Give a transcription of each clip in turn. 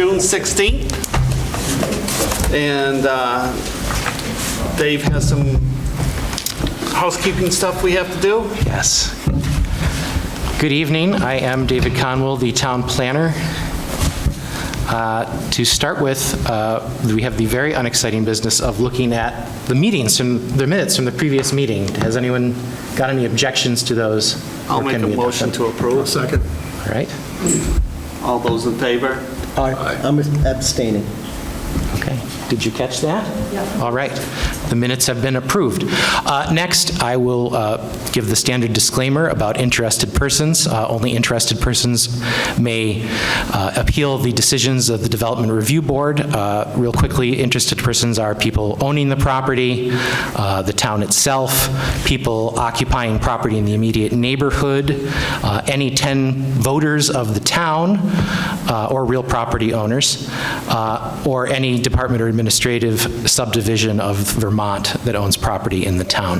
June 16th. And Dave has some housekeeping stuff we have to do. Yes. Good evening. I am David Conwell, the town planner. To start with, we have the very unexciting business of looking at the minutes from the previous meeting. Has anyone got any objections to those? I'll make a motion to approve. Second. All right. All those in favor? Aye. I'm abstaining. Okay. Did you catch that? Yeah. All right. The minutes have been approved. Next, I will give the standard disclaimer about interested persons. Only interested persons may appeal the decisions of the Development Review Board. Real quickly, interested persons are people owning the property, the town itself, people occupying property in the immediate neighborhood, any 10 voters of the town, or real property owners, or any department or administrative subdivision of Vermont that owns property in the town.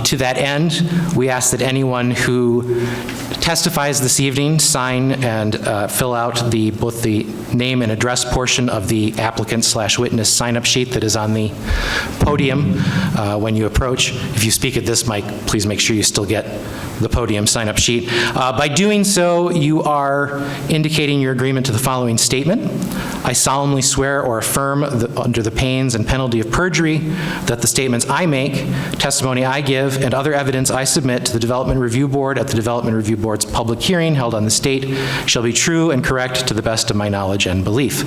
To that end, we ask that anyone who testifies this evening sign and fill out both the name and address portion of the applicant/witness sign-up sheet that is on the podium when you approach. If you speak at this mic, please make sure you still get the podium sign-up sheet. By doing so, you are indicating your agreement to the following statement. I solemnly swear or affirm under the pains and penalty of perjury that the statements I make, testimony I give, and other evidence I submit to the Development Review Board at the Development Review Board's public hearing held on this date shall be true and correct to the best of my knowledge and belief.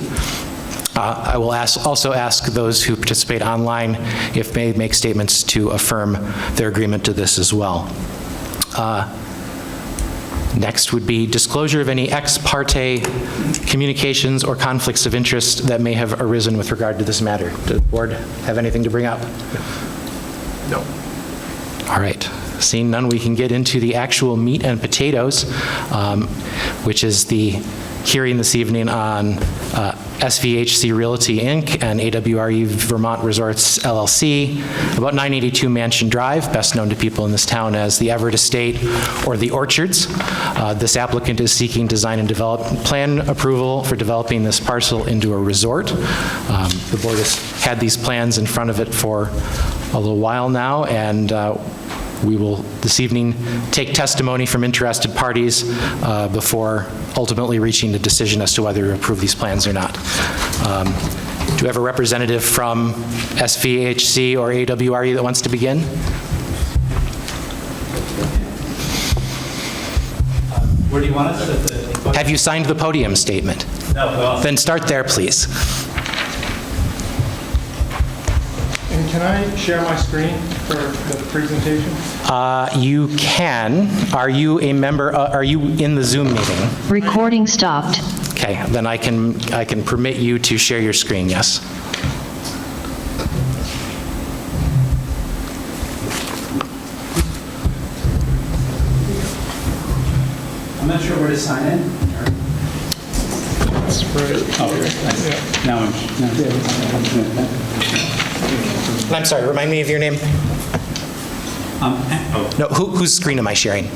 I will also ask those who participate online if they make statements to affirm their agreement to this as well. Next would be disclosure of any ex parte communications or conflicts of interest that may have arisen with regard to this matter. Does the board have anything to bring up? No. All right. Seeing none, we can get into the actual meat and potatoes, which is the hearing this evening on SVHC Realty, Inc. and AWRE Vermont Resorts, LLC, about 982 Mansion Drive, best known to people in this town as the Everett Estate or the Orchards. This applicant is seeking design and development plan approval for developing this parcel into a resort. The board has had these plans in front of it for a little while now, and we will this evening take testimony from interested parties before ultimately reaching a decision as to whether to approve these plans or not. Do we have a representative from SVHC or AWRE that wants to begin? Where do you want us at the... Have you signed the podium statement? No, well... Then start there, please. And can I share my screen for the presentation? You can. Are you a member, are you in the Zoom meeting? Recording stopped. Okay, then I can permit you to share your screen, yes. I'm not sure where to sign in. That's right. Oh, Yeah. now I'm sorry, remind me of your name? No, whose screen am I sharing?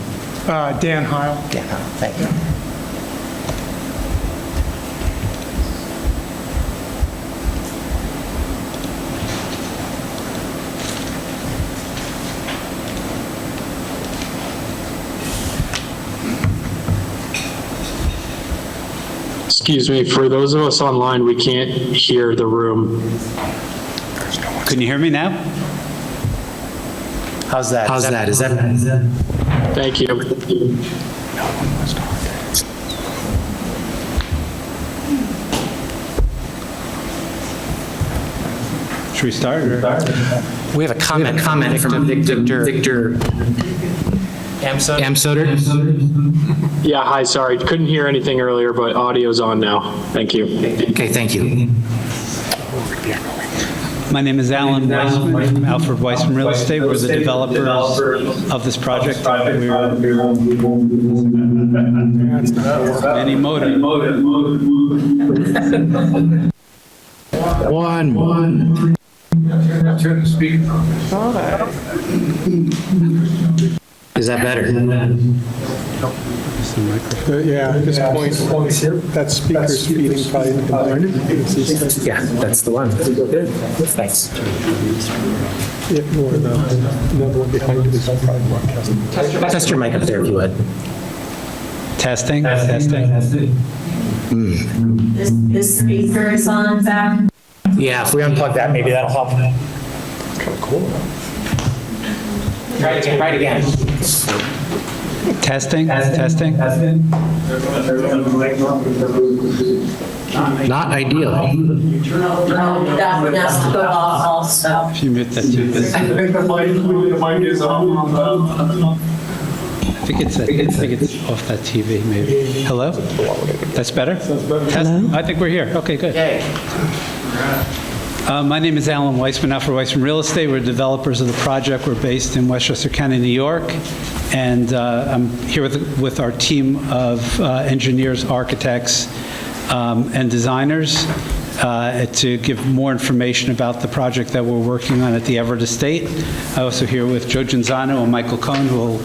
Dan Heil. Dan, thank you. Excuse me, for those of us online, we can't hear the room. Can you hear me now? How's that? Is that? Thank you. Should we start? We have a comment from Victor Amsoder. Yeah, hi, sorry. Couldn't hear anything earlier, but audio's on now. Thank you. Okay, thank you. My name is Alan Weissman from Alfred Weissman Real Estate. We're the developers of this project. Any motor. Turn the speaker on. Is that better? Yeah, this point, that speaker's feeding probably into the Yeah, that's the one. Good. Thanks. Or another one behind it is probably broadcasting. Test your mic up there if you would. Testing, testing. This speaker is on back. Yeah, if we unplug that, maybe that'll help. Kind of cool. Try it again. Testing, testing. Not ideal. No, that has to go off also. If you mute that too. I think it's off that TV, maybe. Hello? That's better? Hello? I think we're here. Okay, good. My name is Alan Weissman, Alfred Weissman Real Estate. We're developers of the project. We're based in Westchester County, New York. And I'm here with our team of engineers, architects, and designers to give more information about the project that we're working on at the Everett Estate. I'm also here with Joe Genzano and Michael Cohn, who will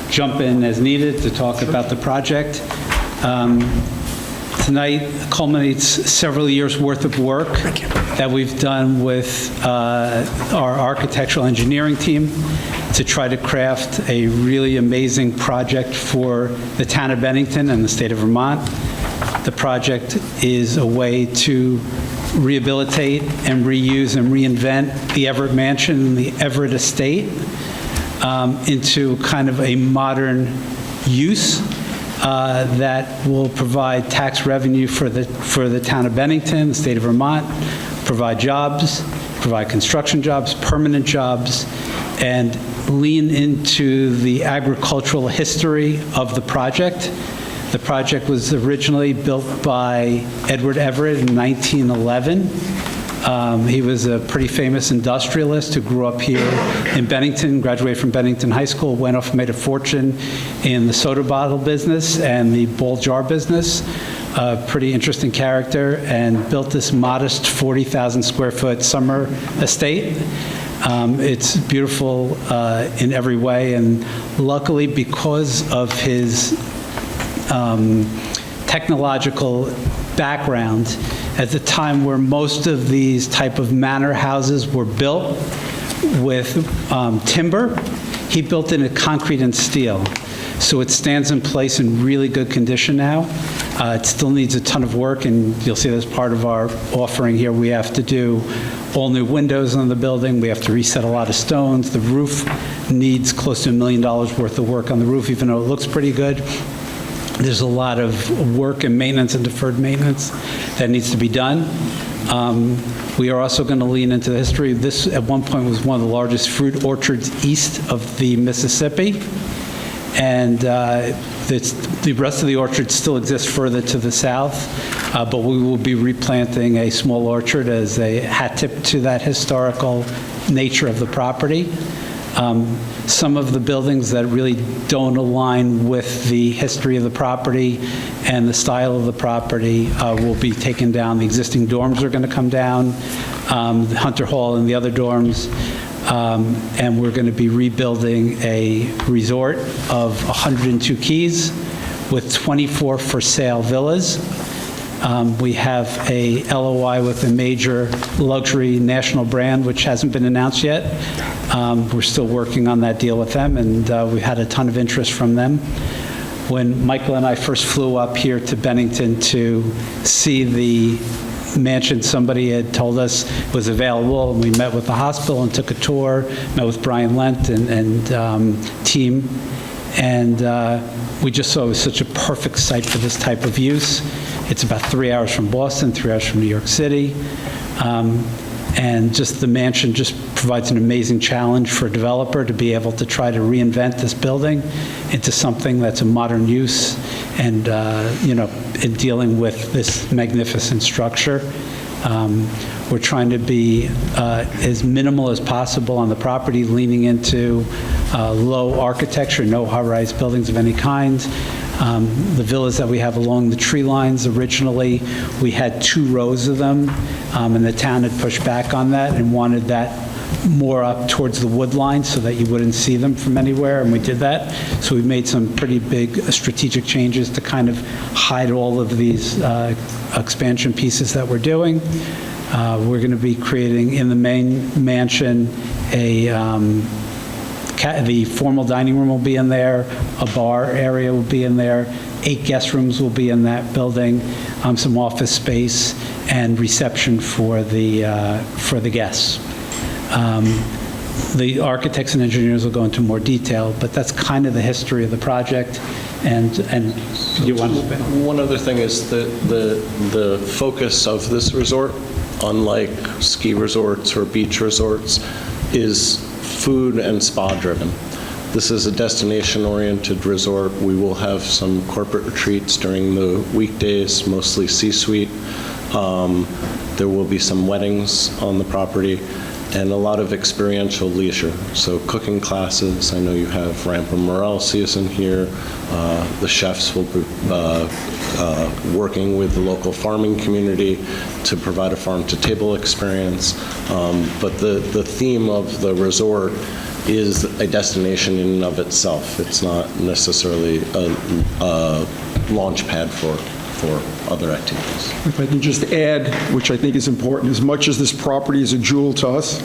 jump in as needed to talk about the project. Tonight culminates several years' worth of work that we've done with our architectural engineering team to try to craft a really amazing project for the town of Bennington and the state of Vermont. The project is a way to rehabilitate and reuse and reinvent the Everett Mansion and the Everett Estate into kind of a modern use that will provide tax revenue for the town of Bennington, the state of Vermont, provide jobs, provide construction jobs, permanent jobs, and lean into the agricultural history of the project. The project was originally built by Edward Everett in 1911. He was a pretty famous industrialist who grew up here in Bennington, graduated from Bennington High School, went off and made a fortune in the soda bottle business and the ball jar business. A pretty interesting character, and built this modest 40,000 square foot summer estate. It's beautiful in every way, and luckily because of his technological background, at the time where most of these type of manor houses were built with timber, he built it in concrete and steel. So it stands in place in really good condition now. It still needs a ton of work, and you'll see that's part of our offering here. We have to do all new windows on the building. We have to reset a lot of stones. The roof needs close to $1 million worth of work on the roof, even though it looks pretty good. There's a lot of work and maintenance and deferred maintenance that needs to be done. We are also going to lean into the history. This, at one point, was one of the largest fruit orchards east of the Mississippi. And the rest of the orchard still exists further to the south, but we will be replanting a small orchard as a hat tip to that historical nature of the property. Some of the buildings that really don't align with the history of the property and the style of the property will be taken down. The existing dorms are going to come down, the Hunter Hall and the other dorms, and we're going to be rebuilding a resort of 102 keys with 24 for sale villas. We have a LOI with a major luxury national brand, which hasn't been announced yet. We're still working on that deal with them, and we had a ton of interest from them. When Michael and I first flew up here to Bennington to see the mansion, somebody had told us was available, and we met with the hospital and took a tour, met with Brian Lent and team, and we just saw it was such a perfect site for this type of use. It's about 3 hours from Boston, 3 hours from New York City. And just the mansion just provides an amazing challenge for a developer to be able to try to reinvent this building into something that's a modern use and, in dealing with this magnificent structure. We're trying to be as minimal as possible on the property, leaning into low architecture, no high-rise buildings of any kind. The villas that we have along the tree lines, originally, we had 2 rows of them, and the town had pushed back on that and wanted that more up towards the wood line so that you wouldn't see them from anywhere, and we did that. So we made some pretty big strategic changes to kind of hide all of these expansion pieces that we're doing. We're going to be creating in the main mansion the formal dining room will be in there, a bar area will be in there, 8 guest rooms will be in that building, some office space, and reception for the guests. The architects and engineers will go into more detail, but that's kind of the history of the project. And you want to spend? One other thing is the focus of this resort, unlike ski resorts or beach resorts, is food and spa driven. This is a destination-oriented resort. We will have some corporate retreats during the weekdays, mostly C-suite. There will be some weddings on the property and a lot of experiential leisure. So cooking classes, I know you have Ramp and Morel season here. The chefs will be working with the local farming community to provide a farm-to-table experience. But the theme of the resort is a destination in and of itself. It's not necessarily a launch pad for other activities. If I can just add, which I think is important, as much as this property is a jewel to us,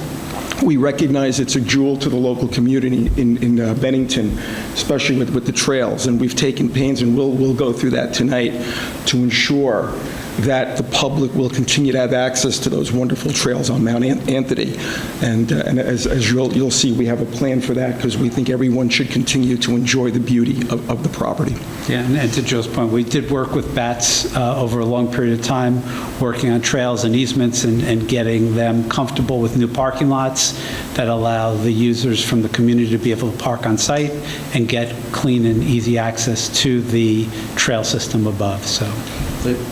we recognize it's a jewel to the local community in Bennington, especially with the trails. And we've taken pains, and we'll go through that tonight, to ensure that the public will continue to have access to those wonderful trails on Mount Anthony. And as you'll see, we have a plan for that because we think everyone should continue to enjoy the beauty of the property. Yeah, and to Joe's point, we did work with BATS over a long period of time, working on trails and easements and getting them comfortable with new parking lots that allow the users from the community to be able to park on site and get clean and easy access to the trail system above. So.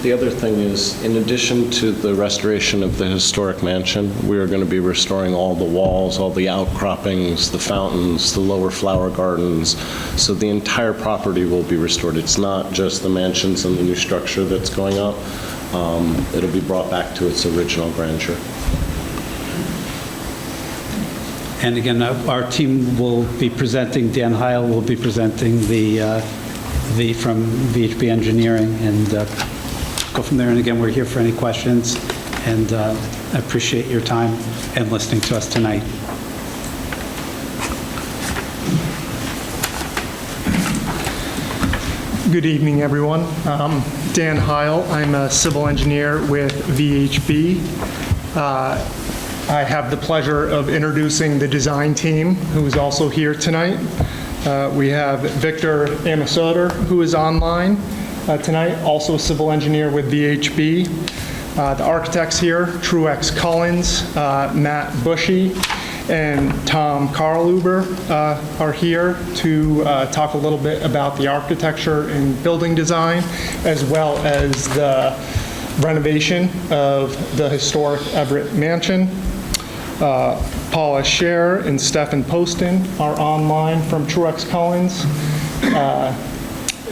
The other thing is, in addition to the restoration of the historic mansion, we are going to be restoring all the walls, all the outcroppings, the fountains, the lower flower gardens. So the entire property will be restored. It's not just the mansions and the new structure that's going up. It'll be brought back to its original grandeur. And again, our team will be presenting, Dan Heil will be presenting from VHB Engineering, and go from there. And again, we're here for any questions, and I appreciate your time and listening to us tonight. Good evening, everyone. Dan Heil. I'm a civil engineer with VHB. I have the pleasure of introducing the design team, who is also here tonight. We have Victor Amasoter, who is online tonight, also a civil engineer with VHB. The architects here, Truex Collins, Matt Bushy, and Tom Karluber are here to talk a little bit about the architecture and building design, as well as the renovation of the historic Everett Mansion. Paula Scher and Stefan Poston are online from Truex Collins.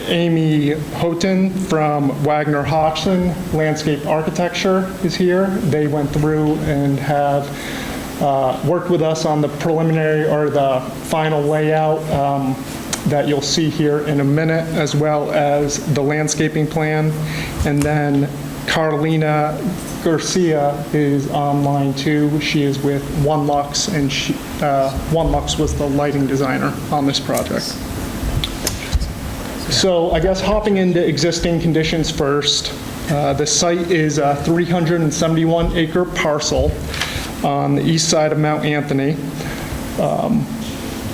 Amy Houghton from Wagner Hodgson Landscape Architecture is here. They went through and have worked with us on the preliminary or the final layout that you'll see here in a minute, as well as the landscaping plan. And then Carolina Garcia is online too. She is with One Lux, and One Lux was the lighting designer on this project. So I guess hopping into existing conditions first, the site is a 371-acre parcel on the east side of Mount Anthony.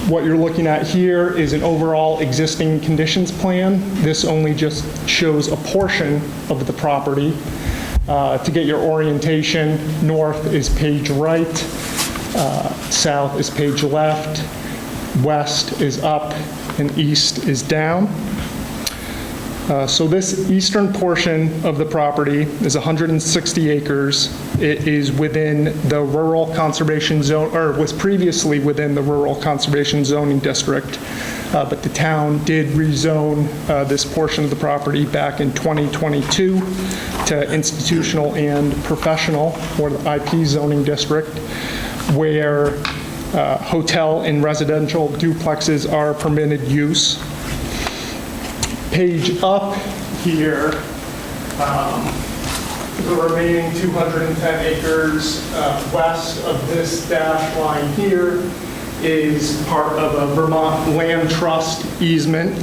What you're looking at here is an overall existing conditions plan. This only just shows a portion of the property. To get your orientation, north is page right, south is page left, west is up, and east is down. So this eastern portion of the property is 160 acres. It is within the rural conservation zone, or was previously within the rural conservation zoning district, but the town did rezone this portion of the property back in 2022 to institutional and professional, or the IP zoning district. where hotel and residential duplexes are permitted use. Page up here, the remaining 210 acres west of this dash line here is part of a Vermont Land Trust easement.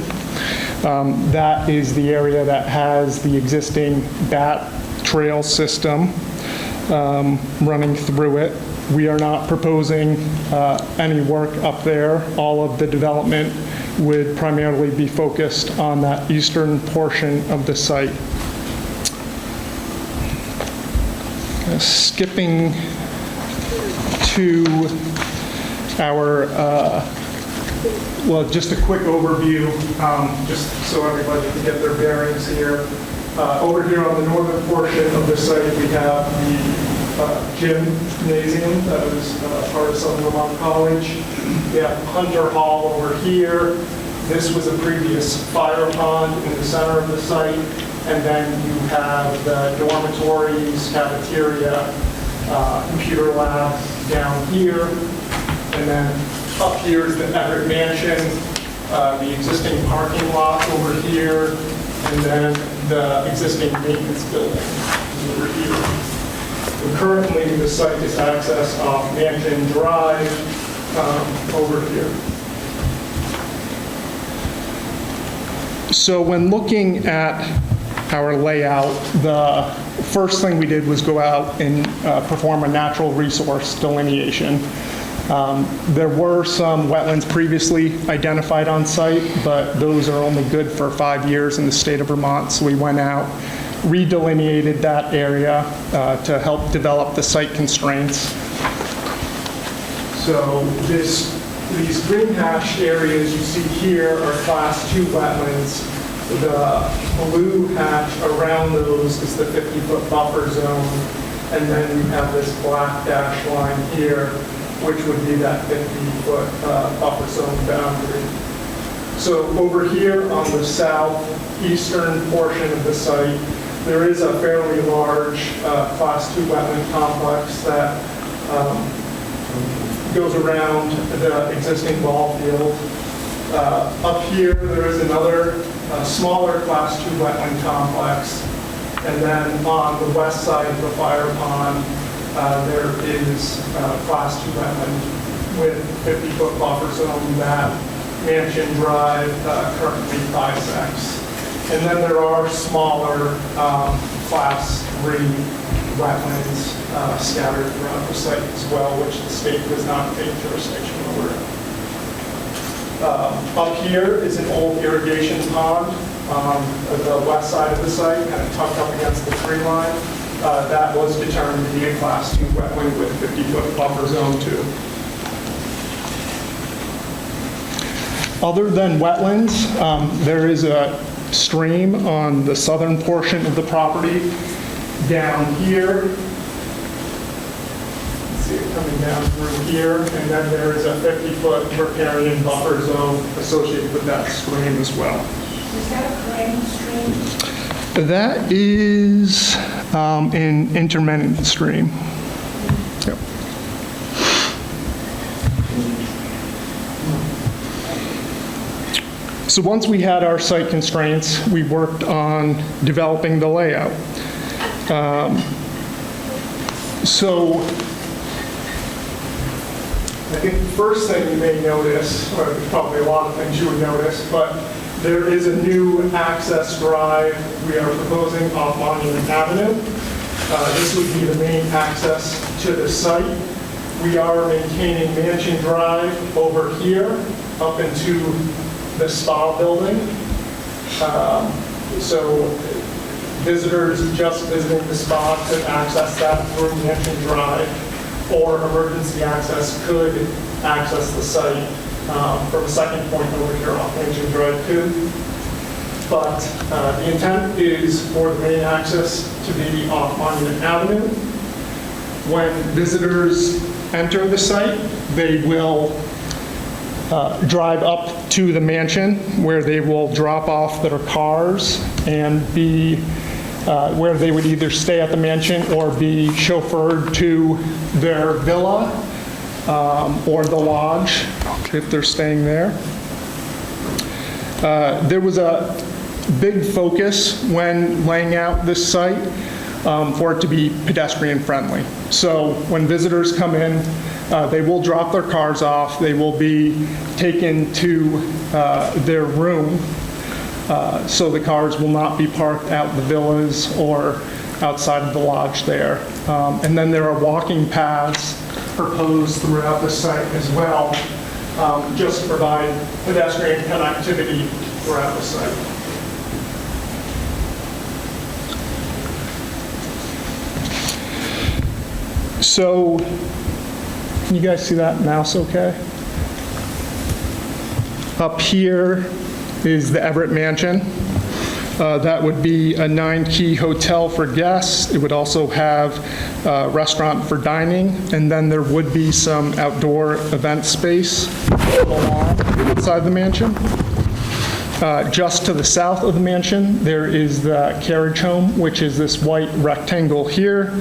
That is the area that has the existing bat trail system running through it. We are not proposing any work up there. All of the development would primarily be focused on that eastern portion of the site. Skipping to our, well, just a quick overview, just so everybody can get their bearings here. Over here on the northern portion of the site, we have the gymnasium that was part of Southern Vermont College. We have Hunter Hall over here. This was a previous fire pond in the center of the site. And then you have the dormitories, cafeteria, computer lab down here. And then up here is the Everett Mansion, the existing parking lot over here, and then the existing maintenance building is over here. And currently, the site is accessed off Mansion Drive over here. So when looking at our layout, the first thing we did was go out and perform a natural resource delineation. There were some wetlands previously identified on site, but those are only good for 5 years in the state of Vermont. So we went out, redelineated that area to help develop the site constraints. So these green hashed areas you see here are Class 2 wetlands. The blue hatch around those is the 50-foot buffer zone, and then you have this black dash line here, which would be that 50-foot buffer zone boundary. So over here on the southeastern portion of the site, there is a fairly large Class 2 wetland complex that goes around the existing ball field. Up here, there is another smaller Class 2 wetland complex. And then on the west side of the fire pond, there is Class 2 wetland with 50-foot buffer zone that Mansion Drive currently bisects. And then there are smaller Class 3 wetlands scattered throughout the site as well, which the state does not take jurisdiction over. Up here is an old irrigation pond on the west side of the site, kind of tucked up against the tree line. That was determined to be a Class 2 wetland with 50-foot buffer zone too. Other than wetlands, there is a stream on the southern portion of the property down here. See it coming down through here, and then there is a 50-foot riparian buffer zone associated with that stream as well. Is that a claim stream? That is an intermittent stream. Yep. So once we had our site constraints, we worked on developing the layout. So I think the first thing you may notice, or there's probably a lot of things you would notice, but there is a new access drive we are proposing off Monument Avenue. This would be the main access to the site. We are maintaining Mansion Drive over here up into the spa building. So visitors just visiting the spa could access that through Mansion Drive, or emergency access could access the site from a second point over here off Mansion Drive too. But the intent is for the main access to be off Monument Avenue. When visitors enter the site, they will drive up to the mansion where they will drop off their cars and be where they would either stay at the mansion or be chauffeured to their villa. or the lodge, if they're staying there. There was a big focus when laying out this site for it to be pedestrian friendly. So when visitors come in, they will drop their cars off, they will be taken to their room, so the cars will not be parked out in the villas or outside of the lodge there. And then there are walking paths proposed throughout the site as well, just to provide pedestrian connectivity throughout the site. So, can you guys see that mouse okay? Up here is the Everett Mansion. That would be a 9-key hotel for guests. It would also have a restaurant for dining, and then there would be some outdoor event space outside the mansion. Just to the south of the mansion, there is the carriage home, which is this white rectangle here.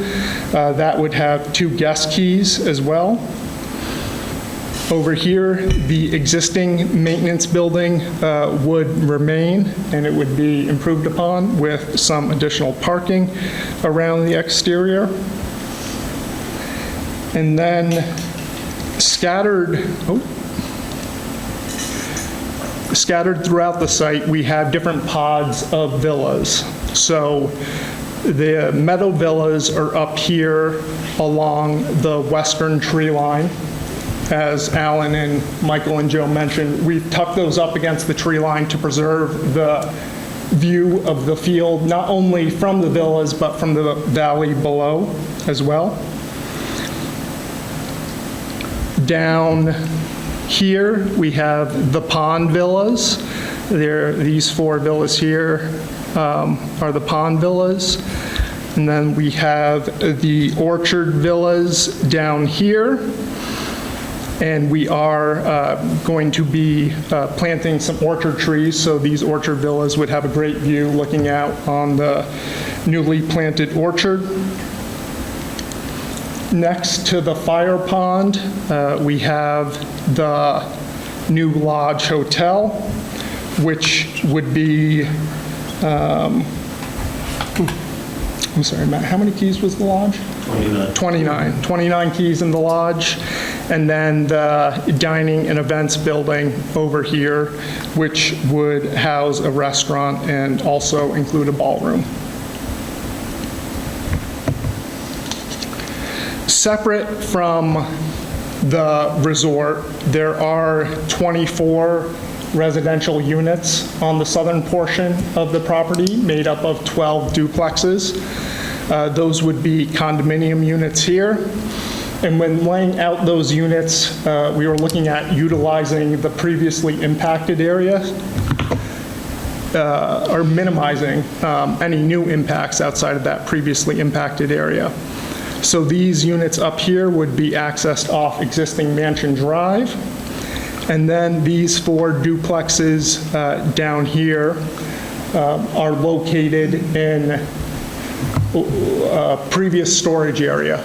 That would have 2 guest keys as well. Over here, the existing maintenance building would remain, and it would be improved upon with some additional parking around the exterior. And then scattered throughout the site, we have different pods of villas. So the meadow villas are up here along the western tree line. As Alan and Michael and Joe mentioned, we've tucked those up against the tree line to preserve the view of the field, not only from the villas, but from the valley below as well. Down here, we have the pond villas. These 4 villas here are the pond villas. And then we have the orchard villas down here. And we are going to be planting some orchard trees, so these orchard villas would have a great view looking out on the newly planted orchard. Next to the fire pond, we have the new lodge hotel, which would be, I'm sorry, Matt, how many keys was the lodge? 29. 29 keys in the lodge. And then the dining and events building over here, which would house a restaurant and also include a ballroom. Separate from the resort, there are 24 residential units on the southern portion of the property, made up of 12 duplexes. Those would be condominium units here. And when laying out those units, we were looking at utilizing the previously impacted area, or minimizing any new impacts outside of that previously impacted area. So these units up here would be accessed off existing Mansion Drive. And then these 4 duplexes down here are located in previous storage area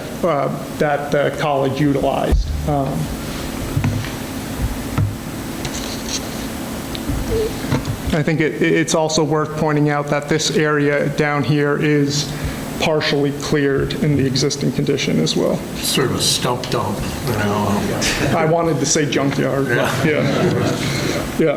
that the college utilized. I think it's also worth pointing out that this area down here is partially cleared in the existing condition as well. Sort of a stump dump, you know. I wanted to say junkyard, but yeah.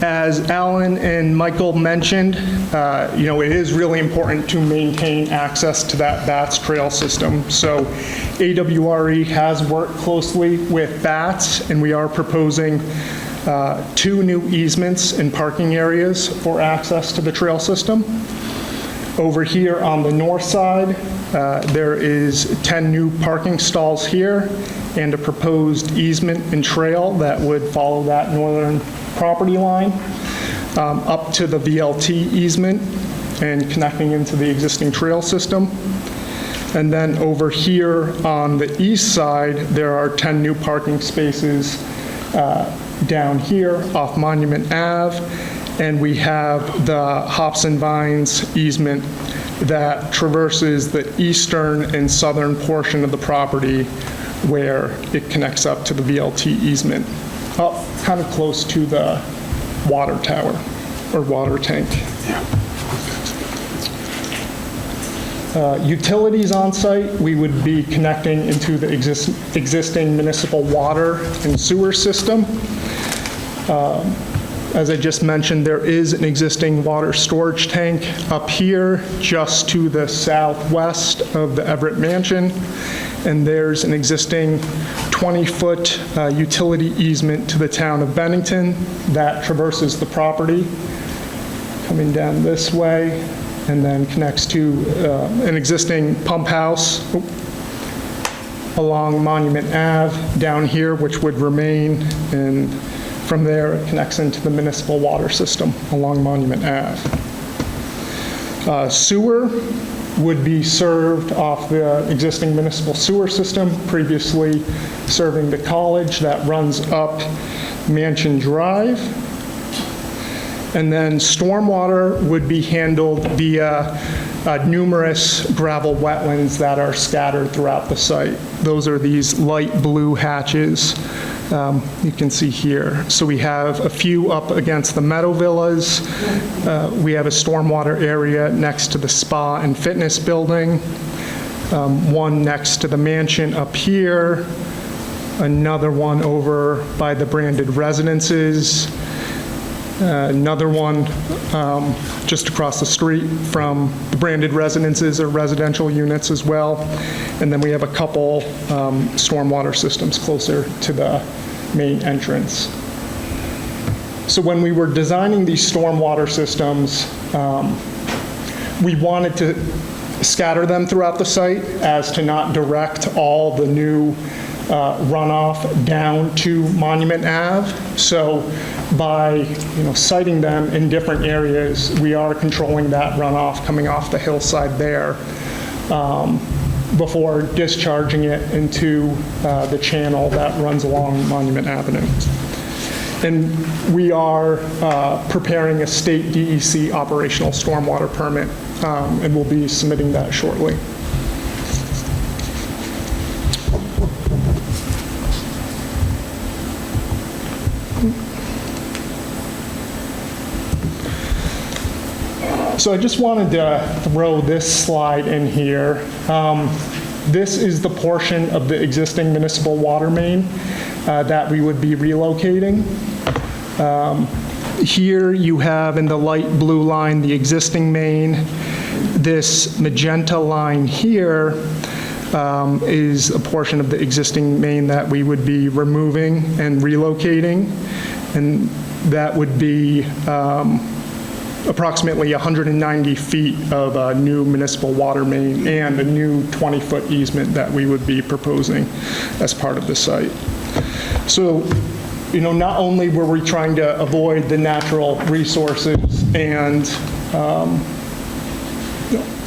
As Alan and Michael mentioned, it is really important to maintain access to that BATS trail system. So AWRE has worked closely with BATS, and we are proposing 2 new easements and parking areas for access to the trail system. Over here on the north side, there is 10 new parking stalls here and a proposed easement and trail that would follow that northern property line up to the VLT easement and connecting into the existing trail system. And then over here on the east side, there are 10 new parking spaces down here off Monument Ave And we have the hops and vines easement that traverses the eastern and southern portion of the property where it connects up to the VLT easement, up kind of close to the water tower or water tank. Utilities on site, we would be connecting into the existing municipal water and sewer system. As I just mentioned, there is an existing water storage tank up here just to the southwest of the Everett Mansion, and there's an existing 20-foot utility easement to the town of Bennington that traverses the property, coming down this way, and then connects to an existing pump house along Monument Ave down here, which would remain, and from there it connects into the municipal water system along Monument Ave. Sewer would be served off the existing municipal sewer system, previously serving the college, that runs up Mansion Drive. And then stormwater would be handled via numerous gravel wetlands that are scattered throughout the site. Those are these light blue hatches you can see here. So we have a few up against the Meadow Villas. We have a stormwater area next to the spa and fitness building, one next to the mansion up here, another one over by the branded residences, another one just across the street from the branded residences or residential units as well. And then we have a couple stormwater systems closer to the main entrance. So when we were designing these stormwater systems, we wanted to scatter them throughout the site as to not direct all the new runoff down to Monument Ave. So by siting them in different areas, we are controlling that runoff coming off the hillside there before discharging it into the channel that runs along Monument Avenue. And we are preparing a state DEC operational stormwater permit, and we'll be submitting that shortly. So I just wanted to throw this slide in here. This is the portion of the existing municipal water main that we would be relocating. Here you have in the light blue line the existing main. This magenta line here is a portion of the existing main that we would be removing and relocating, and that would be approximately 190 feet of a new municipal water main and a new 20-foot easement that we would be proposing as part of the site. So, not only were we trying to avoid the natural resources and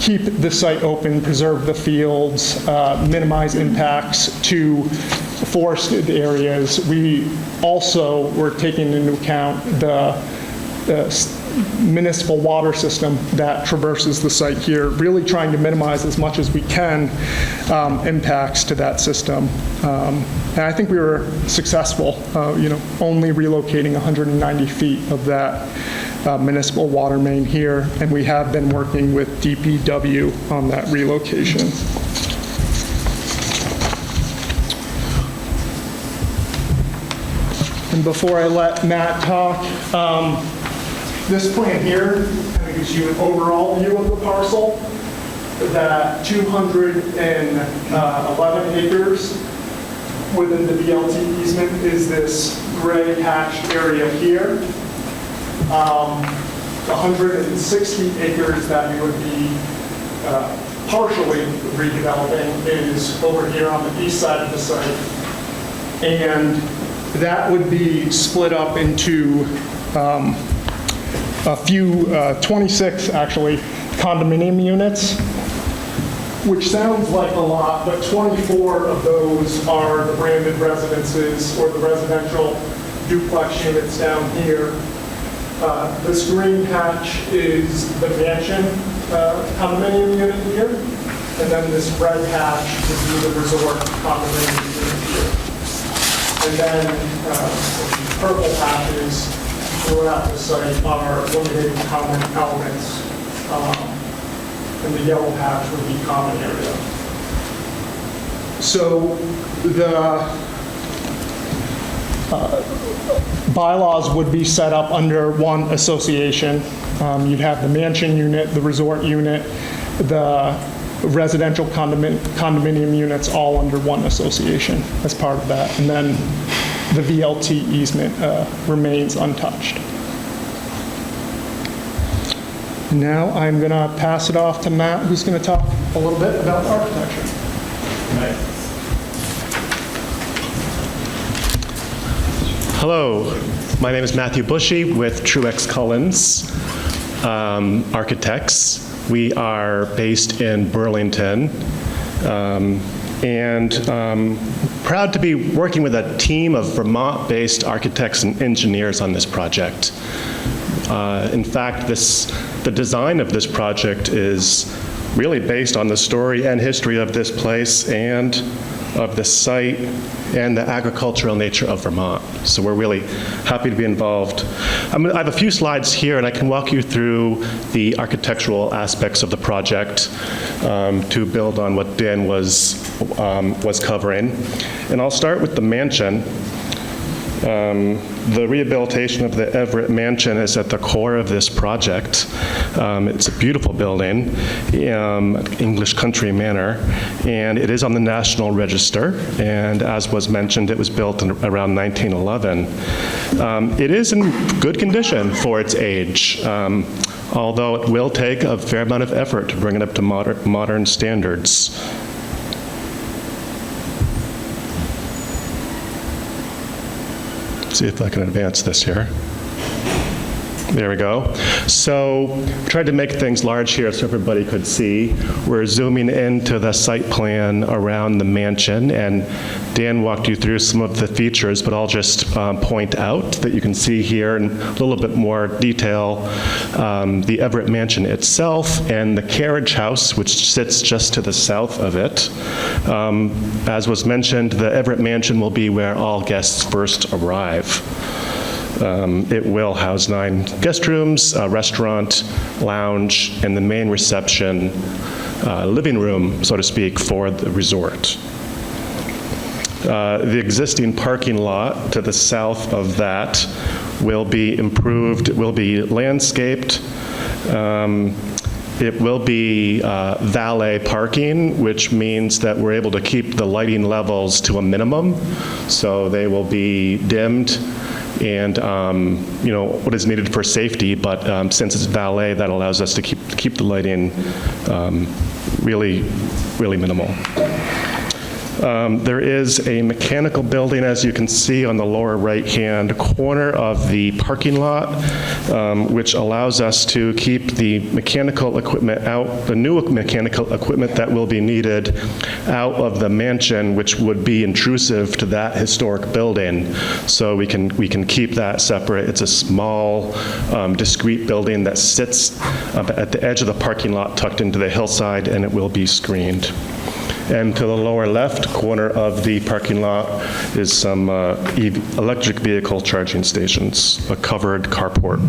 keep the site open, preserve the fields, minimize impacts to forested areas, we also were taking into account the municipal water system that traverses the site here, really trying to minimize as much as we can impacts to that system. And I think we were successful, only relocating 190 feet of that municipal water main here, and we have been working with DPW on that relocation. And before I let Matt talk, this plan here kind of gives you an overall view of the parcel. That 211 acres within the BLT easement is this gray hatched area here. 160 acres that we would be partially redeveloping is over here on the east side of the site. And that would be split up into a few, 26 actually, condominium units, which sounds like a lot, but 24 of those are the branded residences or the residential duplex units down here. This green patch is the mansion condominium unit here, and then this red patch would be the resort condominium unit here. And then the purple patches throughout the site are limited common elements, and the yellow patch would be common area. So the bylaws would be set up under one association. You'd have the mansion unit, the resort unit, the residential condominium units all under one association as part of that. And then the VLT easement remains untouched. Now I'm going to pass it off to Matt, who's going to talk a little bit about architecture. Hello, my name is Matthew Bushy with Truex Collins Architects. We are based in Burlington, and proud to be working with a team of Vermont-based architects and engineers on this project. In fact, the design of this project is really based on the story and history of this place and of the site and the agricultural nature of Vermont. So we're really happy to be involved. I have a few slides here, and I can walk you through the architectural aspects of the project to build on what Dan was covering. And I'll start with the mansion. The rehabilitation of the Everett Mansion is at the core of this project. It's a beautiful building, English country manor, and it is on the National Register, and as was mentioned, it was built in around 1911. It is in good condition for its age, although it will take a fair amount of effort to bring it up to modern standards. See if I can advance this here. There we go. So tried to make things large here so everybody could see. We're zooming into the site plan around the mansion, and Dan walked you through some of the features, but I'll just point out that you can see here in a little bit more detail the Everett Mansion itself and the carriage house, which sits just to the south of it. As was mentioned, the Everett Mansion will be where all guests first arrive. It will house 9 guest rooms, a restaurant, lounge, and the main reception, living room, so to speak, for the resort. The existing parking lot to the south of that will be improved, it will be landscaped. It will be valet parking, which means that we're able to keep the lighting levels to a minimum. So they will be dimmed and what is needed for safety, but since it's valet, that allows us to keep the lighting really, really minimal. There is a mechanical building, as you can see on the lower right-hand corner of the parking lot, which allows us to keep the mechanical equipment out, the new mechanical equipment that will be needed out of the mansion, which would be intrusive to that historic building. So we can keep that separate. It's a small, discrete building that sits at the edge of the parking lot, tucked into the hillside, and it will be screened. And to the lower left corner of the parking lot is some electric vehicle charging stations, a covered carport.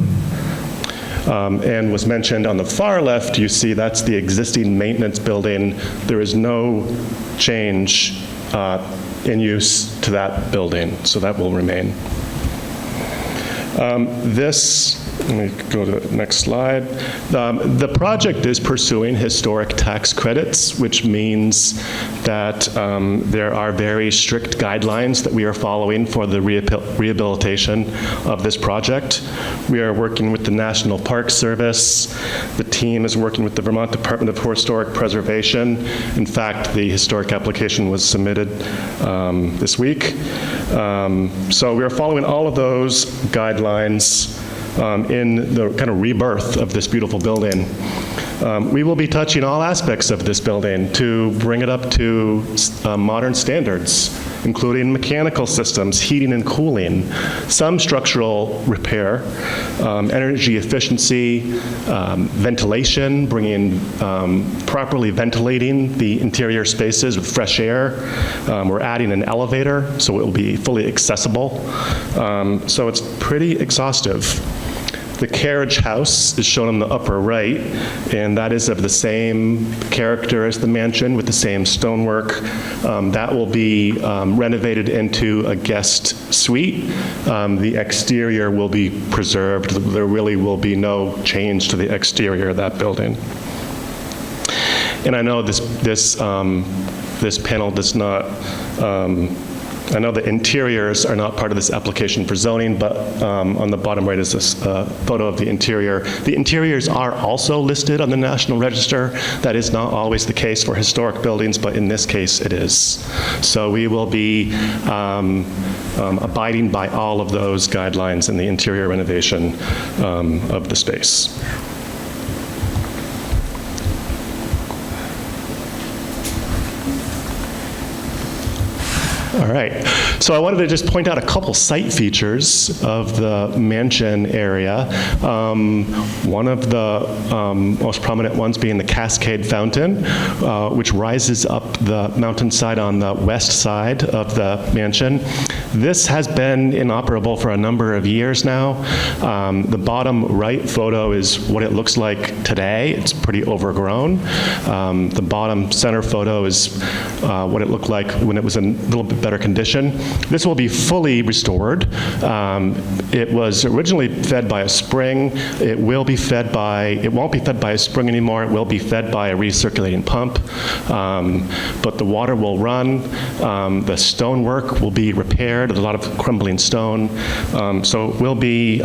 And was mentioned on the far left, you see that's the existing maintenance building. There is no change in use to that building, so that will remain. Let me go to the next slide. The project is pursuing historic tax credits, which means that there are very strict guidelines that we are following for the rehabilitation of this project. We are working with the National Park Service. The team is working with the Vermont Department of Historic Preservation. In fact, the historic application was submitted this week. So we are following all of those guidelines in the kind of rebirth of this beautiful building. We will be touching all aspects of this building to bring it up to modern standards. including mechanical systems, heating and cooling, some structural repair, energy efficiency, ventilation, bringing properly ventilating the interior spaces with fresh air. We're adding an elevator, so it will be fully accessible. So it's pretty exhaustive. The carriage house is shown on the upper right, and that is of the same character as the mansion with the same stonework. That will be renovated into a guest suite. The exterior will be preserved. There really will be no change to the exterior of that building. And I know this panel does not, I know the interiors are not part of this application for zoning, but on the bottom right is this photo of the interior. The interiors are also listed on the National Register. That is not always the case for historic buildings, but in this case it is. So we will be abiding by all of those guidelines in the interior renovation of the space. All right, so I wanted to just point out a couple site features of the mansion area. One of the most prominent ones being the Cascade Fountain, which rises up the mountainside on the west side of the mansion. This has been inoperable for a number of years now. The bottom right photo is what it looks like today. It's pretty overgrown. The bottom center photo is what it looked like when it was in a little bit better condition. This will be fully restored. It was originally fed by a spring. It won't be fed by a spring anymore. It will be fed by a recirculating pump. But the water will run. The stonework will be repaired. There's a lot of crumbling stone. So it will be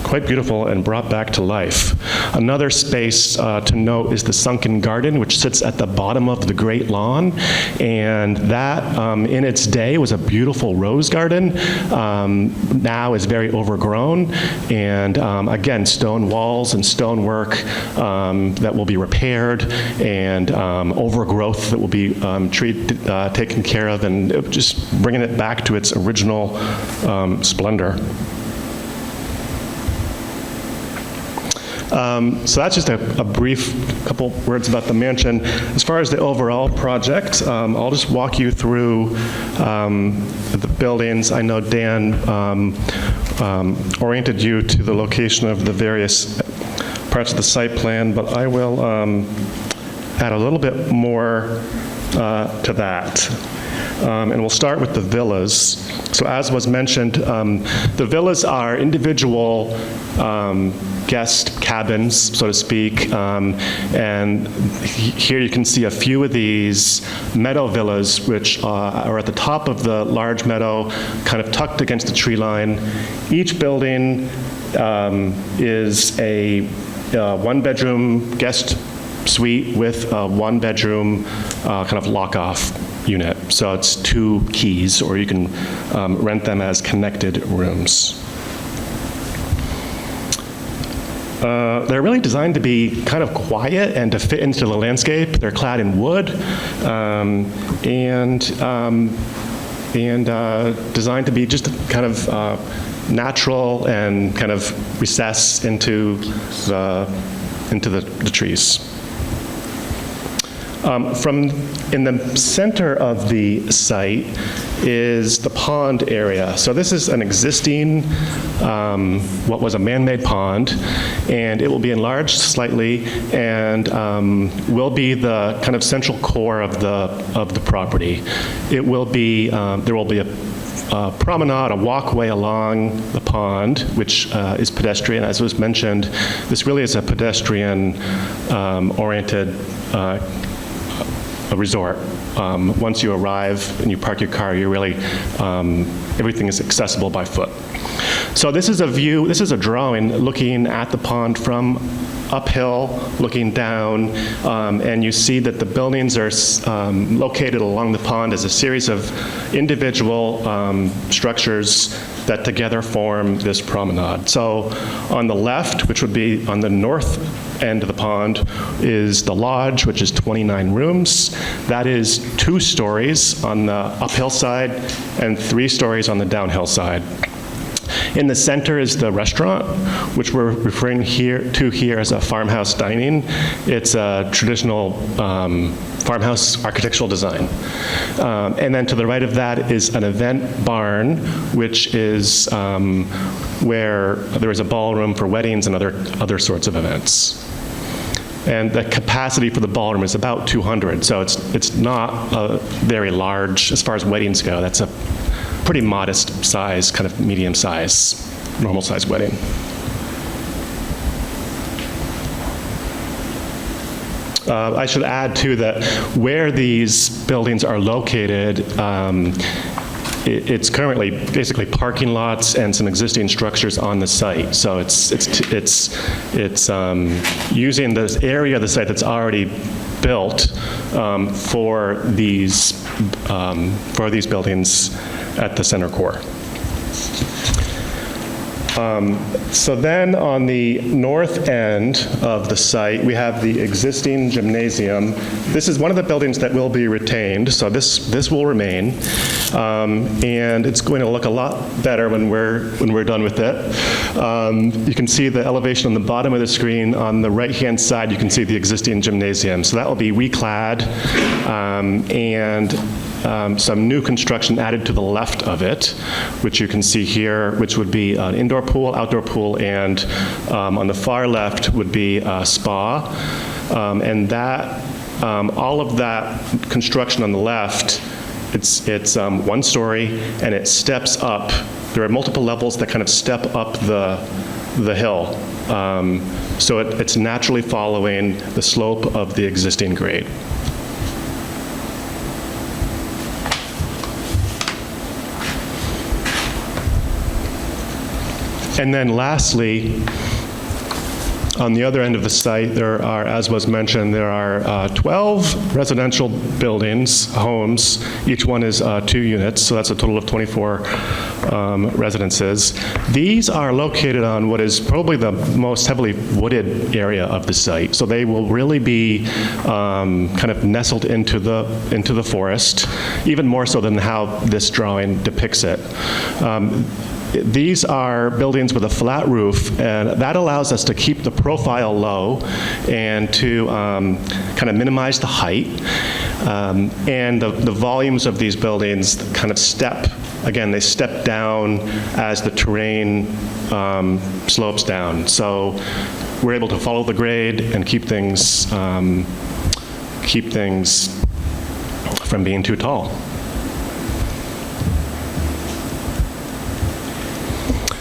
quite beautiful and brought back to life. Another space to note is the sunken garden, which sits at the bottom of the Great Lawn, and that in its day was a beautiful rose garden. Now is very overgrown, and again, stone walls and stonework that will be repaired, and overgrowth that will be taken care of, and just bringing it back to its original splendor. So that's just a brief couple words about the mansion. As far as the overall project, I'll just walk you through the buildings. I know Dan oriented you to the location of the various parts of the site plan, but I will add a little bit more to that. And we'll start with the villas. So as was mentioned, the villas are individual guest cabins, so to speak, and here you can see a few of these meadow villas, which are at the top of the large meadow, kind of tucked against the tree line. Each building is a one-bedroom guest suite with a one-bedroom kind of lock-off unit. So it's 2 keys, or you can rent them as connected rooms. They're really designed to be kind of quiet and to fit into the landscape. They're clad in wood and designed to be just kind of natural and kind of recess into the trees. In the center of the site is the pond area. So this is an existing, what was a man-made pond, and it will be enlarged slightly and will be the kind of central core of the property. It will be, there will be a promenade, a walkway along the pond, which is pedestrian. As was mentioned, this really is a pedestrian-oriented a resort. Once you arrive and you park your car, you're really, everything is accessible by foot. So this is a view, this is a drawing looking at the pond from uphill, looking down, and you see that the buildings are located along the pond as a series of individual structures that together form this promenade. So on the left, which would be on the north end of the pond, is the lodge, which is 29 rooms. That is 2 stories on the uphill side and 3 stories on the downhill side. In the center is the restaurant, which we're referring to here as a farmhouse dining. It's a traditional farmhouse architectural design. And then to the right of that is an event barn, which is where there is a ballroom for weddings and other sorts of events. And the capacity for the ballroom is about 200, so it's not very large as far as weddings go. That's a pretty modest size, kind of medium size, normal size wedding. I should add too that where these buildings are located, it's currently basically parking lots and some existing structures on the site. So it's using this area of the site that's already built for these buildings at the center core. So then on the north end of the site, we have the existing gymnasium. This is one of the buildings that will be retained, so this will remain. And it's going to look a lot better when we're done with it. You can see the elevation on the bottom of the screen. On the right-hand side, you can see the existing gymnasium. So that will be reclad and some new construction added to the left of it, which you can see here, which would be an indoor pool, outdoor pool, and on the far left would be a spa. And that, all of that construction on the left, it's 1 story, and it steps up. There are multiple levels that kind of step up the hill. So it's naturally following the slope of the existing grade. And then lastly, on the other end of the site, there are, as was mentioned, there are 12 residential buildings, homes. Each one is 2 units, so that's a total of 24 residences. These are located on what is probably the most heavily wooded area of the site. So they will really be kind of nestled into the forest, even more so than how this drawing depicts it. These are buildings with a flat roof, and that allows us to keep the profile low and to kind of minimize the height. And the volumes of these buildings kind of they step down as the terrain slopes down. So we're able to follow the grade and keep things from being too tall.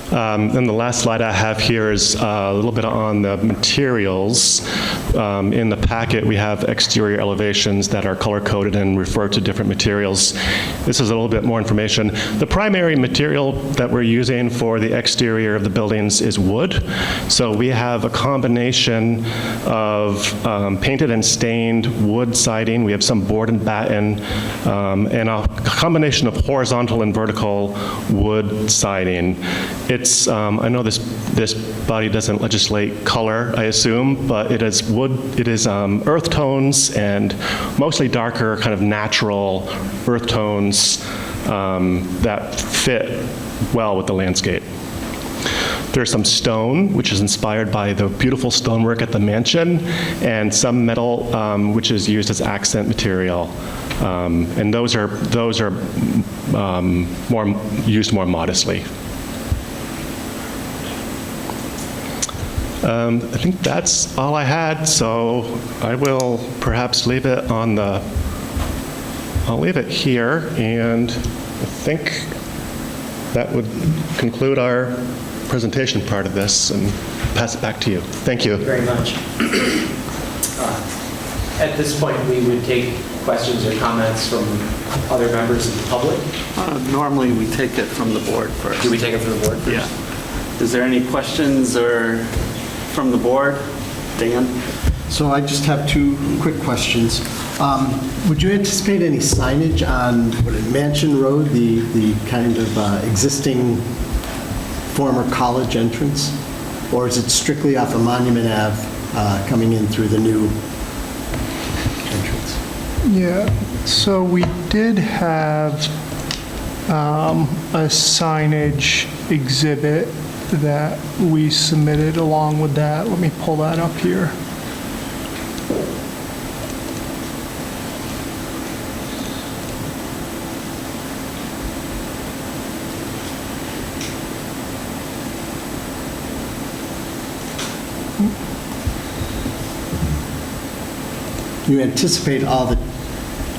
And the last slide I have here is a little bit on the materials. In the packet, we have exterior elevations that are color-coded and refer to different materials. This is a little bit more information. The primary material that we're using for the exterior of the buildings is wood. So we have a combination of painted and stained wood siding. We have some board and batten, and a combination of horizontal and vertical wood siding. I know this body doesn't legislate color, I assume, but it is wood. It is earth tones and mostly darker, kind of natural earth tones that fit well with the landscape. There's some stone, which is inspired by the beautiful stonework at the mansion, and some metal, which is used as accent material. And those are used more modestly. I think that's all I had, so I will perhaps leave it I'll leave it here, and I think that would conclude our presentation part of this, and pass it back to you. Thank you. Very much. At this point, we would take questions or comments from other members of the public. Normally, we take it from the board first. Do we take it from the board first? Yeah. Is there any questions or from the board? Dan? So I just have 2 quick questions. Would you anticipate any signage on Mansion Road, the kind of existing former college entrance? Or is it strictly off of Monument Ave coming in through the new entrance? Yeah, so we did have a signage exhibit that we submitted along with that. Let me pull that up here. You anticipate all the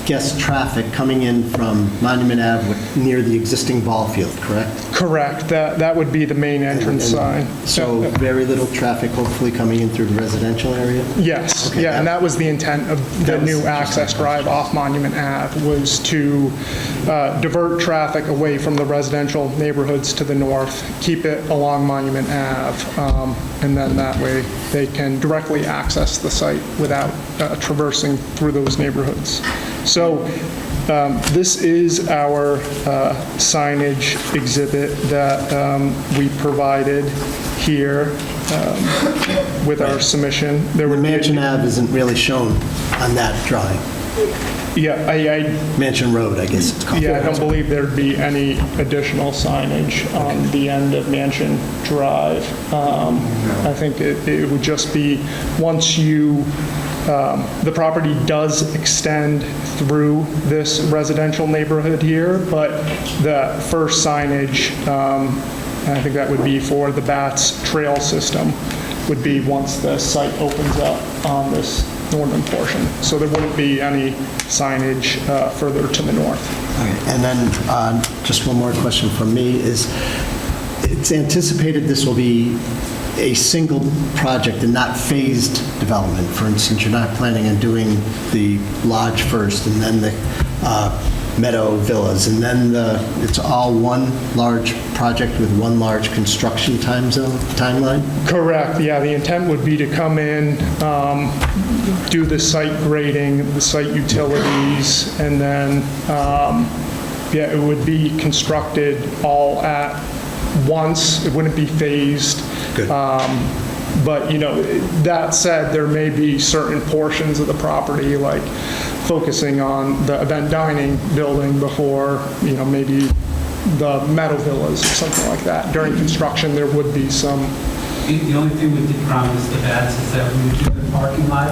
guest traffic coming in from Monument Ave near the existing ball field, correct? Correct, that would be the main entrance sign. So very little traffic hopefully coming in through the residential area? Yes, Okay, yeah, and that was the intent of the That was new just access my drive off Monument Ave, was to divert traffic away from the residential neighborhoods to the north, keep it along Monument Ave, and then that way they can directly access the site without traversing through those neighborhoods. So this is our signage exhibit that we provided here with our submission. There The would be a- Mansion Ave isn't really shown on that drawing. Yeah, Mansion Road, I guess it's called. I don't believe there'd be any additional signage on the end of Mansion Drive. I think it would just be, once you, the property does extend through this residential neighborhood here, but the first signage, I think that would be for the BATS trail system, would be once the site opens up on this northern portion. So there wouldn't be any signage further to the north. Okay, and then just one more question from me is, it's anticipated this will be a single project and not phased development. For instance, you're not planning on doing the lodge first and then the Meadow Villas, and then it's all one large project with one large construction timeline? Correct, yeah, the intent would be to come in, do the site grading, the site utilities, and then, it would be constructed all at once. It wouldn't be phased. Good. But, that said, there may be certain portions of the property, like focusing on the event dining building before, maybe the Meadow Villas or something like that. During construction, there would be some. The only thing we did promise the BATS is that we would do the parking lot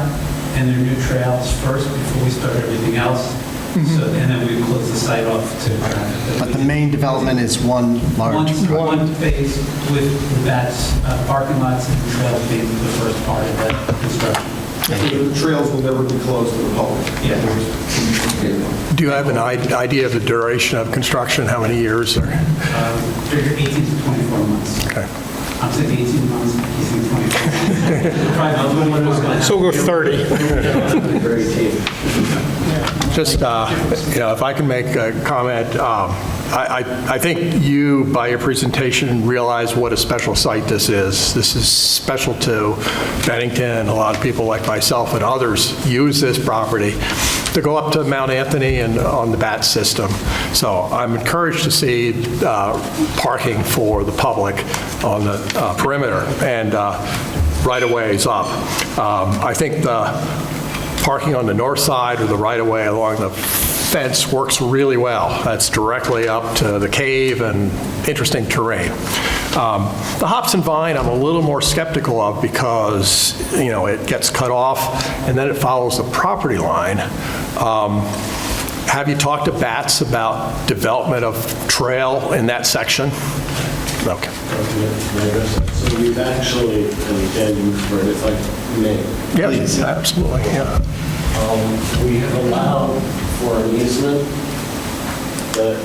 and their new trails first before we start everything else. So, and then we would close the site off to traffic. But the main development is one large project? One phase with the BATS parking lots and trails being the first part of that construction. The trails will never be closed to the public. Yeah. Do you have an idea of the duration of construction, how many years? Figure 18 to 24 months. Okay. I'm saying 18 months, he's saying 24. So we'll go 30. Just, if I can make a comment, I think you, by your presentation, realize what a special site this is. This is special to Bennington. A lot of people like myself and others use this property to go up to Mount Anthony and on the BAT system. So I'm encouraged to see parking for the public on the perimeter and right-of-ways up. I think the parking on the north side or the right-of-way along the fence works really well. That's directly up to the cave and interesting terrain. The hops and vine I'm a little more skeptical of because, it gets cut off and then it follows the property line. Have you talked to BATS about development of trail in that section? Okay. So we've actually, and Dan, you've heard, if I may. Yes, absolutely, yeah. We have allowed for an easement that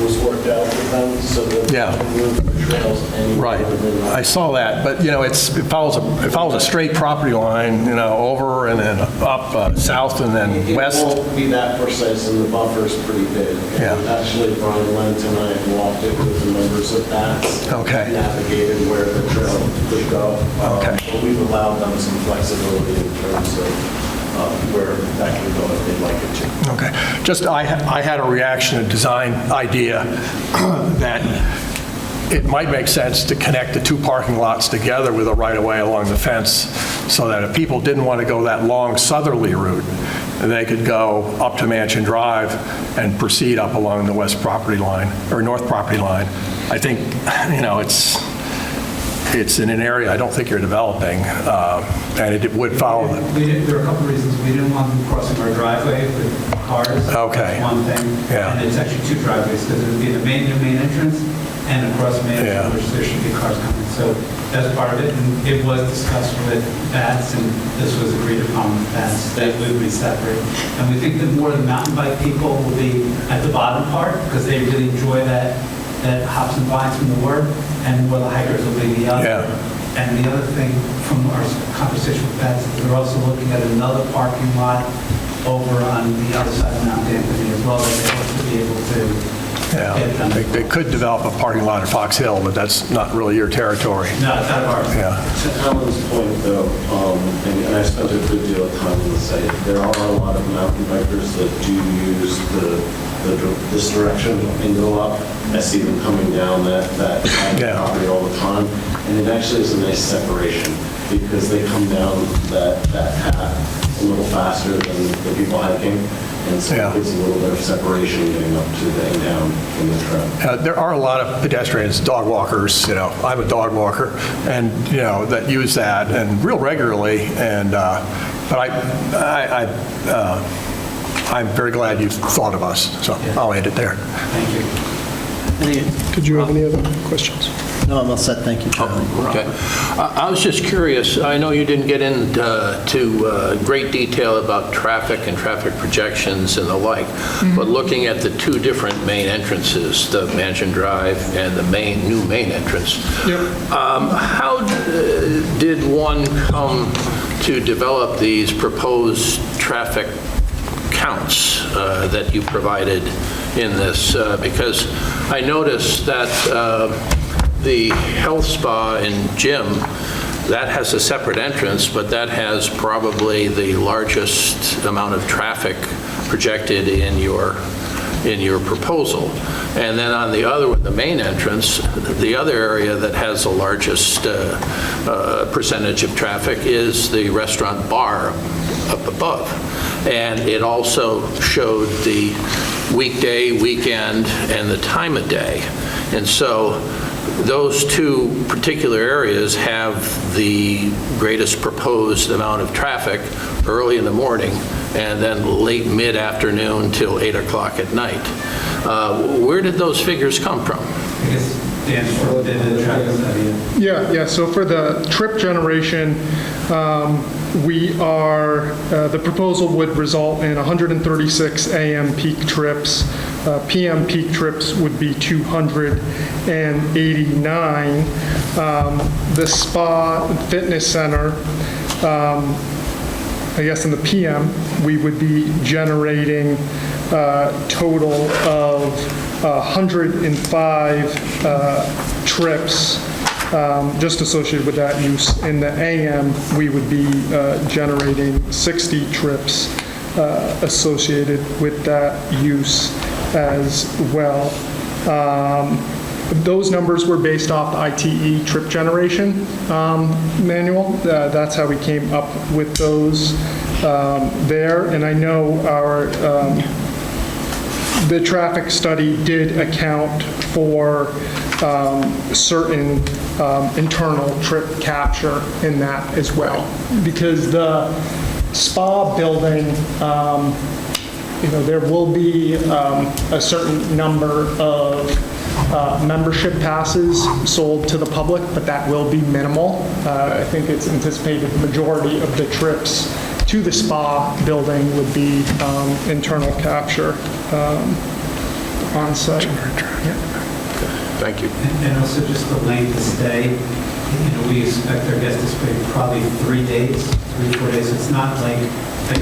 was worked out with them so that Yeah. they can move the trails anywhere. Right. I saw that, but, it follows a straight property line, over and then up south and then west. It won't be that precise, and the buffer's pretty big. Yeah. And actually, Brian Lent and I have walked it with the members of BATS. Okay. Navigated where the trail could go. Okay. But we've allowed them some flexibility in terms of where that can go if they'd like it to. Okay. Just, I had a reaction, a design idea that it might make sense to connect the two parking lots together with a right-of-way along the fence, so that if people didn't want to go that long southerly route, they could go up to Mansion Drive and proceed up along the west property line, or north property line. I think, it's in an area I don't think you're developing, and it would follow the... There are a couple reasons. We didn't want them crossing our driveway with cars. Okay. That's one thing. Yeah. And it's actually two driveways, because it would be the main entrance and across Main, Yeah. which there should be cars coming. So that's part of it. And it was discussed with Bats, and this was agreed upon with Bats, that we would be separate. And we think that more of the mountain bike people will be at the bottom part, because they really enjoy that hops and vines from the work, and more the hikers will be the other. Yeah. And the other thing from our conversation with Bats, we're also looking at another parking lot over on the other side of Mount Anthony as well, that they hope to be able to get done. They could develop a parking lot at Fox Hill, but that's not really your territory. No, it's out of ours. Yeah. To Alan's point, though, and I spent a good deal of time on the site, there are a lot of mountain bikers that do use this direction into the lot. I see them coming down that property all the time, and it actually is a nice separation, because they come down that path a little faster than the people hiking, and so it gives a little bit of separation getting up to and down from the trail. There are a lot of pedestrians, dog walkers, I'm a dog walker, and, that use that, and real regularly, and, but I'm very glad you thought of us, so I'll end it there. Thank you. Did you have any other questions? No, I'm all set, thank you, Charlie. Okay. I was just curious, I know you didn't get into great detail about traffic and traffic projections and the like, but looking at the two different main entrances, the Mansion Drive and the new main entrance, how did one come to develop these proposed traffic counts that you provided in this? Because I noticed that the health spa and gym, that has a separate entrance, but that has probably the largest amount of traffic projected in your proposal. And then on the other, with the main entrance, the other area that has the largest percentage of traffic is the restaurant bar up above. And it also showed the weekday, weekend, and the time of day. And so those two particular areas have the greatest proposed amount of traffic early in the morning and then late mid-afternoon till 8 o'clock at night. Where did those figures come from? I guess Dan did the traffic study. Yeah, so for the trip generation, the proposal would result in 136 AM peak trips. PM peak trips would be 289. The spa fitness center, I guess in the PM, we would be generating a total of 105 trips just associated with that use. In the AM, we would be generating 60 trips associated with that use as well. Those numbers were based off the ITE trip generation manual. That's how we came up with those there. And I know the traffic study did account for certain internal trip capture in that as well. Because the spa building, there will be a certain number of membership passes sold to the public, but that will be minimal. I think it's anticipated the majority of the trips to the spa building would be internal capture on site. Thank you. And also just the length of stay. We expect our guests to stay probably 3 days, 3-4 days. It's not like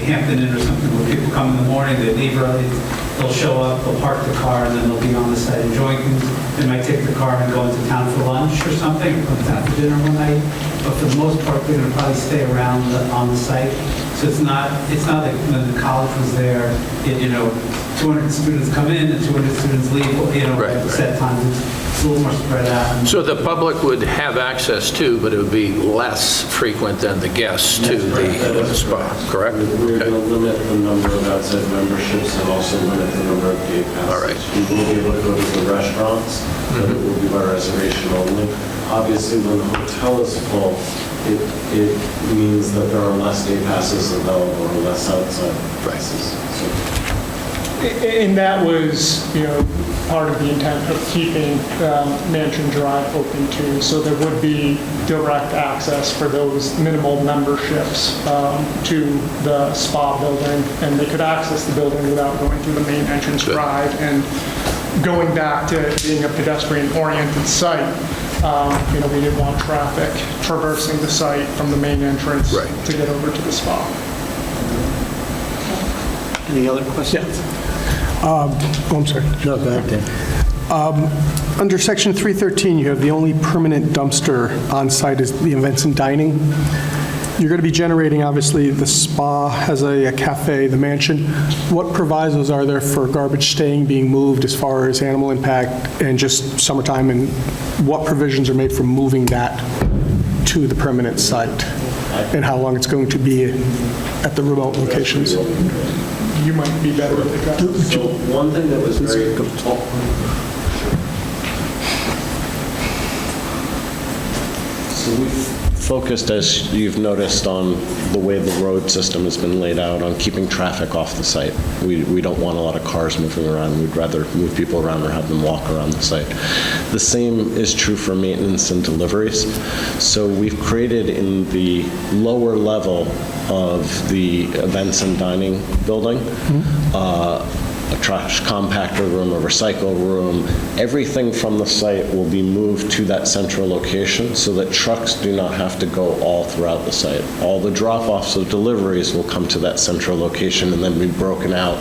Hampton Inn or something where people come in the morning, they leave early, they'll show up, they'll park the car, and then they'll be on the site enjoying things. They might take the car and go into town for lunch or something, or come down for dinner one night. But for the most part, they're going to probably stay around on the site. So it's not like when the college was there, 200 students come in and 200 students leave, at set times. a little more spread out. So the public would have access to, but it would be less frequent than the guests to the spa, correct? We're going to limit the number of outside memberships and also limit the number of day passes. All right. We will be able to go to the restaurants, but it will be by reservation only. Obviously, when the hotel is full, it means that there are less day passes available or less outside passes. And that was, part of the intent of keeping Mansion Drive open too. So there would be direct access for those minimal memberships to the spa building, and they could access the building without going through the main entrance drive. And going back to being a pedestrian-oriented site, we didn't want traffic traversing the site from the main entrance to get over to the spa. Any other questions? I'm sorry. No, go ahead, Dan. Under section 313, you have the only permanent dumpster on site is the events and dining. You're going to be generating, obviously, the spa has a cafe, the mansion. What provisos are there for garbage staying, being moved as far as animal impact and just summertime, and what provisions are made for moving that to the permanent site, and how long it's going to be at the remote locations? You might be better at the So one thing that was very So we've focused, as you've noticed, on the way the road system has been laid out, on keeping traffic off the site. We don't want a lot of cars moving around. We'd rather move people around or have them walk around the site. The same is true for maintenance and deliveries. So we've created in the lower level of the events and dining building, a trash compactor room, a recycle room. Everything from the site will be moved to that central location so that trucks do not have to go all throughout the site. All the drop-offs of deliveries will come to that central location and then be broken out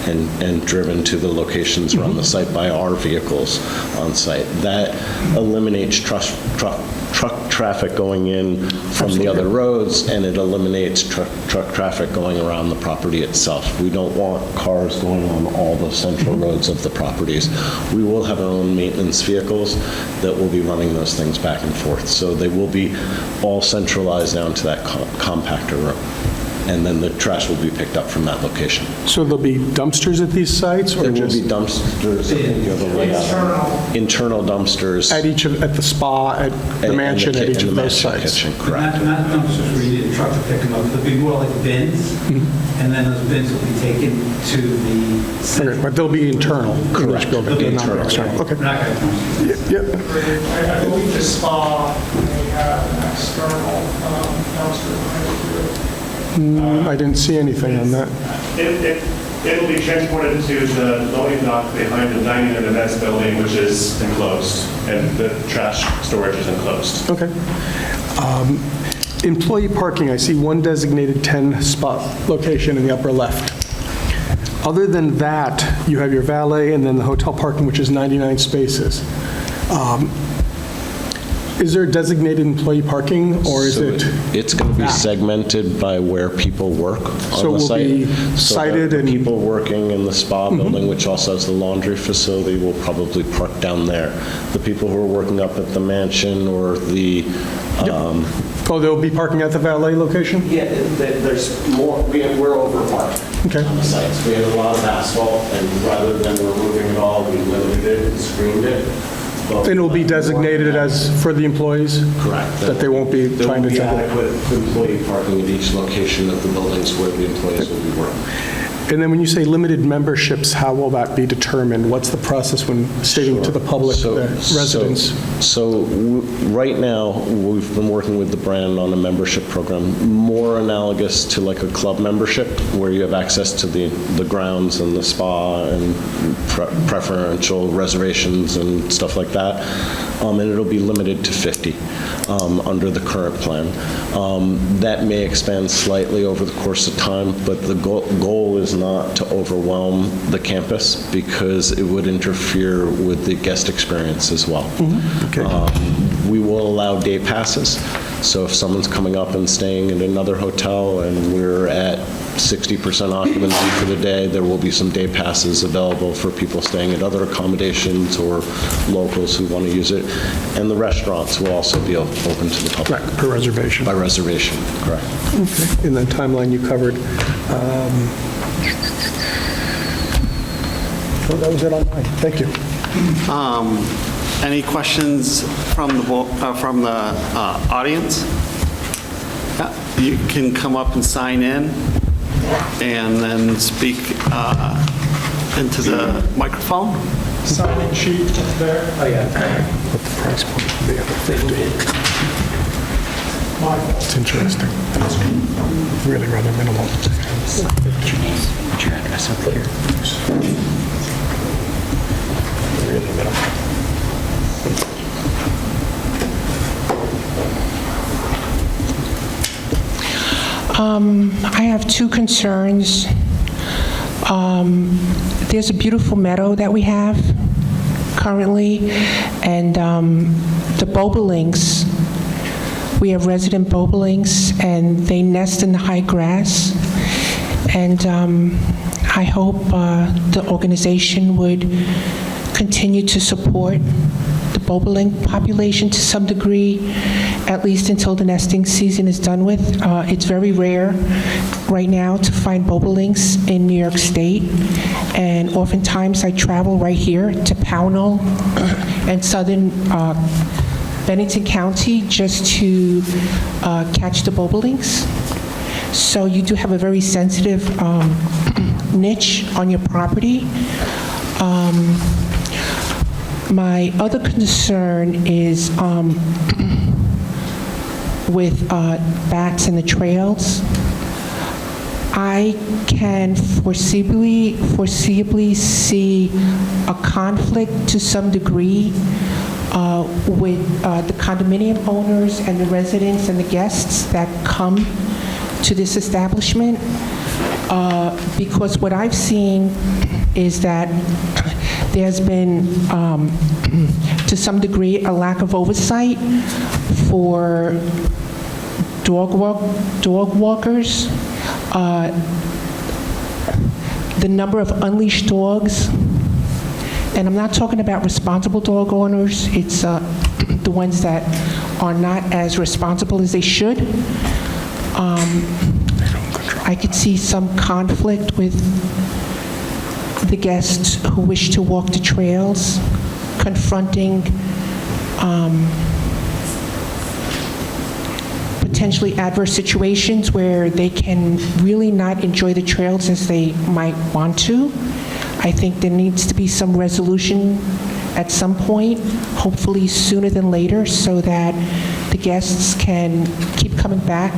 and driven to the locations around the site by our vehicles on site. That eliminates truck traffic going in from the other roads, and it eliminates truck traffic going around the property itself. We don't want cars going on all the central roads of the properties. We will have our own maintenance vehicles that will be running those things back and forth. So they will be all centralized down to that compactor room. And then the trash will be picked up from that location. So there'll be dumpsters at these sites, or There will just be dumpsters, I think you have a layout. Internal dumpsters. at the spa, at the mansion, at each of those sites? Kitchen, But correct. not dumpsters where you need a truck to pick them up. They'll be more like bins, and then those bins will be taken to the... Okay, but they'll be internal in each building, they're not external. Okay. We're not going to Yep. I believe the spa may have an external dumpster. I didn't see anything on that. It'll be transported to the loading dock behind the dining and events building, which is enclosed, and the trash storage is enclosed. Okay. Employee parking, I see one designated 10 spot location in the upper left. Other than that, you have your valet and then the hotel parking, which is 99 spaces. Is there designated employee parking, or is it? It's going to be segmented by where people work on So it the will site. be So cited the and- people working in the spa building, which also has the laundry facility, will probably park down there. The people who are working up at the mansion or the... Oh, they'll be parking at the valet location? Yeah, there's more, we're over-parked on the sites. We have a lot of asphalt, and rather than removing it all, we limited it and screened it. And it will be designated as for the employees? Correct. That they won't be There trying will to... be adequate employee parking at each location of the buildings where the employees will be working. And then when you say limited memberships, how will that be determined? What's the process when stating to the public, the residents? So right now, we've been working with the brand on a membership program, more analogous to like a club membership, where you have access to the grounds and the spa and preferential reservations and stuff like that. And it'll be limited to 50 under the current plan. That may expand slightly over the course of time, but the goal is not to overwhelm the campus because it would interfere with the guest experience as well. We will allow day passes. So if someone's coming up and staying in another hotel and we're at 60% occupancy for the day. There will be some day passes available for people staying at other accommodations or locals who want to use it. And the restaurants will also be open to the public. Right, per reservation. By reservation, correct. Okay. In that timeline you covered, oh, that was it on mine. Thank you. Any questions from the audience? Yeah, you can come up and sign in and then speak into the microphone. Sign-in sheet there. Oh, yeah. What the price point would be on the 50. It's interesting. It's really rather minimal. What's your address up here? Really minimal. I have two concerns. There's a beautiful meadow that we have currently, and the bobolinks, we have resident bobolinks, and they nest in the high grass. And I hope the organization would continue to support the bobolink population to some degree, at least until the nesting season is done with. It's very rare right now to find bobolinks in New York State, and oftentimes I travel right here to Pownell and southern Bennington County just to catch the bobolinks. So you do have a very sensitive niche on your property. My other concern is with bats in the trails. I can foreseeably see a conflict to some degree with the condominium owners and the residents and the guests that come to this establishment, because what I've seen is that there's been, to some degree, a lack of oversight for dog walkers. The number of unleashed dogs, and I'm not talking about responsible dog owners, it's the ones that are not as responsible as they should. I could see some conflict with the guests who wish to walk the trails, confronting potentially adverse situations where they can really not enjoy the trails as they might want to. I think there needs to be some resolution at some point, hopefully sooner than later, so that the guests can keep coming back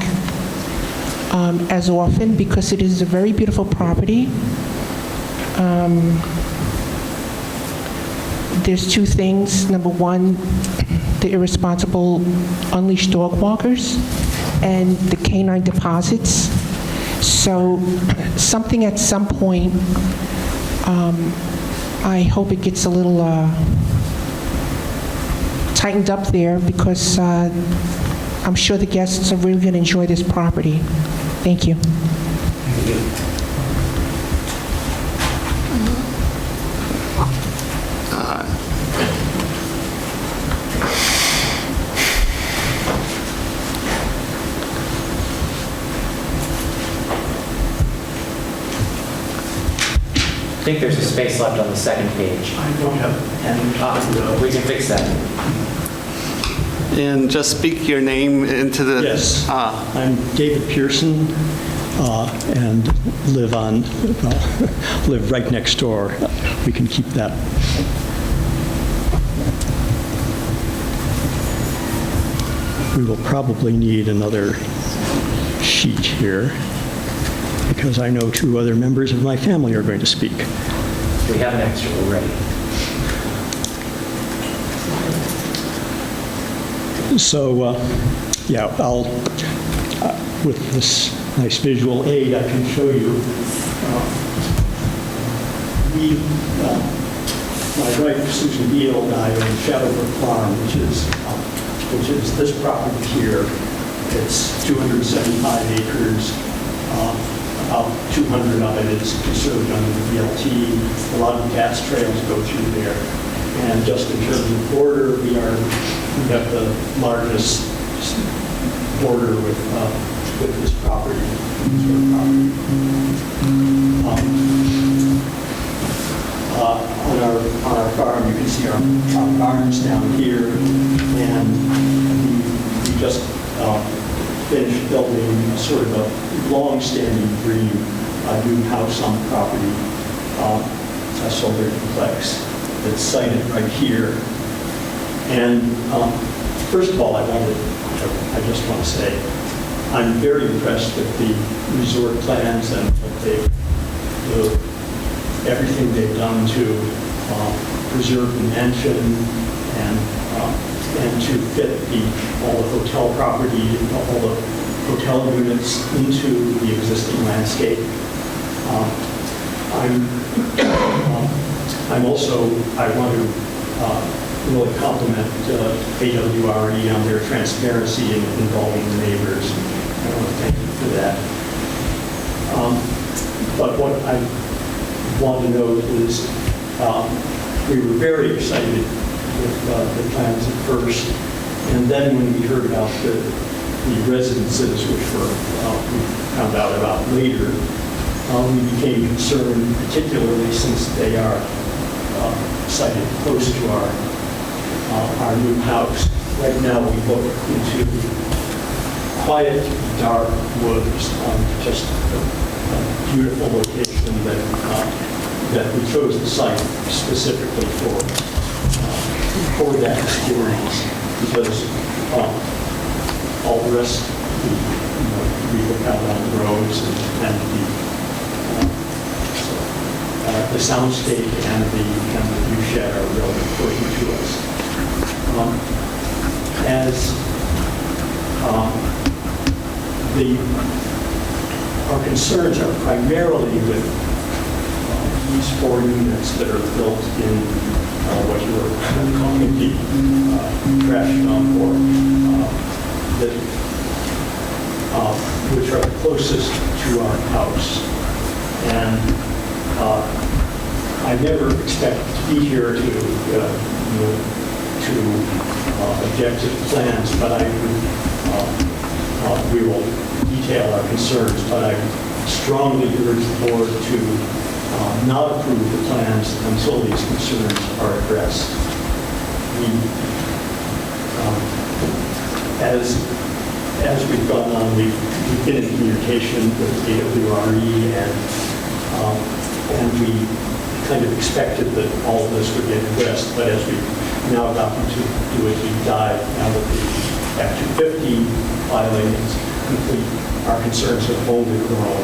as often, because it is a very beautiful property. There's two things. Number one, the irresponsible unleashed dog walkers and the canine deposits. So something at some point, I hope it gets a little tightened up there, because I'm sure the guests are really going to enjoy this property. Thank you. I think there's a space left on the second page. I don't have a pen. We can fix that. And just speak your name into the... Yes. I'm David Pearson, and live right next door. We can keep that. We will probably need another sheet here, because I know two other members of my family are going to speak. We have an extra already. So, yeah, I'll, with this nice visual aid, I can show you. My wife, Susan Beal, and I own Shadowbrook Farm, which is this property here. It's 275 acres, about 1,500 of it is conserved under the BLT. A lot of gas trails go through there. And just in terms of border, we have the largest border with this property. On our farm, you can see our barns down here, and we just finished building a sort of a long-standing dream, a new house on the property, a solar duplex that's sited right here. And first of all, I just want to say, I'm very impressed with the resort plans and everything they've done to preserve the mansion and to fit all the hotel property, all the hotel units into the existing landscape. I want to really compliment AWRE on their transparency in involving the neighbors. I want to thank you for that. But what I want to note is we were very excited with the plans at first, and then when we heard about the residences, which we found out about later, we became concerned, particularly since they are sited close to our new house. Right now, we look into quiet, dark woods, just a beautiful location that we chose the site specifically for that experience, because all the rest, we look out on the roads and the soundscape and the view shed are really important to us. Our concerns are primarily with these 4 units that are built in what you were calling the trash dump, which are closest to our house. And I never expect to be here to object to the plans, but we will detail our concerns. But I strongly urge the board to not approve the plans until these concerns are addressed. As we've gone on, we've been in communication with AWRE, and we kind of expected that all of this would get addressed, but as we've now gotten to do a deep dive, now that the Act 250 filing is complete, our concerns have only grown.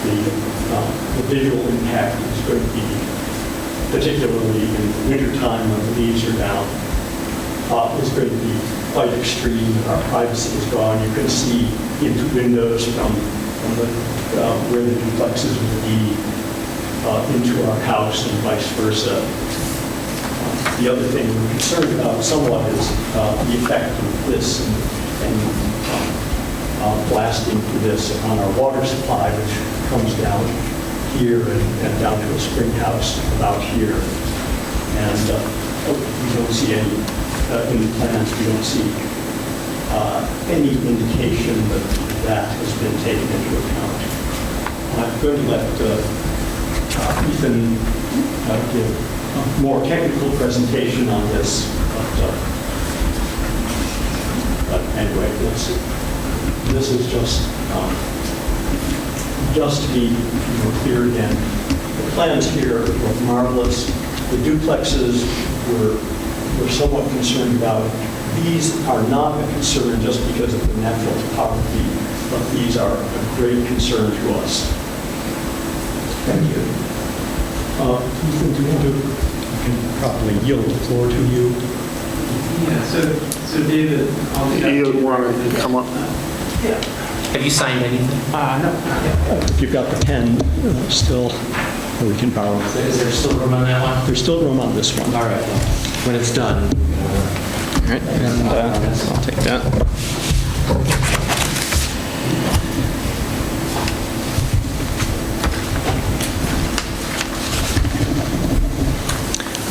The visual impact is going to be, particularly in the wintertime when the leaves are down, is going to be quite extreme. Our privacy is gone. You can see into windows from where the duplexes would be into our house and vice versa. The other thing we're concerned about somewhat is the effect of this and blasting for this on our water supply, which comes down here and down to a spring house about here. And we don't see any, in the plans, we don't see any indication that has been taken into account. I'm going to let Ethan give a more technical presentation on this, but anyway, this is just to be clear again. The plans here look marvelous. The duplexes we're somewhat concerned about. These are not a concern just because of the natural topography, but these are a great concern to us. Thank you. Ethan, do you want to probably yield the floor to you? Yeah, so David, you want to come up? Yeah. Have you signed anything? No. If you've got the pen still, we can borrow. Is there still room on that one? There's still room on this one. All right. When it's done. All right, and I'll take that.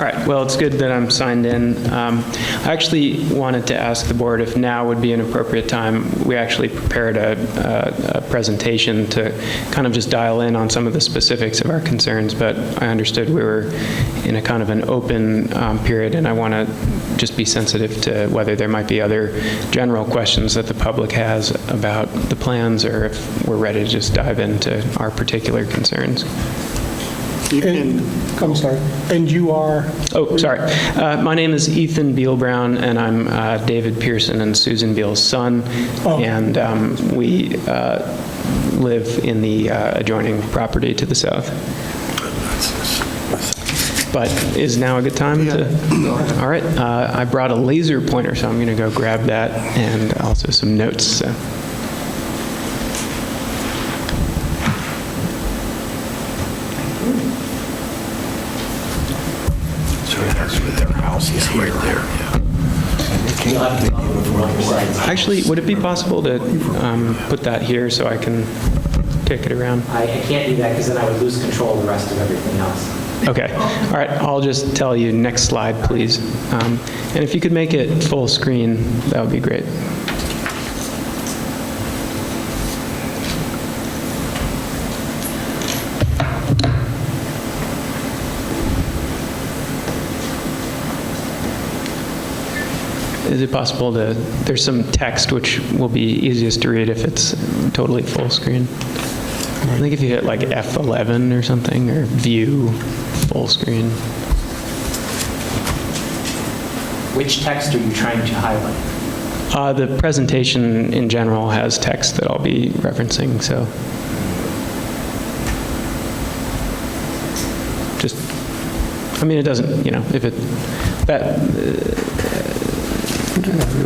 right, well, it's good that I'm signed in. I actually wanted to ask the board if now would be an appropriate time. We actually prepared a presentation to kind of just dial in on some of the specifics of our concerns, but I understood we were in a kind of an open period, and I want to just be sensitive to whether there might be other general questions that the public has about the plans, or if we're ready to just dive into our particular concerns. I'm sorry. And you are? Oh, sorry. My name is Ethan Beal Brown, and I'm David Pearson and Susan Beal's son. Oh. And we live in the adjoining property to the south. But is now a good time to? All right. I brought a laser pointer, so I'm going to go grab that, and also some notes. So. Right there, Actually, would it be possible to put that here so I can kick it around? I can't do that because then I would lose control of the rest of everything else. Okay. All right. I'll just tell you, next slide, please. And if you could make it full screen, that would be great. Is it possible to, there's some text which will be easiest to read if it's totally full screen. I think if you hit like F11 or something, or view full screen. Which text are you trying to highlight? The presentation in general has text that I'll be referencing, so. Just, I mean, it doesn't, you know, if it,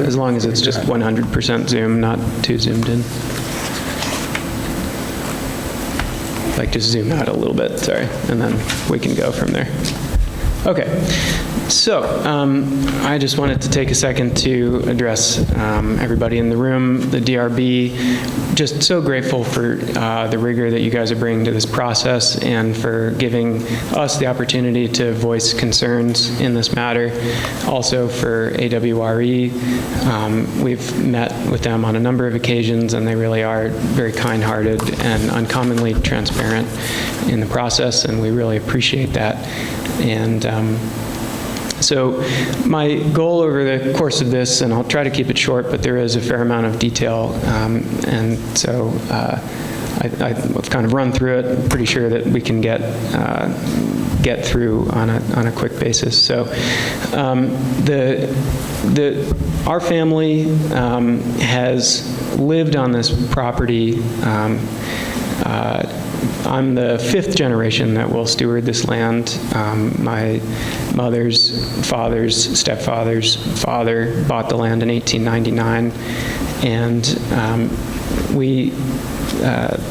as long as it's just 100% zoom, not too zoomed in. Like just zoom out a little bit, sorry, and then we can go from there. Okay, so I just wanted to take a second to address everybody in the room, the DRB. Just so grateful for the rigor that you guys are bringing to this process and for giving us the opportunity to voice concerns in this matter. Also for AWRE, we've met with them on a number of occasions, and they really are very kind-hearted and uncommonly transparent in the process, and we really appreciate that. And so my goal over the course of this, and I'll try to keep it short, but there is a fair amount of detail, and so I've kind of run through it. I'm pretty sure that we can get through on a quick basis. So our family has lived on this property. I'm the fifth generation that will steward this land. My mother's father's stepfather's father bought the land in 1899, and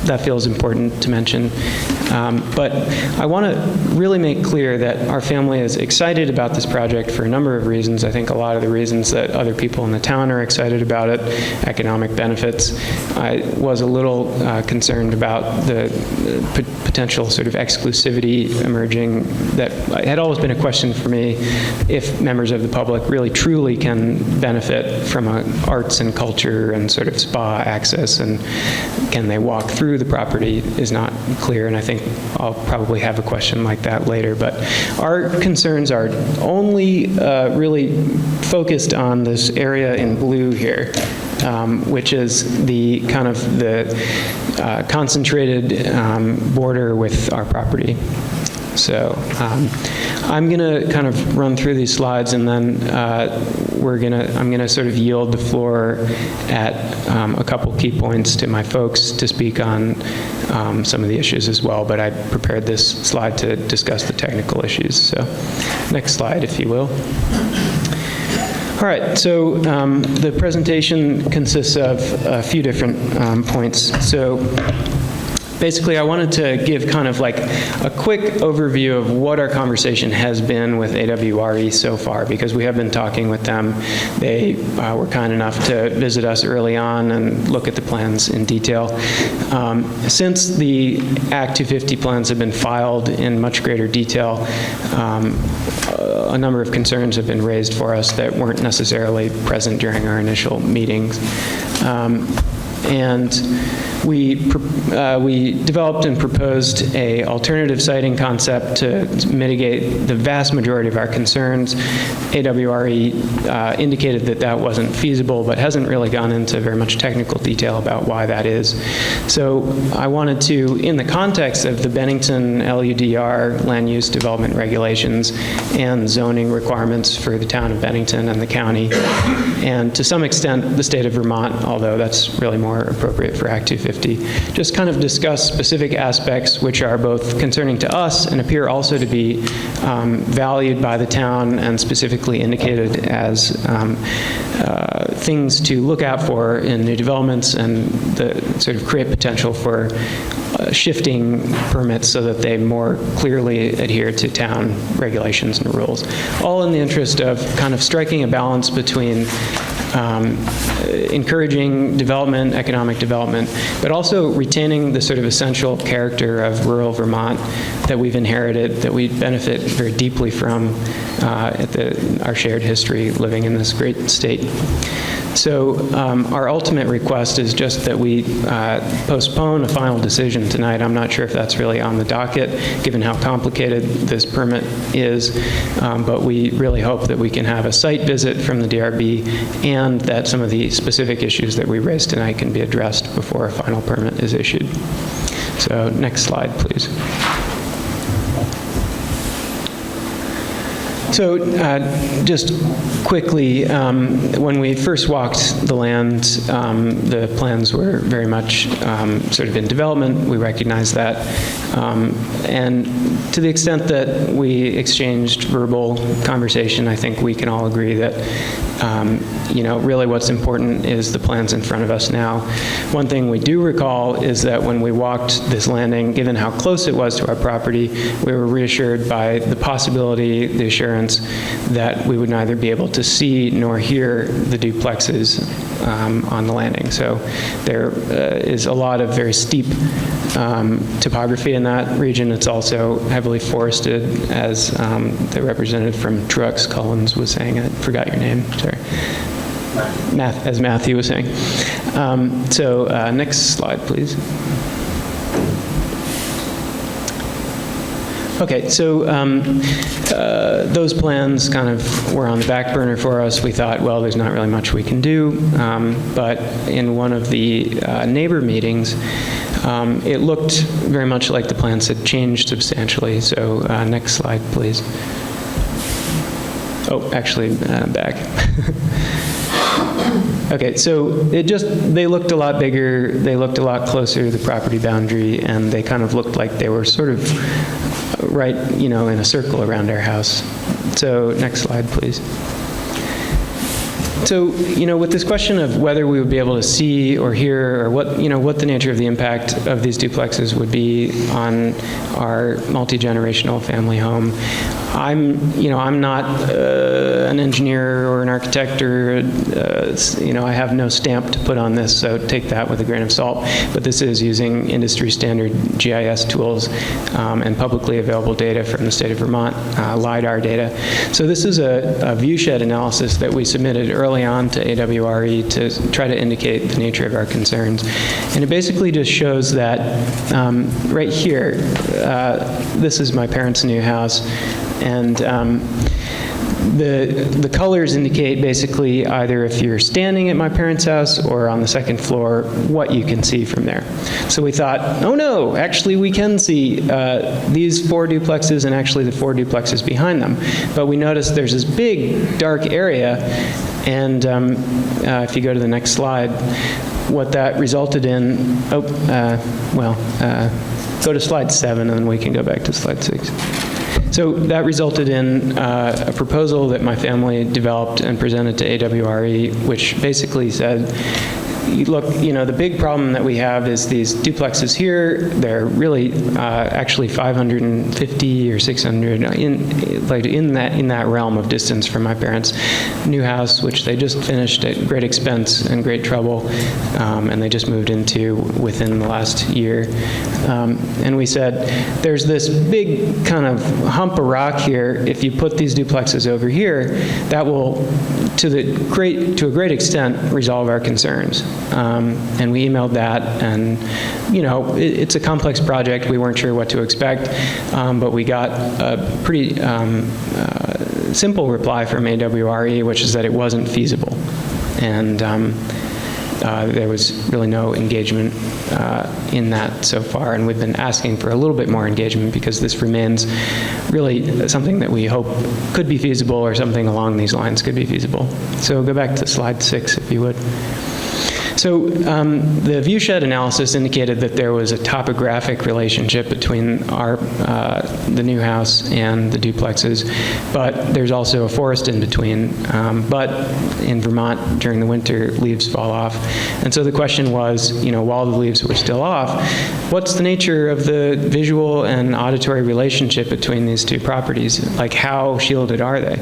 that feels important to mention. But I want to really make clear that our family is excited about this project for a number of reasons. I think a lot of the reasons that other people in the town are excited about it, economic benefits. I was a little concerned about the potential sort of exclusivity emerging that had always been a question for me, if members of the public really truly can benefit from arts and culture and sort of spa access, and can they walk through the property is not clear, and I think I'll probably have a question like that later. But our concerns are only really focused on this area in blue here, which is the kind of the concentrated border with our property. So I'm going to kind of run through these slides, and then I'm going to sort of yield the floor at a couple key points to my folks to speak on some of the issues as well. But I prepared this slide to discuss the technical issues. So next slide, if you will. All right, so the presentation consists of a few different points. So Basically, I wanted to give kind of like a quick overview of what our conversation has been with AWRE so far, because we have been talking with them. They were kind enough to visit us early on and look at the plans in detail. Since the Act 250 plans have been filed in much greater detail, a number of concerns have been raised for us that weren't necessarily present during our initial meetings. And we developed and proposed a alternative siting concept to mitigate the vast majority of our concerns. AWRE indicated that that wasn't feasible, but hasn't really gone into very much technical detail about why that is. So I wanted to, in the context of the Bennington LUDR land use development regulations and zoning requirements for the town of Bennington and the county, and to some extent the state of Vermont, although that's really more appropriate for Act 250, just kind of discuss specific aspects which are both concerning to us and appear also to be valued by the town and specifically indicated as things to look out for in new developments, and the sort of create potential for shifting permits so that they more clearly adhere to town regulations and rules, all in the interest of kind of striking a balance between encouraging development, economic development, but also retaining the sort of essential character of rural Vermont that we've inherited, that we benefit very deeply from our shared history living in this great state. So our ultimate request is just that we postpone a final decision tonight. I'm not sure if that's really on the docket, given how complicated this permit is, but we really hope that we can have a site visit from the DRB and that some of the specific issues that we raised tonight can be addressed before a final permit is issued. So next slide, please. So just quickly, when we first walked the land, the plans were very much sort of in development. We recognized that. And to the extent that we exchanged verbal conversation, I think we can all agree that really what's important is the plans in front of us now. One thing we do recall is that when we walked this landing, given how close it was to our property, we were reassured by the possibility, the assurance that we would neither be able to see nor hear the duplexes on the landing. So there is a lot of very steep topography in that region. It's also heavily forested, as the representative from Truax Collins was saying. I forgot your name, sorry. As Matthew was saying. So next slide, please. Okay, so those plans kind of were on the back burner for us. We thought, well, there's not really much we can do. But in one of the neighbor meetings, it looked very much like the plans had changed substantially. So next slide, please. Oh, actually, back. Okay, so they looked a lot bigger, they looked a lot closer to the property boundary, and they kind of looked like they were sort of right, in a circle around our house. So next slide, please. So, with this question of whether we would be able to see or hear, or what the nature of the impact of these duplexes would be on our multi-generational family home, I'm not an engineer or an architect, or I have no stamp to put on this, so take that with a grain of salt. But this is using industry standard GIS tools and publicly available data from the state of Vermont, LiDAR data. So this is a viewshed analysis that we submitted early on to AWRE to try to indicate the nature of our concerns. And it basically just shows that right here, this is my parents' new house, and the colors indicate basically either if you're standing at my parents' house or on the second floor, what you can see from there. So we thought, oh no, actually we can see these 4 duplexes and actually the 4 duplexes behind them. But we noticed there's this big dark area, and if you go to the next slide, what that resulted in, go to slide 7 and then we can go back to slide 6. So that resulted in a proposal that my family developed and presented to AWRE, which basically said, you look, the big problem that we have is these duplexes here. They're really actually 550 or 600 in that realm of distance from my parents' new house, which they just finished at great expense and great trouble, and they just moved into within the last year. And we said, there's this big kind of hump of rock here. If you put these duplexes over here, that will, to a great extent, resolve our concerns. And we emailed that, and it's a complex project. We weren't sure what to expect, but we got a pretty simple reply from AWRE, which is that it wasn't feasible. And there was really no engagement in that so far, and we've been asking for a little bit more engagement because this remains really something that we hope could be feasible, or something along these lines could be feasible. So go back to slide 6, if you would. So the viewshed analysis indicated that there was a topographic relationship between the new house and the duplexes, but there's also a forest in between. But in Vermont, during the winter, leaves fall off. And so the question was, while the leaves were still off, what's the nature of the visual and auditory relationship between these two properties? Like, how shielded are they?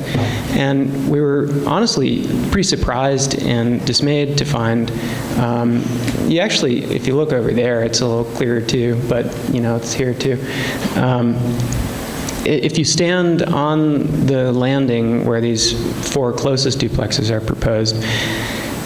And we were honestly pretty surprised and dismayed to find you actually, if you look over there, it's a little clearer too, but it's here too. If you stand on the landing where these 4 closest duplexes are proposed,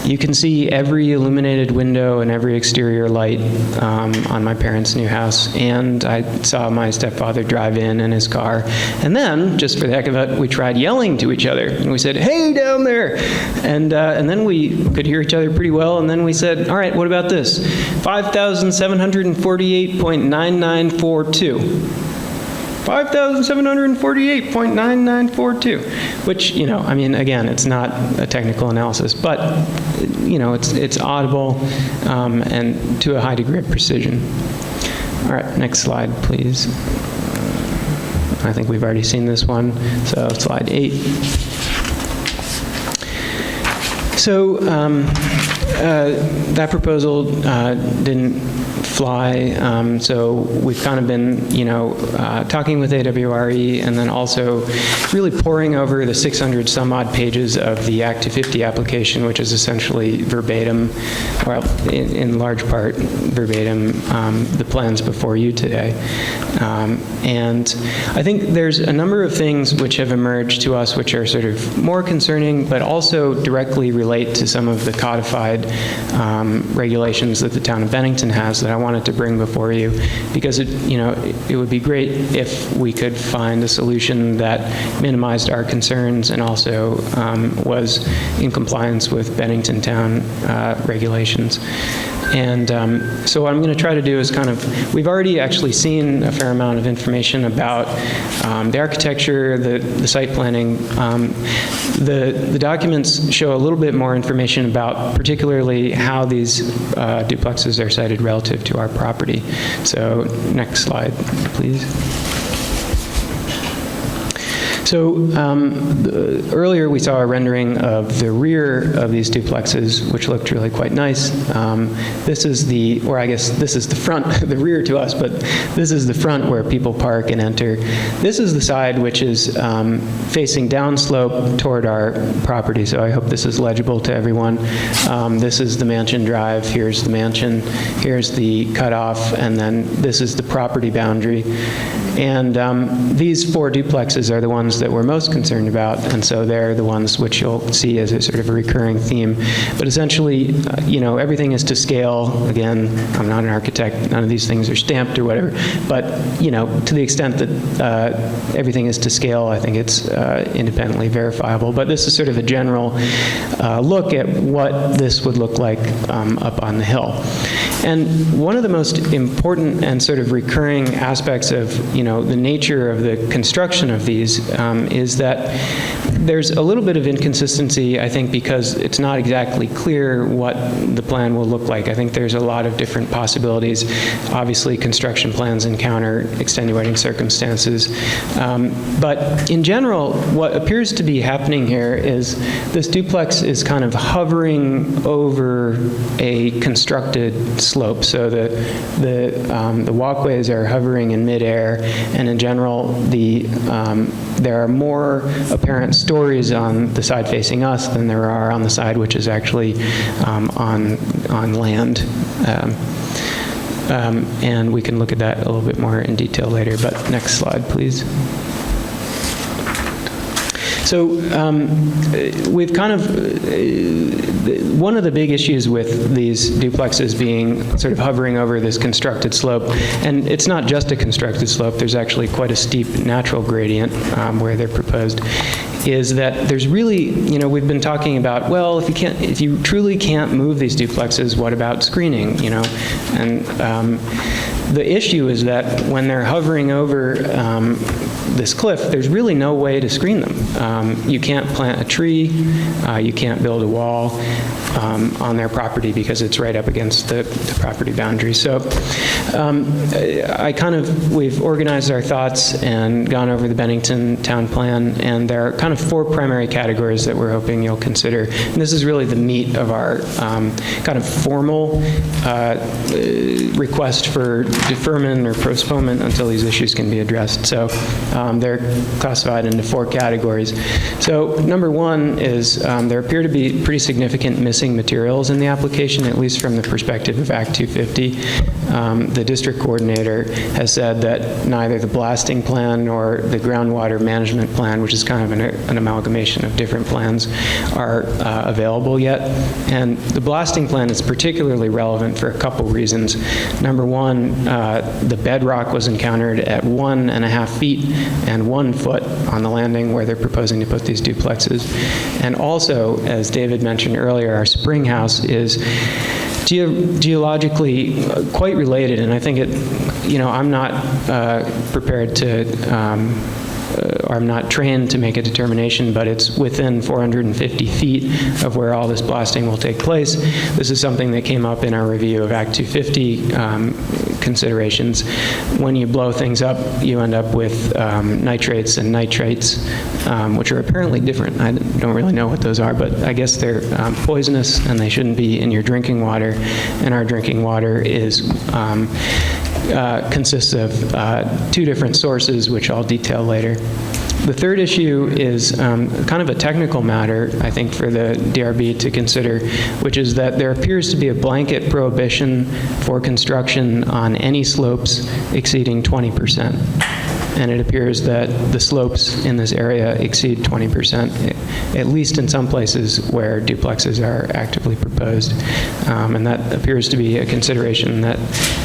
you can see every illuminated window and every exterior light on my parents' new house. And I saw my stepfather drive in his car. And then, just for the heck of it, we tried yelling to each other. And we said, "Hey, down there!" And then we could hear each other pretty well. And then we said, "All right, what about this? 5,748.9942. 5,748.9942, which, again, it's not a technical analysis, but, it's audible and to a high degree of precision. All right, next slide, please. I think we've already seen this one, so slide 8. So that proposal didn't fly, so we've kind of been, talking with AWRE, and then also really poring over the 600 some odd pages of the Act 250 application, which is essentially verbatim, well, in large part verbatim, the plans before you today. And I think there's a number of things which have emerged to us which are sort of more concerning, but also directly relate to some of the codified regulations that the town of Bennington has that I wanted to bring before you, because it would be great if we could find a solution that minimized our concerns and also was in compliance with Bennington town regulations. And so what I'm going to try to do is we've already actually seen a fair amount of information about the architecture, the site planning. The documents show a little bit more information about particularly how these duplexes are sited relative to our property. So next slide, please. So earlier we saw a rendering of the rear of these duplexes, which looked really quite nice. This is the, or I guess this is the front, the rear to us, but this is the front where people park and enter. This is the side which is facing downslope toward our property, so I hope this is legible to everyone. This is the mansion drive, here's the mansion, here's the cutoff, and then this is the property boundary. And these 4 duplexes are the ones that we're most concerned about, and so they're the ones which you'll see as a sort of a recurring theme. But essentially, everything is to scale. Again, I'm not an architect, none of these things are stamped or whatever, but, to the extent that everything is to scale, I think it's independently verifiable. But this is sort of a general look at what this would look like up on the hill. And one of the most important and sort of recurring aspects of, the nature of the construction of these is that there's a little bit of inconsistency, I think, because it's not exactly clear what the plan will look like. I think there's a lot of different possibilities. Obviously, construction plans encounter extenuating circumstances. But in general, what appears to be happening here is this duplex is kind of hovering over a constructed slope. So the walkways are hovering in midair, and in general, there are more apparent stories on the side facing us than there are on the side which is actually on land. And we can look at that a little bit more in detail later, but next slide, please. So we've kind of, one of the big issues with these duplexes being sort of hovering over this constructed slope, and it's not just a constructed slope, there's actually quite a steep natural gradient where they're proposed, is that there's really, we've been talking about, well, if you truly can't move these duplexes, what about screening, And the issue is that when they're hovering over this cliff, there's really no way to screen them. You can't plant a tree, you can't build a wall on their property because it's right up against the property boundary. So we've organized our thoughts and gone over the Bennington town plan, and there are kind of 4 primary categories that we're hoping you'll consider. And this is really the meat of our kind of formal request for deferment or postponement until these issues can be addressed. So they're classified into 4 categories. So number 1 is there appear to be pretty significant missing materials in the application, at least from the perspective of Act 250. The district coordinator has said that neither the blasting plan nor the groundwater management plan, which is kind of an amalgamation of different plans, are available yet. And the blasting plan is particularly relevant for a couple reasons. Number 1, the bedrock was encountered at 1.5 feet and 1 foot on the landing where they're proposing to put these duplexes. And also, as David mentioned earlier, our spring house is geologically quite related, and I think I'm not prepared to or I'm not trained to make a determination, but it's within 450 feet of where all this blasting will take place. This is something that came up in our review of Act 250 considerations. When you blow things up, you end up with nitrates and nitrites, which are apparently different. I don't really know what those are, but I guess they're poisonous and they shouldn't be in your drinking water. And our drinking water is consists of 2 different sources, which I'll detail later. The third issue is kind of a technical matter, I think, for the DRB to consider, which is that there appears to be a blanket prohibition for construction on any slopes exceeding 20%. And it appears that the slopes in this area exceed 20%, at least in some places where duplexes are actively proposed. And that appears to be a consideration that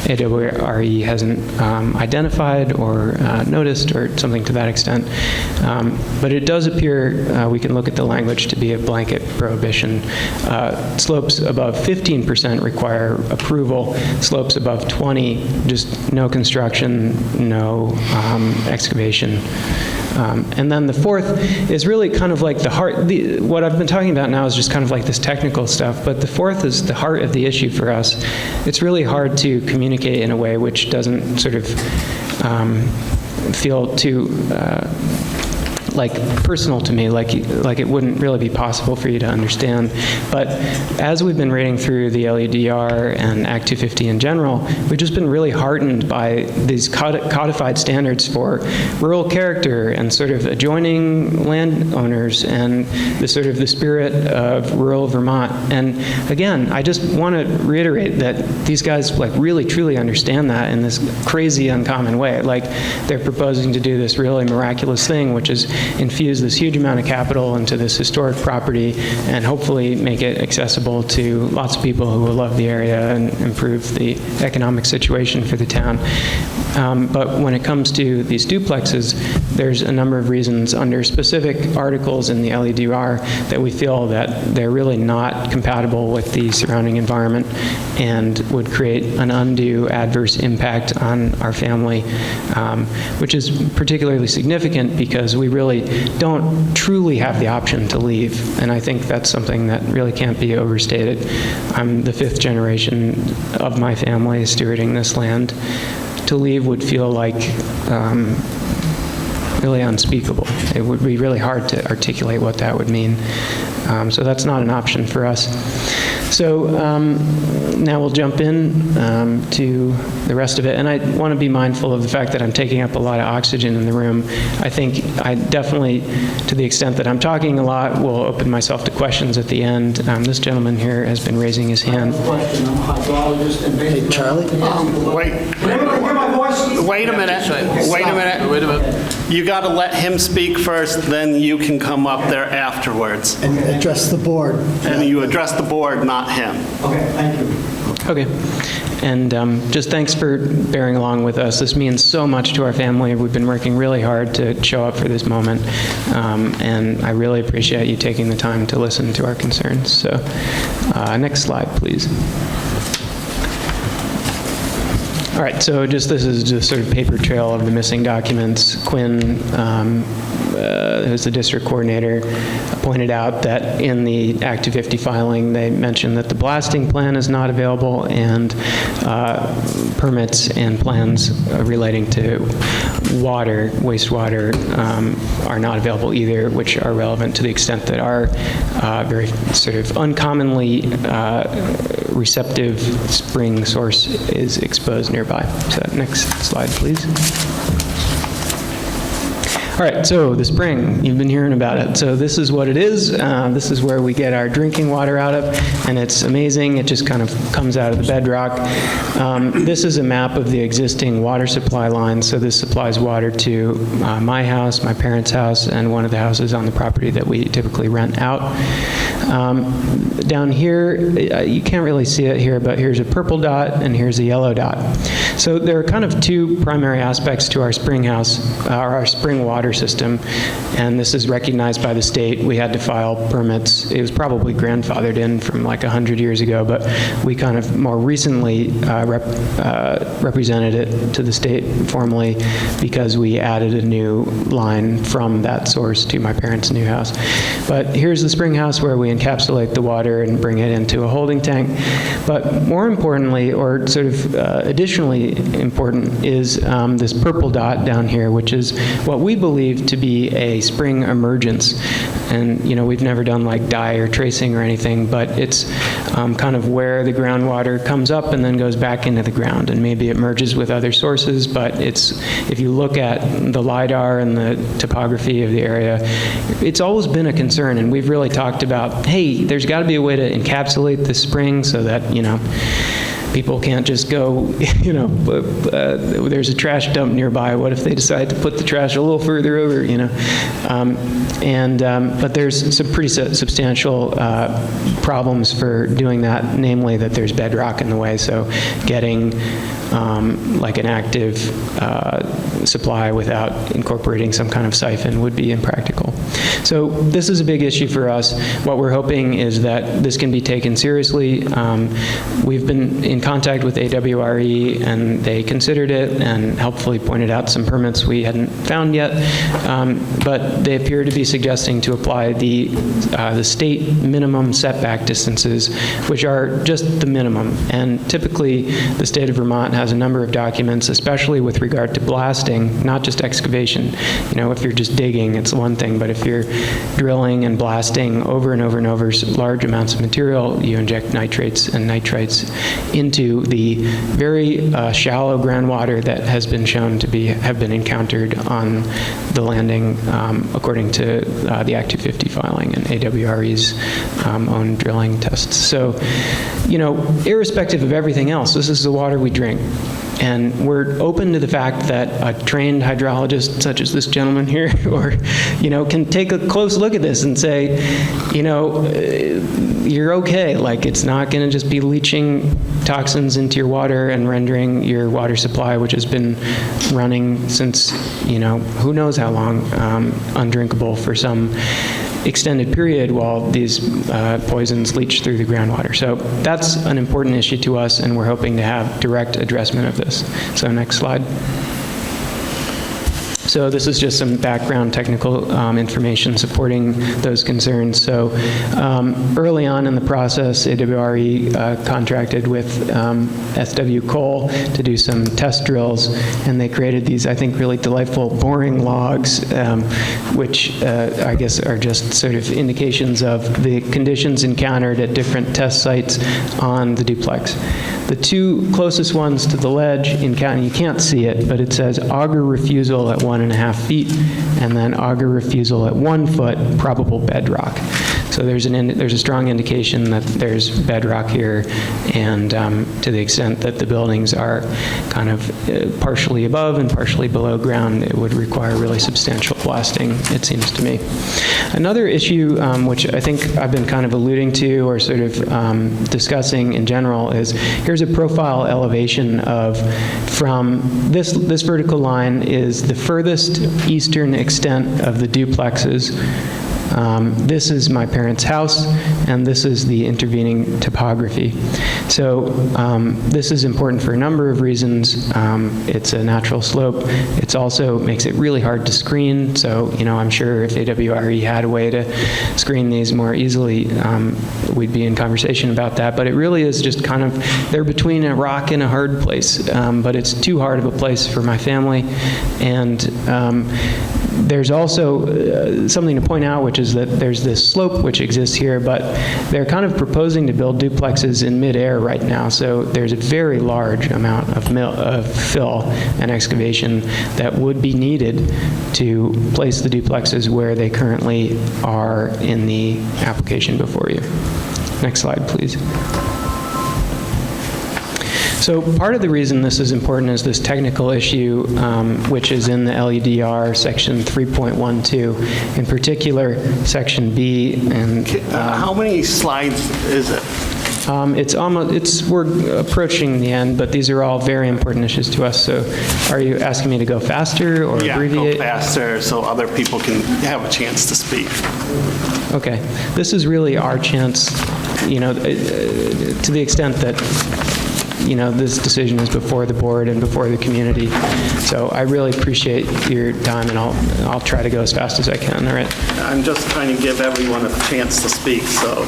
AWRE hasn't identified or noticed or something to that extent. But it does appear, we can look at the language, to be a blanket prohibition. Slopes above 15% require approval. Slopes above 20, just no construction, no excavation. And then the fourth is really kind of like the heart. What I've been talking about now is just kind of like this technical stuff, but the fourth is the heart of the issue for us. It's really hard to communicate in a way which doesn't sort of feel too like personal to me, like it wouldn't really be possible for you to understand. But as we've been reading through the LEDR and Act 250 in general, we've just been really heartened by these codified standards for rural character and sort of adjoining landowners and the sort of the spirit of rural Vermont. And again, I just want to reiterate that these guys like really truly understand that in this crazy uncommon way. Like they're proposing to do this really miraculous thing, which is infuse this huge amount of capital into this historic property and hopefully make it accessible to lots of people who will love the area and improve the economic situation for the town. But when it comes to these duplexes, there's a number of reasons under specific articles in the LEDR that we feel that they're really not compatible with the surrounding environment and would create an undue adverse impact on our family, which is particularly significant because we really really don't truly have the option to leave. And I think that's something that really can't be overstated. I'm the 5th generation of my family stewarding this land. To leave would feel like really unspeakable. It would be really hard to articulate what that would mean. So that's not an option for us. So now we'll jump in to the rest of it. And I want to be mindful of the fact that I'm taking up a lot of oxygen in the room. I think I definitely, to the extent that I'm talking a lot, will open myself to questions at the end. This gentleman here has been raising his hand. Question, I'm a hydrologist and basically... Hey, Charlie? Wait a minute. You got to let him speak first, then you can come up there afterwards. And address the board. And you address the board, not him. Okay, thank you. Okay. And just thanks for bearing along with us. This means so much to our family. We've been working really hard to show up for this moment. And I really appreciate you taking the time to listen to our concerns. So next slide, please. All right, so this is just sort of paper trail of the missing documents. Quinn, who's the district coordinator, pointed out that in the Act 250 filing, they mentioned that the blasting plan is not available and permits and plans relating to water, wastewater, are not available either, which are relevant to the extent that our very sort of uncommonly receptive spring source is exposed nearby. So next slide, please. All right, so the spring, you've been hearing about it. So this is what it is. This is where we get our drinking water out of, and it's amazing. It just kind of comes out of the bedrock. This is a map of the existing water supply line. So this supplies water to my house, my parents' house, and one of the houses on the property that we typically rent out. Down here, you can't really see it here, but here's a purple dot and here's a yellow dot. So there are kind of two primary aspects to our spring house, our spring water system, and this is recognized by the state. We had to file permits. It was probably grandfathered in from like 100 years ago, but we kind of more recently represented it to the state formally because we added a new line from that source to my parents' new house. But here's the spring house where we encapsulate the water and bring it into a holding tank. But more importantly, or sort of additionally important, is this purple dot down here, which is what we believe to be a spring emergence. And, you know, we've never done like dye or tracing or anything, but it's kind of where the groundwater comes up and then goes back into the ground. And maybe it merges with other sources, but it's, if you look at the LIDAR and the topography of the area, it's always been a concern. And we've really talked about, hey, there's got to be a way to encapsulate the spring so that, you know, people can't just go, you know, there's a trash dump nearby. What if they decide to put the trash a little further over, you know? But there's some pretty substantial problems for doing that, namely that there's bedrock in the way. So getting like an active supply without incorporating some kind of siphon would be impractical. So this is a big issue for us. What we're hoping is that this can be taken seriously. We've been in contact with AWRE, and they considered it and helpfully pointed out some permits we hadn't found yet. But they appear to be suggesting to apply the state minimum setback distances, which are just the minimum. And typically, the state of Vermont has a number of documents, especially with regard to blasting, not just excavation. You know, if you're just digging, it's one thing, but if you're drilling and blasting over and over and over large amounts of material, you inject nitrates and nitrites into the very shallow groundwater that has been shown to have been encountered on the landing, according to the Act 250 filing and AWRE's own drilling tests. So, you know, irrespective of everything else, this is the water we drink. And we're open to the fact that a trained hydrologist, such as this gentleman here, or, you know, can take a close look at this and say, you know, you're okay. Like, it's not going to just be leaching toxins into your water and rendering your water supply, which has been running since, you know, who knows how long, undrinkable for some extended period while these poisons leach through the groundwater. So that's an important issue to us, and we're hoping to have direct addressment of this. So next slide. So this is just some background technical information supporting those concerns. So early on in the process, AWRE contracted with SW Cole to do some test drills, and they created these, I think, really delightful boring logs, which I guess are just sort of indications of the conditions encountered at different test sites on the duplex. The two closest ones to the ledge encounter, you can't see it, but it says auger refusal at 1.5 feet, and then auger refusal at 1 foot, probable bedrock. So there's a strong indication that there's bedrock here, and to the extent that the buildings are kind of partially above and partially below ground, it would require really substantial blasting, it seems to me. Another issue, which I think I've been kind of alluding to or sort of discussing in general, is here's a profile elevation of from this vertical line is the furthest eastern extent of the duplexes. This is my parents' house, and this is the intervening topography. So this is important for a number of reasons. It's a natural slope. It also makes it really hard to screen. So, I'm sure if AWRE had a way to screen these more easily, we'd be in conversation about that. But it really is just kind of, they're between a rock and a hard place. But it's too hard of a place for my family. And there's also something to point out, which is that there's this slope which exists here, but they're kind of proposing to build duplexes in midair right now. So there's a very large amount of fill and excavation that would be needed to place the duplexes where they currently are in the application before you. Next slide, please. So part of the reason this is important is this technical issue, which is in the LEDR section 3.12, in particular section B. And how many slides is it? We're approaching the end, but these are all very important issues to us. So are you asking me to go faster or abbreviate? Go faster so other people can have a chance to speak. Okay. This is really our chance, to the extent that this decision is before the board and before the community. So I really appreciate your time, and I'll try to go as fast as I can, all right? I'm just trying to give everyone a chance to speak, so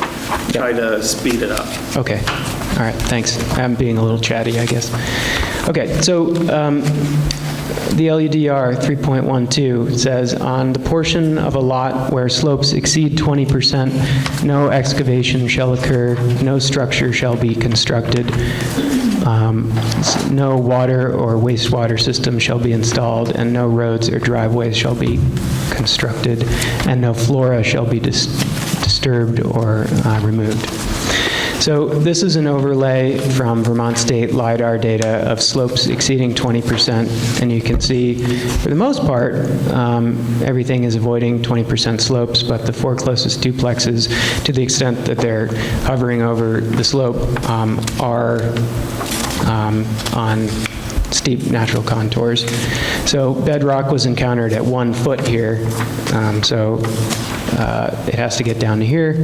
try to speed it up. Okay. All right, thanks. I'm being a little chatty, I guess. Okay, so the LEDR 3.12 says, on the portion of a lot where slopes exceed 20%, no excavation shall occur, no structure shall be constructed, no water or wastewater system shall be installed, and no roads or driveways shall be constructed, and no flora shall be disturbed or removed. So this is an overlay from Vermont State LiDAR data of slopes exceeding 20%, and you can see, for the most part, everything is avoiding 20% slopes, but the 4 closest duplexes, to the extent that they're hovering over the slope, are on steep natural contours. So bedrock was encountered at 1 foot here, it has to get down to here,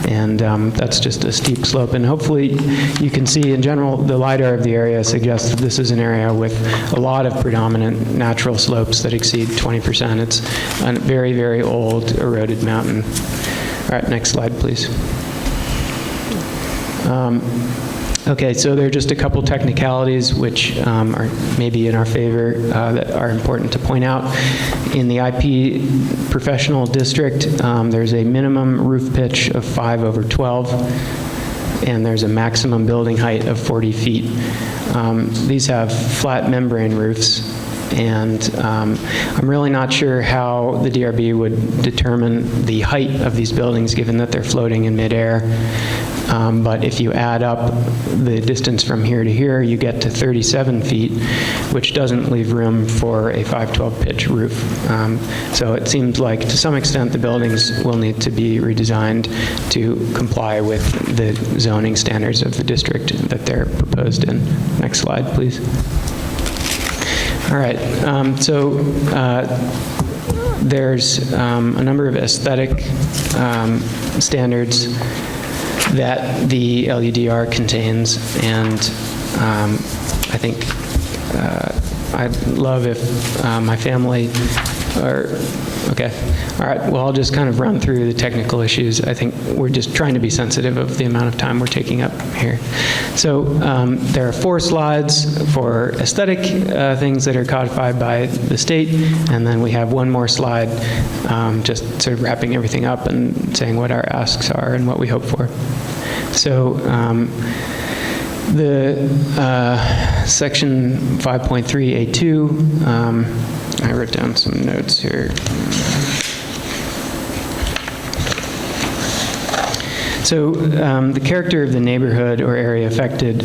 and that's just a steep slope. And hopefully you can see, in general, the LiDAR of the area suggests that this is an area with a lot of predominant natural slopes that exceed 20%. It's a very, very old eroded mountain. All right, next slide, please. Okay, so there are just a couple technicalities which are maybe in our favor that are important to point out. In the IP professional district, there's a minimum roof pitch of 5/12, and there's a maximum building height of 40 feet. These have flat membrane roofs, and I'm really not sure how the DRB would determine the height of these buildings, given that they're floating in midair. But if you add up the distance from here to here, you get to 37 feet, which doesn't leave room for a 5/12 pitch roof. So it seems like, to some extent, the buildings will need to be redesigned to comply with the zoning standards of the district that they're proposed in. Next slide, please. All right, there's a number of aesthetic standards that the LEDR contains, and I think I'd love if my family, okay. All right, well, I'll just kind of run through the technical issues. I think we're just trying to be sensitive of the amount of time we're taking up here. So there are 4 slides for aesthetic things that are codified by the state, and then we have one more slide just sort of wrapping everything up and saying what our asks are and what we hope for. So the section 5.3A2, I wrote down some notes here. So the character of the neighborhood or area affected,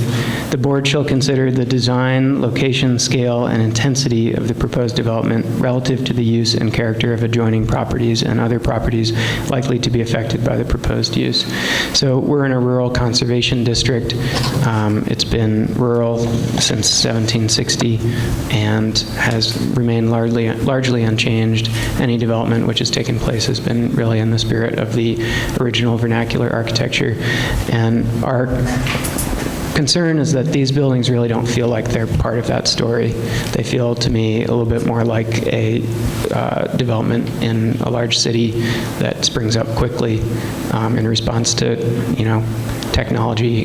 the board shall consider the design, location, scale, and intensity of the proposed development relative to the use and character of adjoining properties and other properties likely to be affected by the proposed use. So we're in a rural conservation district. It's been rural since 1760 and has remained largely unchanged. Any development which has taken place has been really in the spirit of the original vernacular architecture. And our concern is that these buildings really don't feel like they're part of that story. They feel to me a little bit more like a development in a large city that springs up quickly in response to, technology,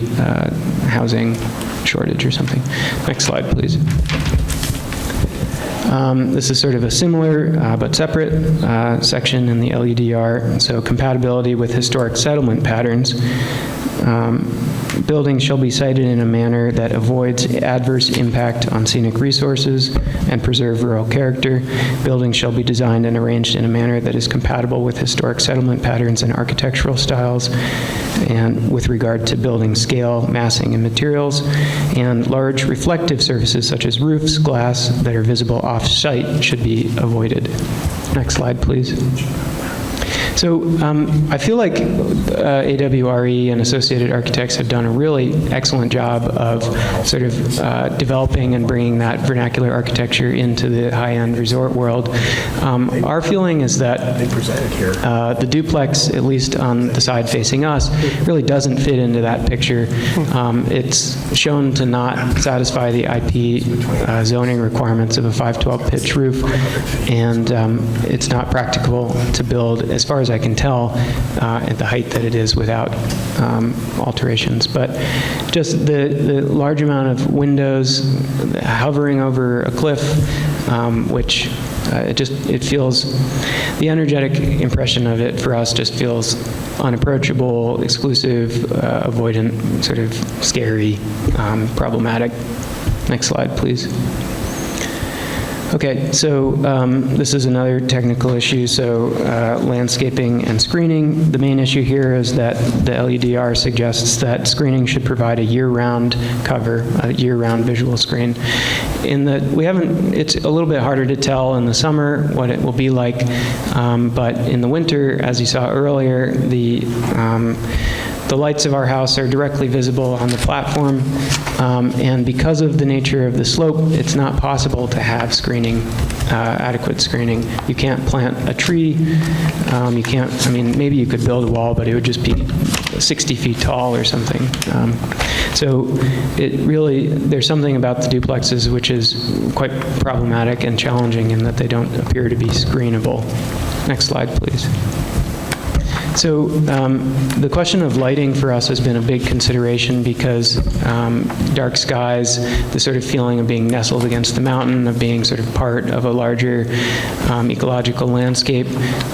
housing shortage or something. Next slide, please. This is sort of a similar but separate section in the LUDR. So compatibility with historic settlement patterns. Buildings shall be sited in a manner that avoids adverse impact on scenic resources and preserve rural character. Buildings shall be designed and arranged in a manner that is compatible with historic settlement patterns and architectural styles, and with regard to building scale, massing, and materials. And large reflective surfaces such as roofs, glass that are visible off-site should be avoided. Next slide, please. So I feel like AWRE and Associated Architects have done a really excellent job of sort of developing and bringing that vernacular architecture into the high-end resort world. Our feeling is that the duplex, at least on the side facing us, really doesn't fit into that picture. It's shown to not satisfy the IP zoning requirements of a 512 pitch roof, and it's not practical to build, as far as I can tell, at the height that it is without alterations. But just the large amount of windows hovering over a cliff, which it feels, the energetic impression of it for us just feels unapproachable, exclusive, avoidant, sort of scary, problematic. Next slide, please. Okay, so this is another technical issue. So landscaping and screening. The main issue here is that the LUDR suggests that screening should provide a year-round cover, a year-round visual screen. It's a little bit harder to tell in the summer what it will be like, but in the winter, as you saw earlier, the lights of our house are directly visible on the platform, and because of the nature of the slope, it's not possible to have screening, adequate screening. You can't plant a tree. You can't, maybe you could build a wall, but it would just be 60 feet tall or something. So there's something about the duplexes which is quite problematic and challenging in that they don't appear to be screenable. Next slide, please. So the question of lighting for us has been a big consideration because dark skies, the sort of feeling of being nestled against the mountain, of being sort of part of a larger ecological landscape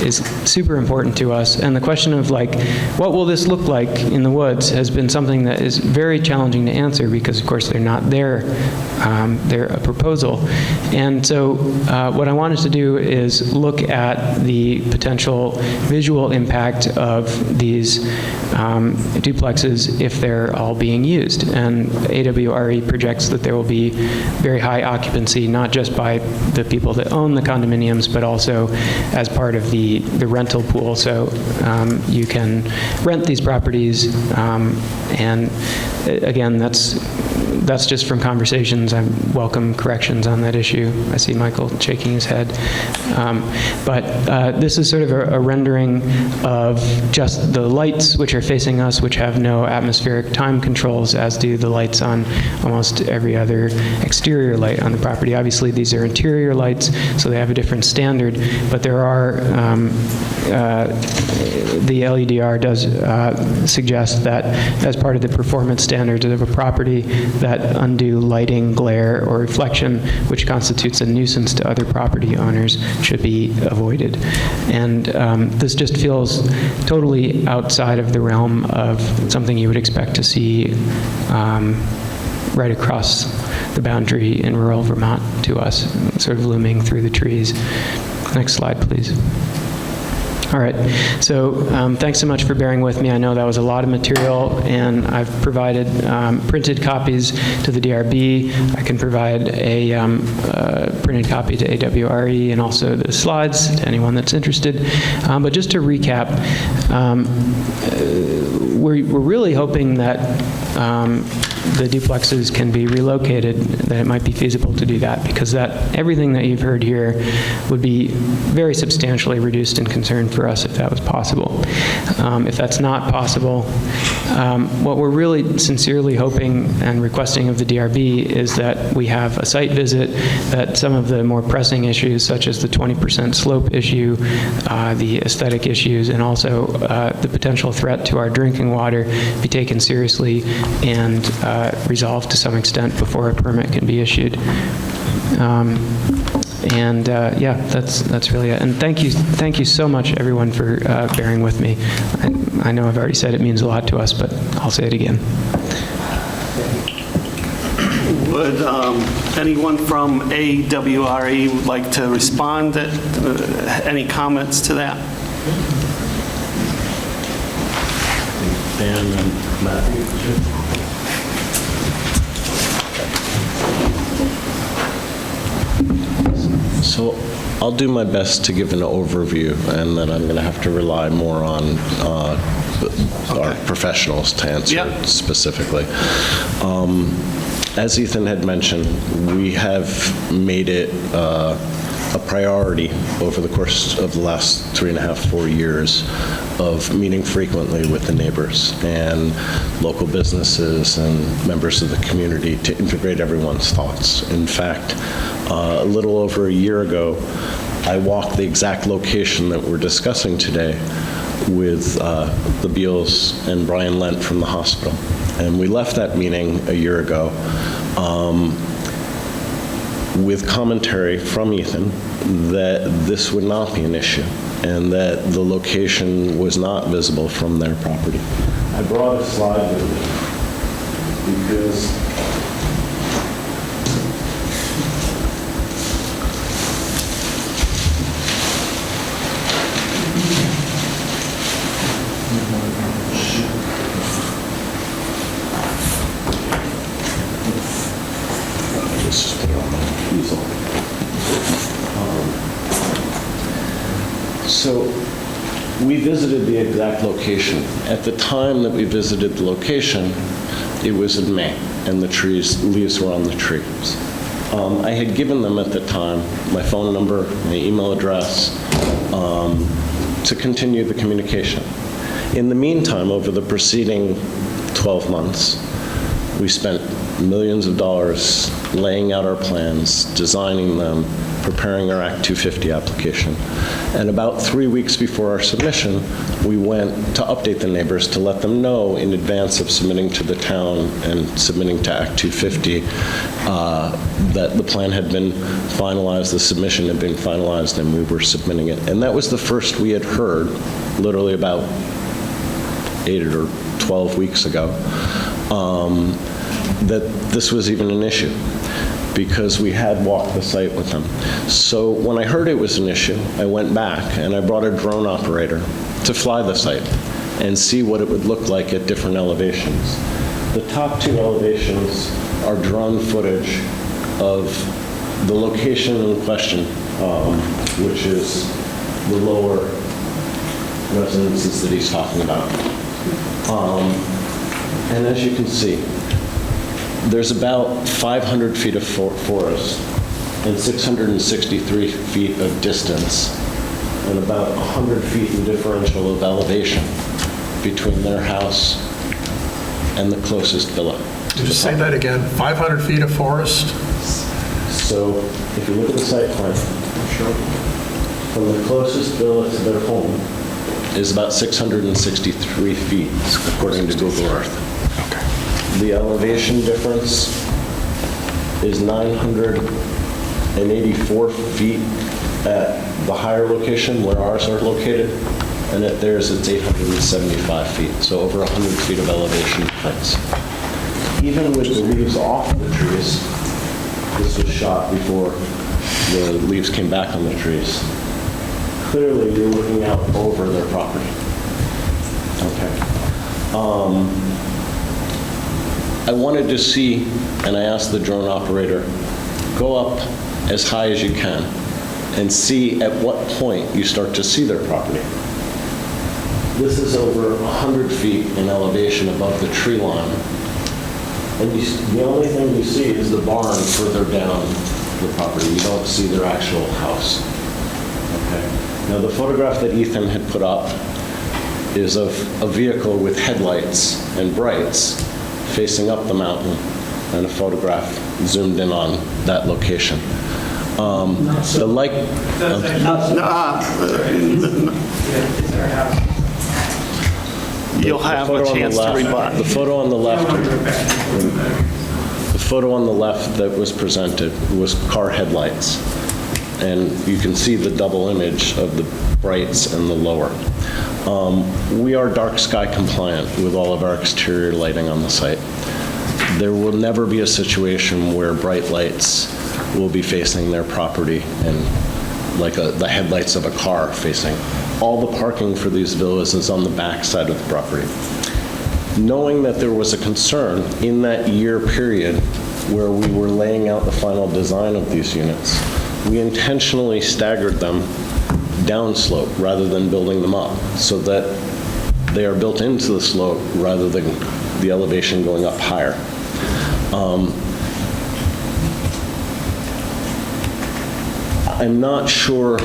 is super important to us. And the question of what will this look like in the woods has been something that is very challenging to answer because, of course, they're not there. They're a proposal. And so what I wanted to do is look at the potential visual impact of these duplexes if they're all being used. And AWRE projects that there will be very high occupancy, not just by the people that own the condominiums, but also as part of the rental pool. So you can rent these properties, and again, that's That's just from conversations. I welcome corrections on that issue. I see Michael shaking his head. But this is sort of a rendering of just the lights which are facing us, which have no atmospheric time controls, as do the lights on almost every other exterior light on the property. Obviously, these are interior lights, so they have a different standard, but there are, the LEDR does suggest that as part of the performance standards of a property, that undue lighting, glare, or reflection, which constitutes a nuisance to other property owners, should be avoided. And this just feels totally outside of the realm of something you would expect to see right across the boundary in rural Vermont to us, sort of looming through the trees. Next slide, please. All right, so thanks so much for bearing with me. I know that was a lot of material, and I've provided printed copies to the DRB. I can provide a printed copy to AWRE and also the slides to anyone that's interested. But just to recap, we're really hoping that the duplexes can be relocated, that it might be feasible to do that, because everything that you've heard here would be very substantially reduced in concern for us if that was possible. If that's not possible, what we're really sincerely hoping and requesting of the DRB is that we have a site visit, that some of the more pressing issues, such as the 20% slope issue, the aesthetic issues, and also the potential threat to our drinking water, be taken seriously and resolved to some extent before a permit can be issued. Yeah, that's really it. And thank you so much, everyone, for bearing with me. I know I've already said it means a lot to us, but I'll say it again. Would anyone from AWRE would like to respond? Any comments to that? Dan and Matthew. So I'll do my best to give an overview, and then I'm going to have to rely more on our professionals to answer specifically. As Ethan had mentioned, we have made it a priority over the course of the last 3.5, 4 years of meeting frequently with the neighbors and local businesses and members of the community to integrate everyone's thoughts. In fact, a little over a year ago, I walked the exact location that we're discussing today with the Beals and Brian Lent from the hospital. And we left that meeting a year ago with commentary from Ethan that this would not be an issue and that the location was not visible from their property. I brought a slide with me because so we visited the exact location. At the time that we visited the location, it was in May, and the leaves were on the trees. I had given them at the time my phone number, my email address, to continue the communication. In the meantime, over the preceding 12 months, we spent millions of dollars laying out our plans, designing them, preparing our Act 250 application. And about 3 weeks before our submission, we went to update the neighbors to let them know in advance of submitting to the town and submitting to Act 250 that the plan had been finalized, the submission had been finalized, and we were submitting it. And that was the first we had heard, literally about 8 or 12 weeks ago, that this was even an issue, because we had walked the site with them. So when I heard it was an issue, I went back and I brought a drone operator to fly the site and see what it would look like at different elevations. The top 2 elevations are drone footage of the location in question, which is the lower residences that he's talking about. And as you can see, There's about 500 feet of forest and 663 feet of distance and about 100 feet in differential of elevation between their house and the closest villa. Just say that again, 500 feet of forest? So if you look at the site plan, from the closest villa to their home is about 663 feet, according to Google Earth. Okay. The elevation difference is 984 feet at the higher location where ours are located, and at theirs it's 875 feet, so over 100 feet of elevation difference. Even with the leaves off the trees, this was shot before the leaves came back on the trees. Clearly, you're looking out over their property. Okay. I wanted to see, and I asked the drone operator, go up as high as you can and see at what point you start to see their property. This is over 100 feet in elevation above the tree line. And the only thing you see is the barn further down the property. You don't see their actual house. Okay. Now, the photograph that Ethan had put up is of a vehicle with headlights and brights facing up the mountain, and a photograph zoomed in on that location. The light. You'll have a chance to rebut. The photo on the left. The photo on the left that was presented was car headlights, and you can see the double image of the brights and the lower. We are dark sky compliant with all of our exterior lighting on the site. There will never be a situation where bright lights will be facing their property and like the headlights of a car facing. All the parking for these villas is on the back side of the property. Knowing that there was a concern in that year period where we were laying out the final design of these units, we intentionally staggered them downslope rather than building them up, so that they are built into the slope rather than the elevation going up higher. I'm not sure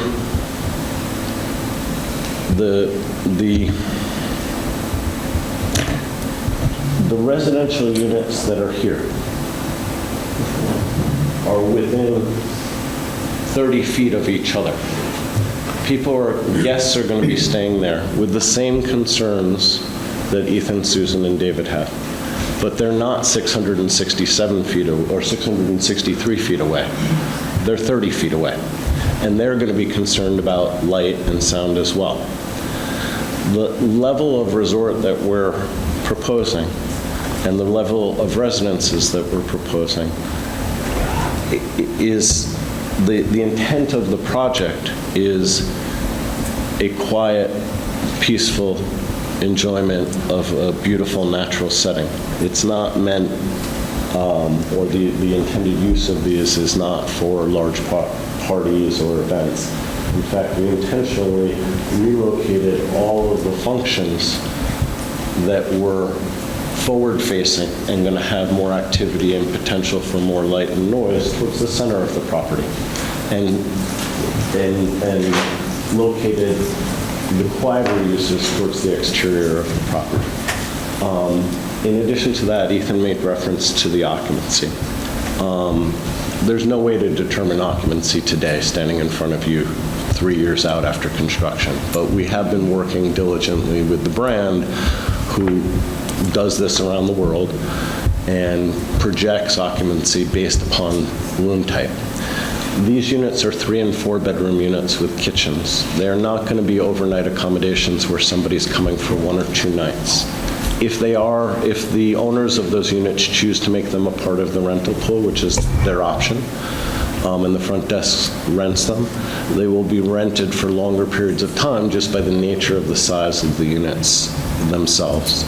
the residential units that are here are within 30 feet of each other. Guests are going to be staying there with the same concerns that Ethan, Susan, and David have, but they're not 667 feet or 663 feet away. They're 30 feet away, and they're going to be concerned about light and sound as well. The level of resort that we're proposing and the level of residences that we're proposing is the intent of the project is a quiet, peaceful enjoyment of a beautiful natural setting. It's not meant, or the intended use of these is not for large parties or events. In fact, we intentionally relocated all of the functions that were forward-facing and going to have more activity and potential for more light and noise towards the center of the property, and located the quieter uses towards the exterior of the property. In addition to that, Ethan made reference to the occupancy. There's no way to determine occupancy today, standing in front of you 3 years out after construction, but we have been working diligently with the brand who does this around the world and projects occupancy based upon room type. These units are 3 and 4 bedroom units with kitchens. They're not going to be overnight accommodations where somebody's coming for 1 or 2 nights. If the owners of those units choose to make them a part of the rental pool, which is their option, and the front desk rents them, they will be rented for longer periods of time just by the nature of the size of the units themselves.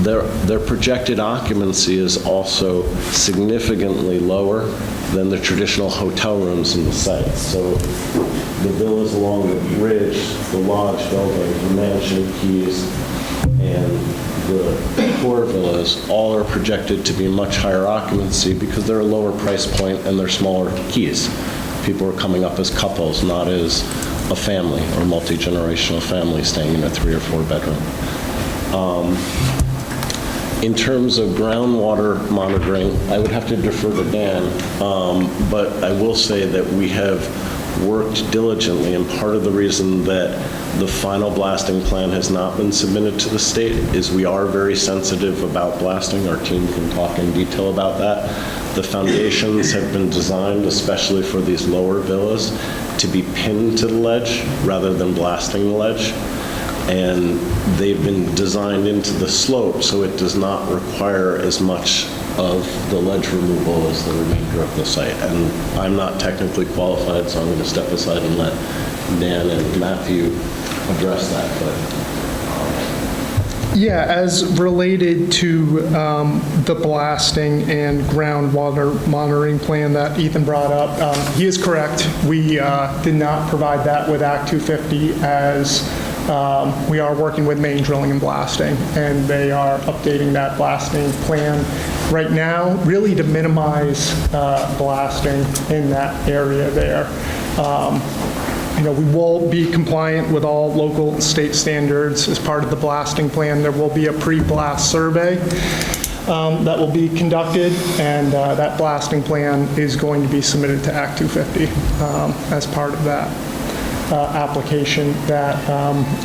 Their projected occupancy is also significantly lower than the traditional hotel rooms in the site. So the villas along the ridge, the lodge building, the mansion keys, and the core villas, all are projected to be much higher occupancy because they're a lower price point and they're smaller keys. People are coming up as couples, not as a family or multi-generational family staying in a 3 or 4 bedroom. In terms of groundwater monitoring, I would have to defer to Dan, but I will say that we have worked diligently, and part of the reason that the final blasting plan has not been submitted to the state is we are very sensitive about blasting. Our team can talk in detail about that. The foundations have been designed, especially for these lower villas, to be pinned to the ledge rather than blasting the ledge. And they've been designed into the slope so it does not require as much of the ledge removal as the remainder of the site. And I'm not technically qualified, so I'm going to step aside and let Dan and Matthew address that. Yeah, as related to the blasting and groundwater monitoring plan that Ethan brought up, he is correct. We did not provide that with Act 250 as we are working with Main Drilling and Blasting, and they are updating that blasting plan right now, really to minimize blasting in that area there. We will be compliant with all local and state standards as part of the blasting plan. There will be a pre-blast survey that will be conducted, and that blasting plan is going to be submitted to Act 250 as part of that application that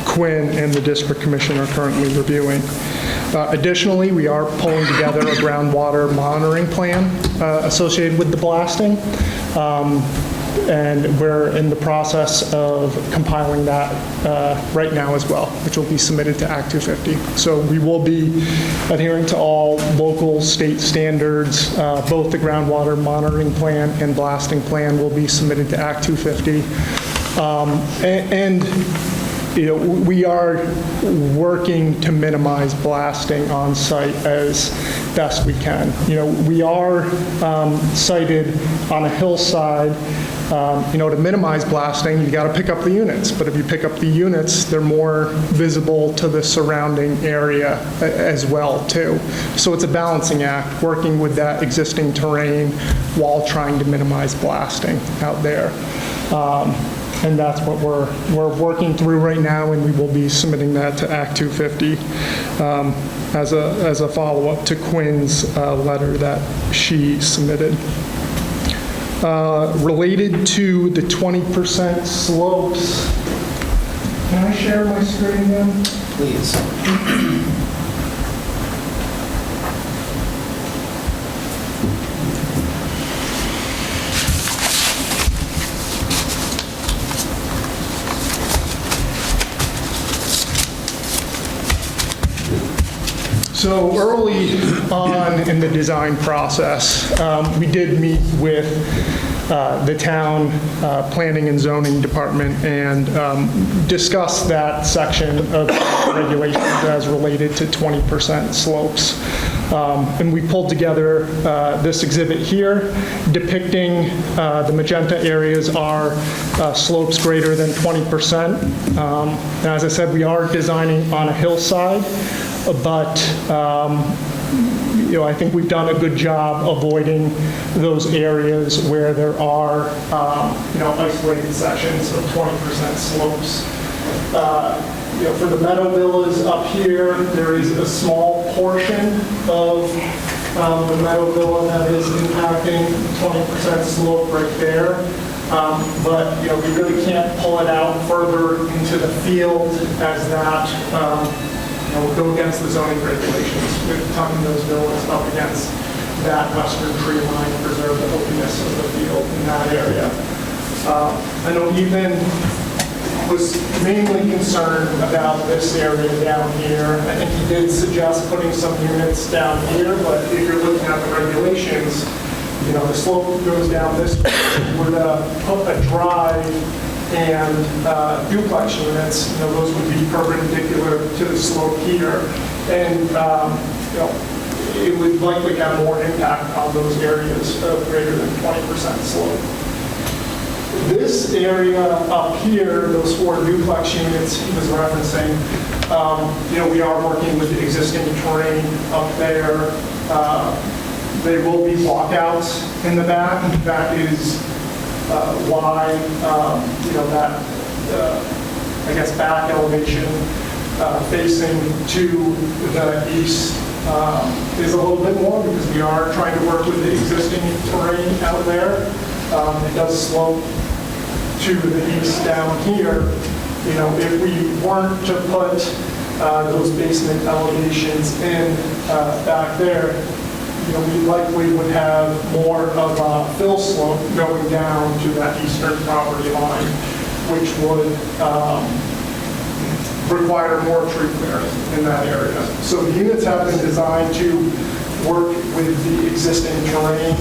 Quinn and the District Commission are currently reviewing. Additionally, we are pulling together a groundwater monitoring plan associated with the blasting. And we're in the process of compiling that right now as well, which will be submitted to Act 250. So we will be adhering to all local, state standards. Both the groundwater monitoring plan and blasting plan will be submitted to Act 250. We are working to minimize blasting on site as best we can. We are sited on a hillside. To minimize blasting, you got to pick up the units. But if you pick up the units, they're more visible to the surrounding area as well, too. So it's a balancing act, working with that existing terrain while trying to minimize blasting out there. And that's what we're working through right now, and we will be submitting that to Act 250 as a follow-up to Quinn's letter that she submitted. Related to the 20% slopes, can I share my screen then? Please. So early on in the design process, we did meet with the town planning and zoning department and discuss that section of regulations as related to 20% slopes. And we pulled together this exhibit here depicting the magenta areas are slopes greater than 20%. And as I said, we are designing on a hillside, but I think we've done a good job avoiding those areas where there are isolated sections of 20% slopes. For the meadow villas up here, there is a small portion of the meadow villa that is impacting 20% slope right there. But we really can't pull it out further into the field as that will go against the zoning regulations with tucking those villas up against that western tree line to preserve the openness of the field in that area. I know Ethan was mainly concerned about this area down here. I think he did suggest putting some units down here, but if you're looking at the regulations, the slope goes down this way. We're going to put a drive and duplex units, those would be perpendicular to the slope here. And, it would likely have more impact on those areas of greater than 20% slope. this area up here, those 4 duplex units he was referencing, we are working with the existing terrain up there. There will be walkouts in the back. That is why, that, I guess, back elevation facing to the east is a little bit more because we are trying to work with the existing terrain out there. It does slope to the east down here. If we weren't to put those basement elevations in back there, we likely would have more of a fill slope going down to that eastern property line, which would require more tree clearing in that area. So the units have been designed to work with the existing terrain.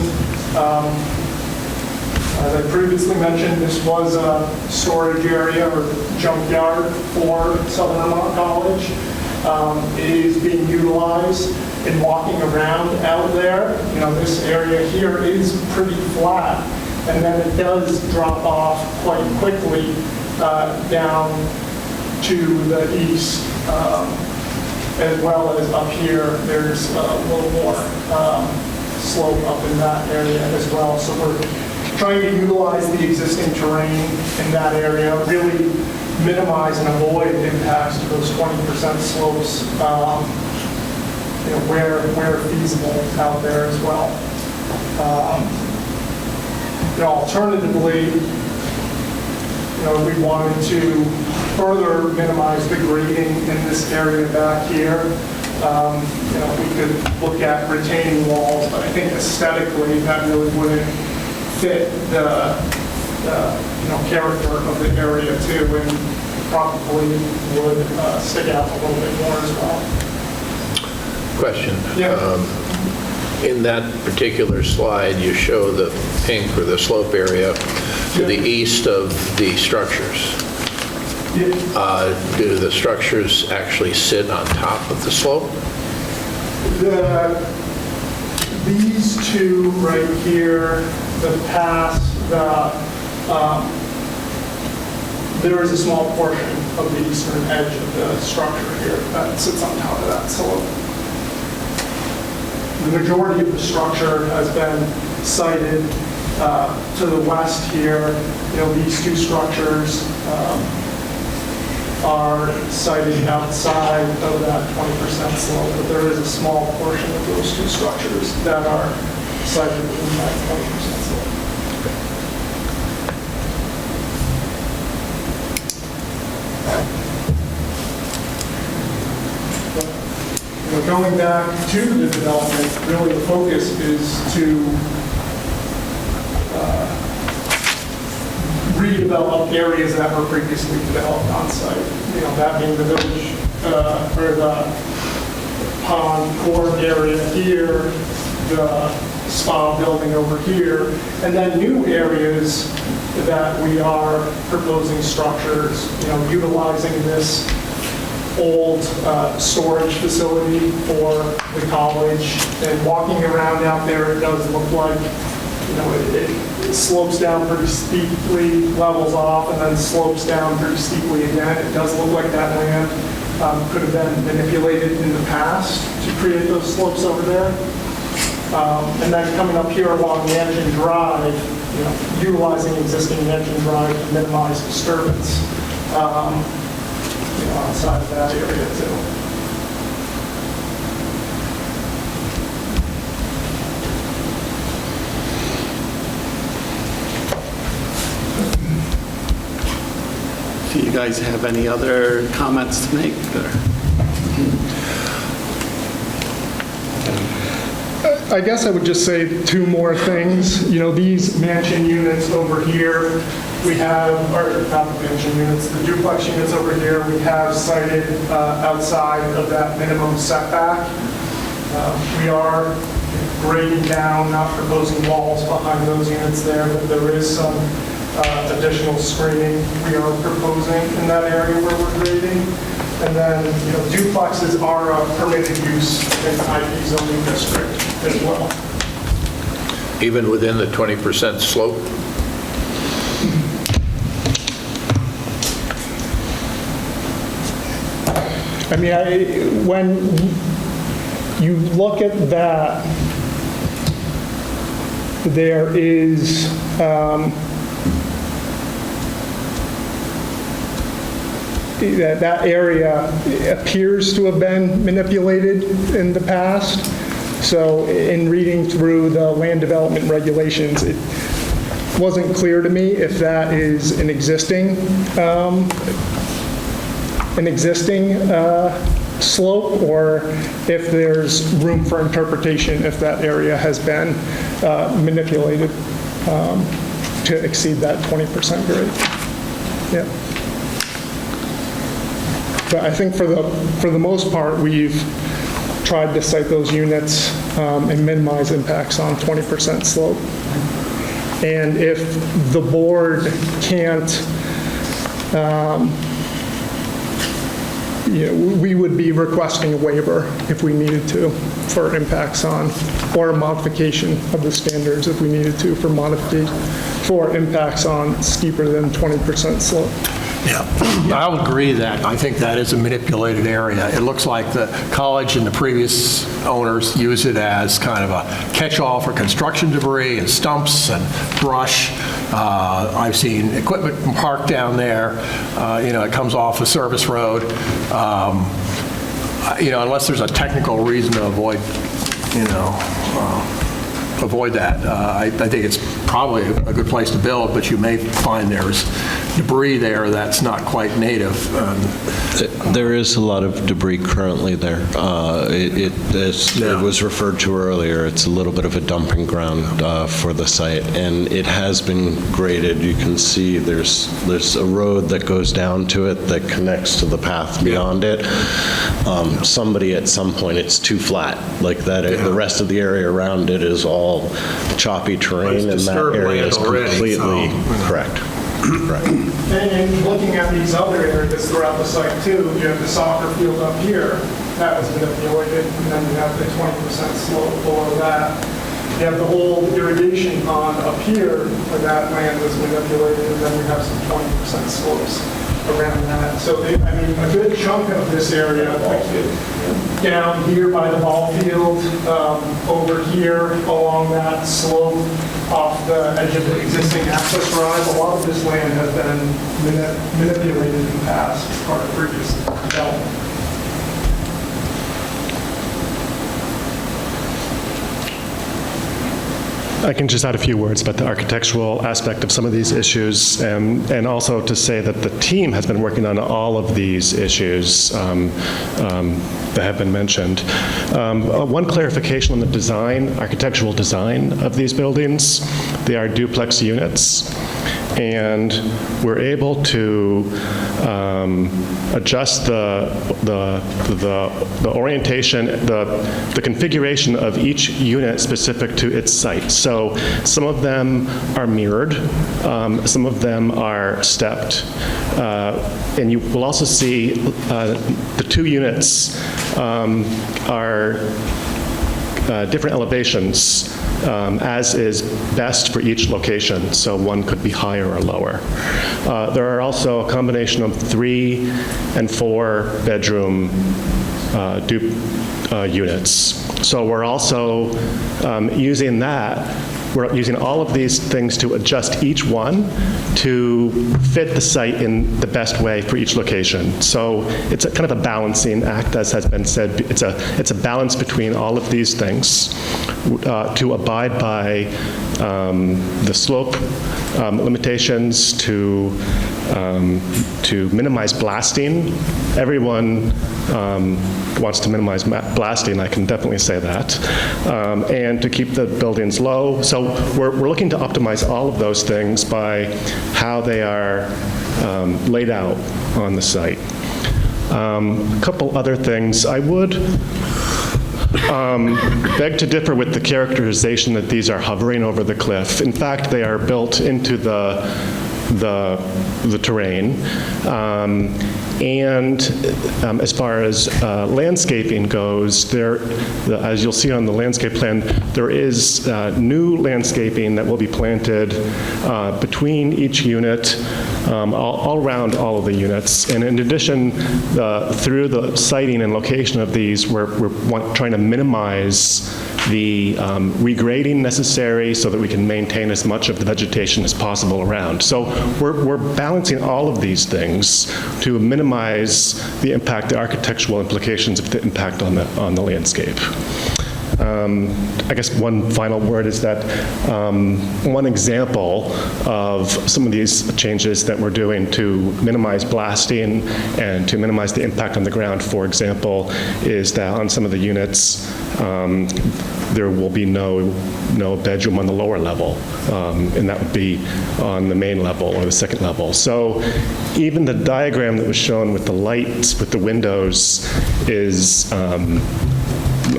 As I previously mentioned, this was a storage area or junkyard for Southern Vermont College. It is being utilized in walking around out there. This area here is pretty flat, and then it does drop off quite quickly down to the east, as well as up here. There's a little more slope up in that area as well. So we're trying to utilize the existing terrain in that area, really minimize and avoid impacts to those 20% slopes where feasible out there as well. Alternatively, we wanted to further minimize the grading in this area back here. We could look at retaining walls, but I think aesthetically that really wouldn't fit the character of the area too, and probably would stick out a little bit more as well. Question. Yeah. In that particular slide, you show the pink or the slope area to the east of the structures. Do the structures actually sit on top of the slope? These two right here, there is a small portion of the eastern edge of the structure here that sits on top of that slope. The majority of the structure has been sited to the west here. These two structures are sited outside of that 20% slope, but there is a small portion of those two structures that are sited within that 20% slope. Going back to the development, really the focus is to redevelop areas that were previously developed on site. That being the village or the pond court area here, the spa building over here, and then new areas that we are proposing structures, utilizing this old storage facility for the college. And walking around out there, it does look like, it slopes down pretty steeply, levels off, and then slopes down pretty steeply again. It does look like that land could have been manipulated in the past to create those slopes over there. And then coming up here along Mansion Drive, utilizing existing Mansion Drive to minimize disturbance. Outside of that area too. Do you guys have any other comments to make? I guess I would just say two more things. These mansion units over here, we have, or not the mansion units, the duplex units over here, we have cited outside of that minimum setback. We are grading down, not proposing walls behind those units there, but there is some additional screening we are proposing in that area where we're grading. And then, duplexes are a permitted use in the IP zoning district as well. Even within the 20% slope? I mean, when you look at that, there is that area appears to have been manipulated in the past. So in reading through the land development regulations, it wasn't clear to me if that is an existing slope, or if there's room for interpretation if that area has been manipulated to exceed that 20% grade. Yeah. But I think for the most part, we've tried to site those units and minimize impacts on 20% slope. And if the board can't, we would be requesting a waiver if we needed to for impacts on, or a modification of the standards if we needed to for impacts on steeper than 20% slope. Yeah, I'll agree that I think that is a manipulated area. It looks like the college and the previous owners use it as kind of a catch-all for construction debris and stumps and brush. I've seen equipment parked down there. It comes off a service road. Unless there's a technical reason to avoid that. I think it's probably a good place to build, but you may find there's debris there that's not quite native. There is a lot of debris currently there. It was referred to earlier, it's a little bit of a dumping ground for the site, and it has been graded. You can see there's a road that goes down to it that connects to the path beyond it. Somebody at some point, it's too flat like that. The rest of the area around it is all choppy terrain, and that area is completely correct. Right. And looking at these other areas throughout the site too, you have the soccer field up here, that was manipulated, and then you have the 20% slope below that. You have the whole irrigation pond up here, where that land was manipulated, and then you have some 20% slopes around that. So, a good chunk of this area, like down here by the ball field, over here along that slope off the edge of the existing access drive, a lot of this land has been manipulated in the past as part of previous development. I can just add a few words about the architectural aspect of some of these issues, and also to say that the team has been working on all of these issues that have been mentioned. One clarification on the design, architectural design of these buildings. They are duplex units, and we're able to adjust the orientation, the configuration of each unit specific to its site. So some of them are mirrored, some of them are stepped, and you will also see the two units are different elevations, as is best for each location. So one could be higher or lower. There are also a combination of 3 and 4 bedroom units. So we're also using that. We're using all of these things to adjust each one to fit the site in the best way for each location. So it's a kind of a balancing act, as has been said. It's a balance between all of these things to abide by the slope limitations, to minimize blasting. Everyone wants to minimize blasting, I can definitely say that, and to keep the buildings low. So we're looking to optimize all of those things by how they are laid out on the site. A couple other things. I would beg to differ with the characterization that these are hovering over the cliff. In fact, they are built into the the terrain. And as far as landscaping goes, as you'll see on the landscape plan, there is new landscaping that will be planted between each unit, all around all of the units. And in addition, through the siting and location of these, we're trying to minimize the regrading necessary so that we can maintain as much of the vegetation as possible around. So we're balancing all of these things to minimize the impact, the architectural implications of the impact on the landscape. I guess one final word is that one example of some of these changes that we're doing to minimize blasting and to minimize the impact on the ground, for example, is that on some of the units, there will be no bedroom on the lower level, and that would be on the main level or the second level. So even the diagram that was shown with the lights, with the windows, is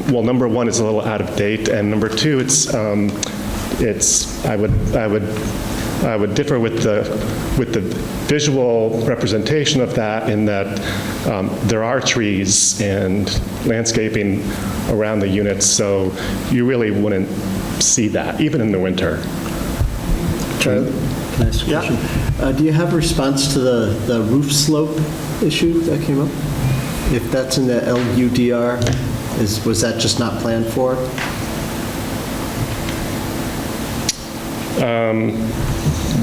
well, number one, it's a little out of date, and number two, I would differ with the visual representation of that, in that there are trees and landscaping around the units, so you really wouldn't see that, even in the winter. Can I ask a question? Do you have a response to the roof slope issue that came up? If that's in the LUDR, was that just not planned for?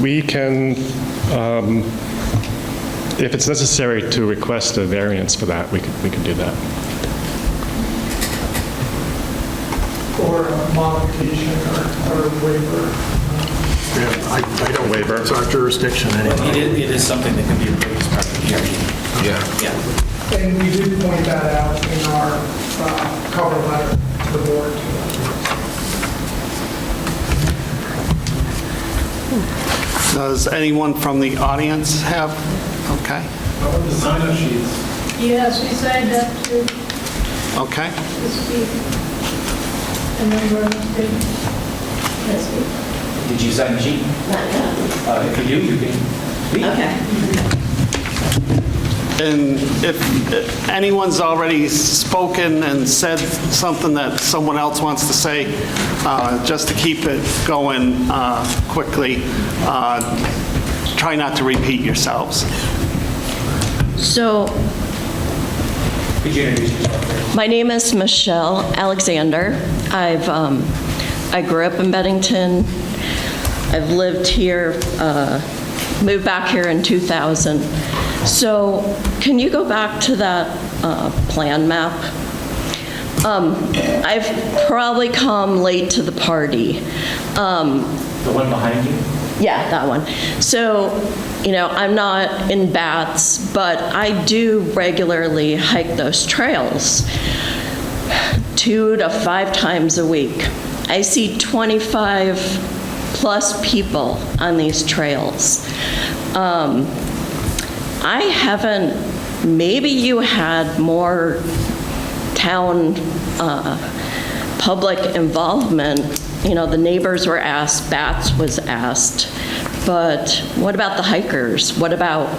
We can, if it's necessary to request a variance for that, we can do that. Or a modification or waiver. Yeah, I don't waiver. It's our jurisdiction anyway. It is something that can be approved as part of the PRD. Yeah. And we did point that out in our cover letter to the board. Does anyone from the audience have? Okay. How about the sign-up sheets? Yes, we signed up to Okay. speak. A number of things. Yes, Did you sign the sheet? not yet. If you do, you can leave. Okay. And if anyone's already spoken and said something that someone else wants to say, just to keep it going quickly, try not to repeat yourselves. So, Could you introduce yourself? my name is Michelle Alexander. I grew up in Bennington. I've lived here, moved back here in 2000. So, can you go back to that plan map? I've probably come late to the party. The one behind you? Yeah, that one. So, I'm not in Bats, but I do regularly hike those trails 2 to 5 times a week. I see 25 plus people on these trails. I haven't, maybe you had more town public involvement. The neighbors were asked, Bats was asked, but what about the hikers? What about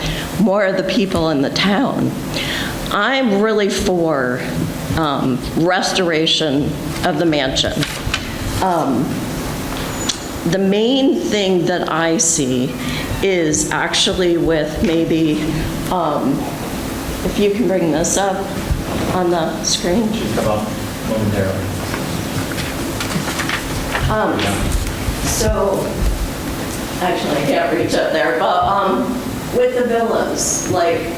more of the people in the town? I'm really for restoration of the mansion. The main thing that I see is actually with maybe, if you can bring this up on the screen. Come up momentarily. So, actually I can't reach up there, but with the villas, like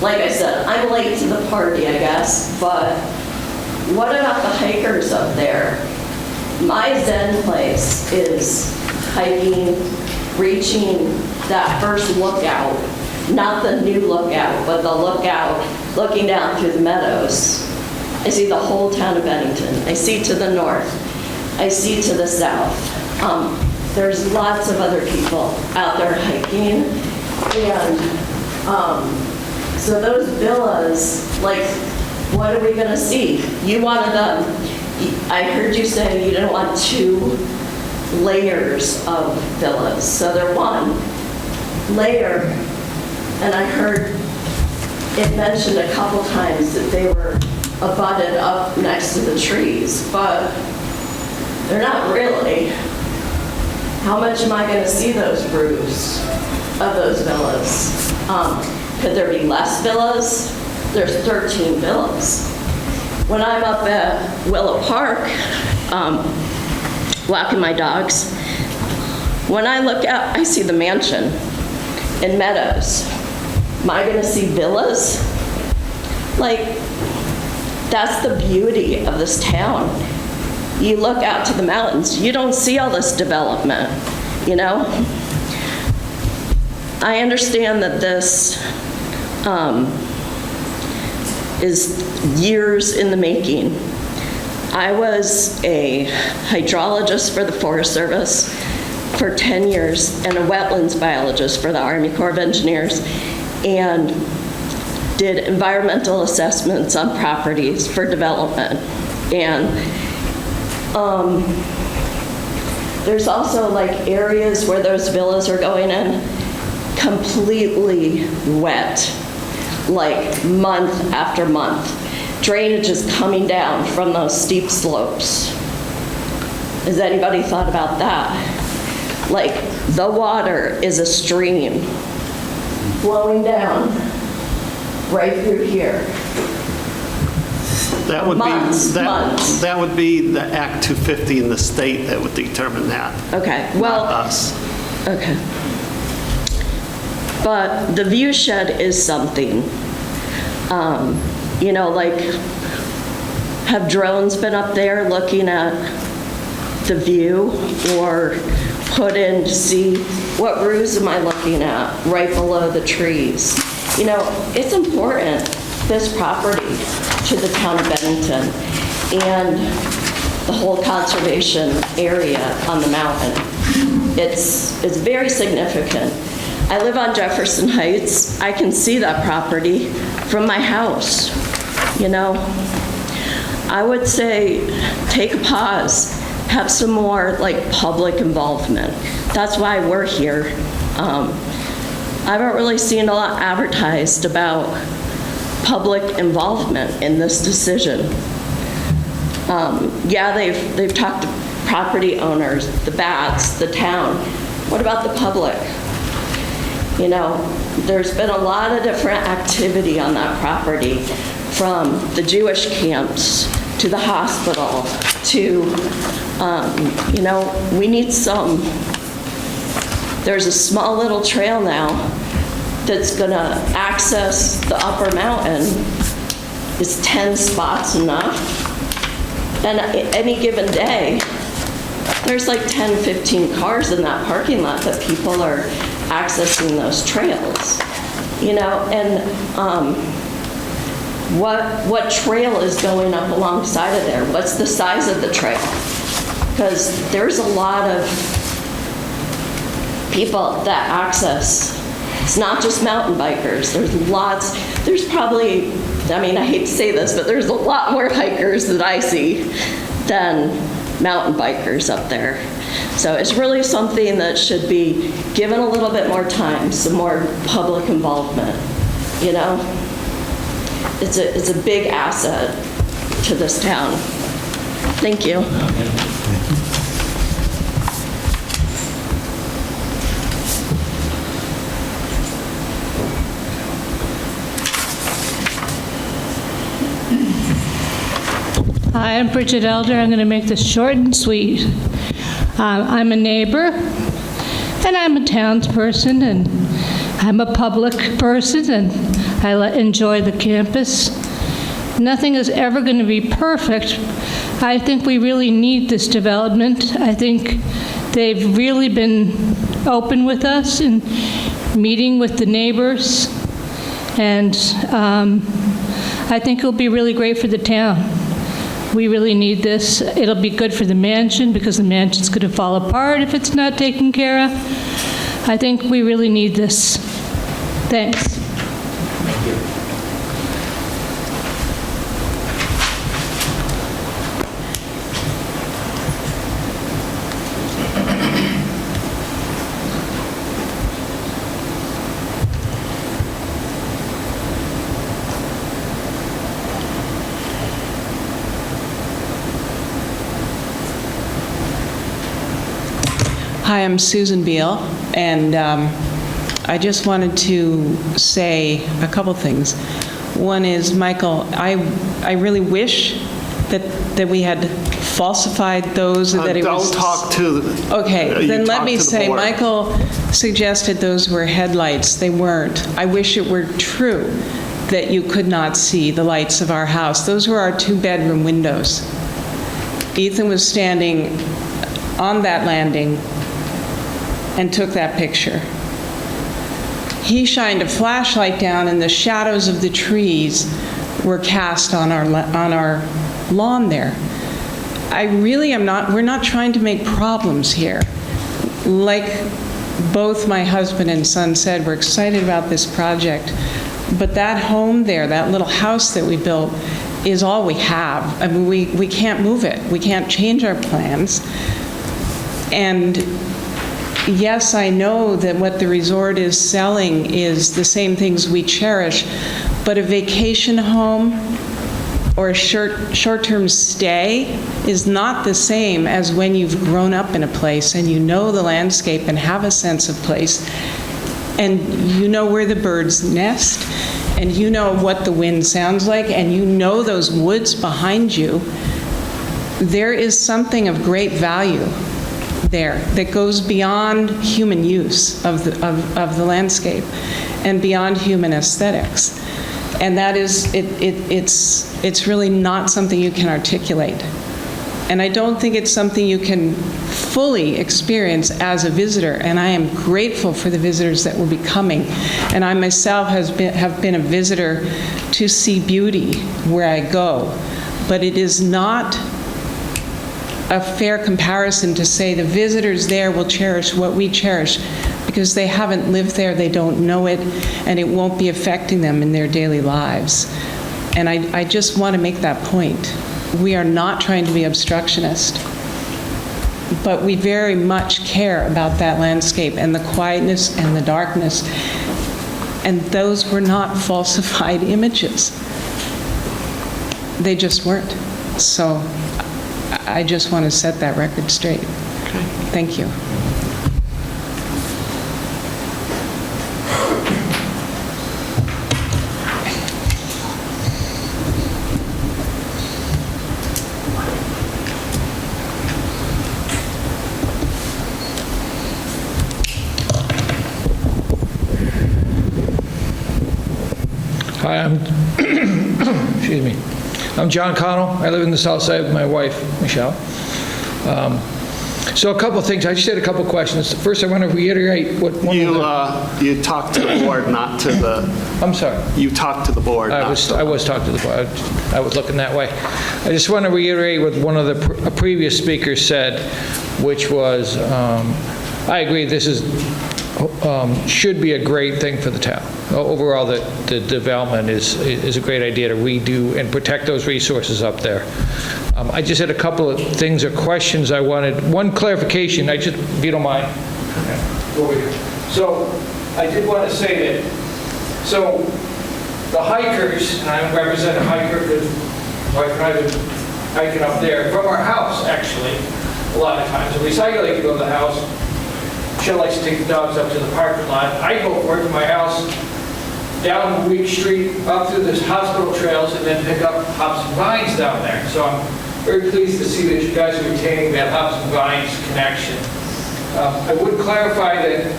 I said, I'm late to the party, I guess, but what about the hikers up there? My Zen place is hiking, reaching that first lookout, not the new lookout, but the lookout looking down through the meadows. I see the whole town of Bennington. I see to the north. I see to the south. There's lots of other people out there hiking. And so those villas, like, what are we going to see? You wanted them, I heard you say you didn't want 2 layers of villas. So they're one. later, and I heard it mentioned a couple times that they were abutted up next to the trees, but they're not really. How much am I going to see those roofs of those villas? Could there be less villas? There's 13 villas. When I'm up at Willow Park, walking my dogs, when I look out, I see the mansion in Meadows. Am I going to see villas? Like, that's the beauty of this town. You look out to the mountains, you don't see all this development, you know? I understand that this is years in the making. I was a hydrologist for the Forest Service for 10 years and a wetlands biologist for the Army Corps of Engineers, and did environmental assessments on properties for development. And there's also like areas where those villas are going in completely wet, like month after month. Drainage is coming down from those steep slopes. Has anybody thought about that? Like, the water is a stream flowing down right through here. That would Months. that would be the Act 250 in the state that would determine that. Okay, well. Not us. Okay. But the view shed is something. You know, like, have drones been up there looking at the view, or put in to see what roofs am I looking at right below the trees? You know, it's important, this property, to the town of Bennington and the whole conservation area on the mountain. It's very significant. I live on Jefferson Heights. I can see that property from my house, you know? I would say take a pause, have some more like public involvement. That's why we're here. I haven't really seen a lot advertised about public involvement in this decision. Yeah, they've talked to property owners, the bats, the town. What about the public? You know, there's been a lot of different activity on that property, from the Jewish camps to the hospital to, you know, we need some. There's a small little trail now that's gonna access the upper mountain. Is 10 spots enough? And any given day, there's like 10, 15 cars in that parking lot that people are accessing those trails, you know? And what trail is going up alongside of there? What's the size of the trail? Because there's a lot of people that access. It's not just mountain bikers. There's probably, I mean, I hate to say this, but there's a lot more hikers that I see than mountain bikers up there. So it's really something that should be given a little bit more time, some more public involvement, you know? It's a big asset to this town. Thank you. Hi, I'm Bridget Elder. I'm going to make this short and sweet. I'm a neighbor, and I'm a townsperson, and I'm a public person, and I enjoy the campus. Nothing is ever going to be perfect. I think we really need this development. I think they've really been open with us and meeting with the neighbors, and I think it'll be really great for the town. We really need this. It'll be good for the mansion, because the mansion's going to fall apart if it's not taken care of. I think we really need this. Thanks. Thank you. Hi, I'm Susan Beal, and I just wanted to say a couple things. One is, Michael, I really wish that we had falsified those, that it was... Don't talk to... Okay, then let me say, board. Michael suggested those were headlights. They weren't. I wish it were true that you could not see the lights of our house. Those were our 2-bedroom windows. Ethan was standing on that landing and took that picture. He shined a flashlight down, and the shadows of the trees were cast on our lawn there. We're not trying to make problems here. Like both my husband and son said, we're excited about this project, but that home there, that little house that we built, is all we have. I mean, we can't move it. We can't change our plans. And yes, I know that what the resort is selling is the same things we cherish, but a vacation home or a short-term stay is not the same as when you've grown up in a place and you know the landscape and have a sense of place, and you know where the birds nest, and you know what the wind sounds like, and you know those woods behind you. There is something of great value there that goes beyond human use of the landscape and beyond human aesthetics. And that is, it's really not something you can articulate. And I don't think it's something you can fully experience as a visitor, and I am grateful for the visitors that will be coming. And I myself have been a visitor to see beauty where I go, but it is not a fair comparison to say the visitors there will cherish what we cherish, because they haven't lived there, they don't know it, and it won't be affecting them in their daily lives. And I just want to make that point. We are not trying to be obstructionist, but we very much care about that landscape and the quietness and the darkness. And those were not falsified images. They just weren't. So I just want to set that record straight. Thank you. Hi, excuse me. I'm John Connell. I live in the south side with my wife, Michelle. So a couple of things. I just had a couple of questions. First, I want to reiterate what one you talked to the board, not to the... I'm sorry. You talked to the board. I was talking to the board. I was looking that way. I just want to reiterate what one of the previous speakers said, which was, I agree this is should be a great thing for the town. Overall, the development is a great idea to redo and protect those resources up there. I just had a couple of things or questions I wanted. One clarification, if you don't mind. Over here. So I did want to say that, so the hikers, and I represent a hiker because my wife and I have been hiking up there from our house, actually, a lot of times. At least I like to go to the house. Michelle likes to take the dogs up to the parking lot. I go for it from my house, down Week Street, up through the hospital trails, and then pick up hops and vines down there. So I'm very pleased to see that you guys are retaining that hops and vines connection. I would clarify that,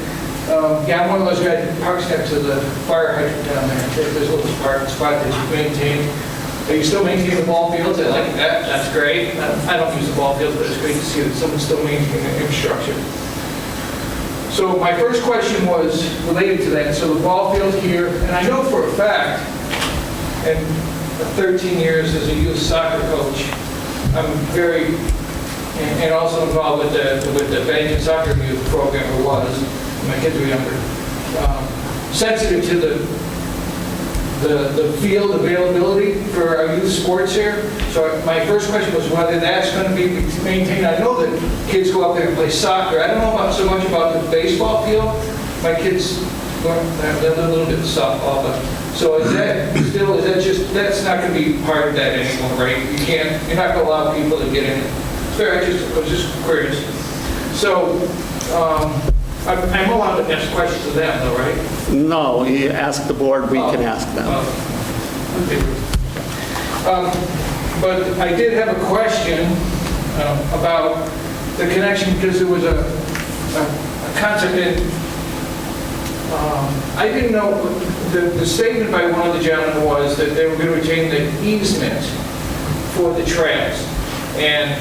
I'm one of those guys that parks next to the fire hydrant down there. There's a little parking spot that you maintain. Are you still maintaining the ball fields? I like that. That's great. I don't use the ball fields, but it's great to see that someone's still maintaining the infrastructure. So my first question was related to that. So the ball field here, and I know for a fact, and 13 years as a youth soccer coach, I'm very, and also involved with the Bennington soccer youth program, or was, when my kids were younger, sensitive to the field availability for our youth sports here. So my first question was whether that's going to be maintained. I know that kids go up there and play soccer. I don't know so much about the baseball field. My kids learn a little bit of softball, but so is that just, that's not going to be part of that anymore, right? You're not going to allow people to get in. It's very interesting. I was just curious. So I'm allowed to ask questions to them, though, right? No, you ask the board, we can ask them. Okay. But I did have a question about the connection, because there was a concept in, I didn't know, the statement by one of the gentlemen was that they were going to retain the easement for the trails. And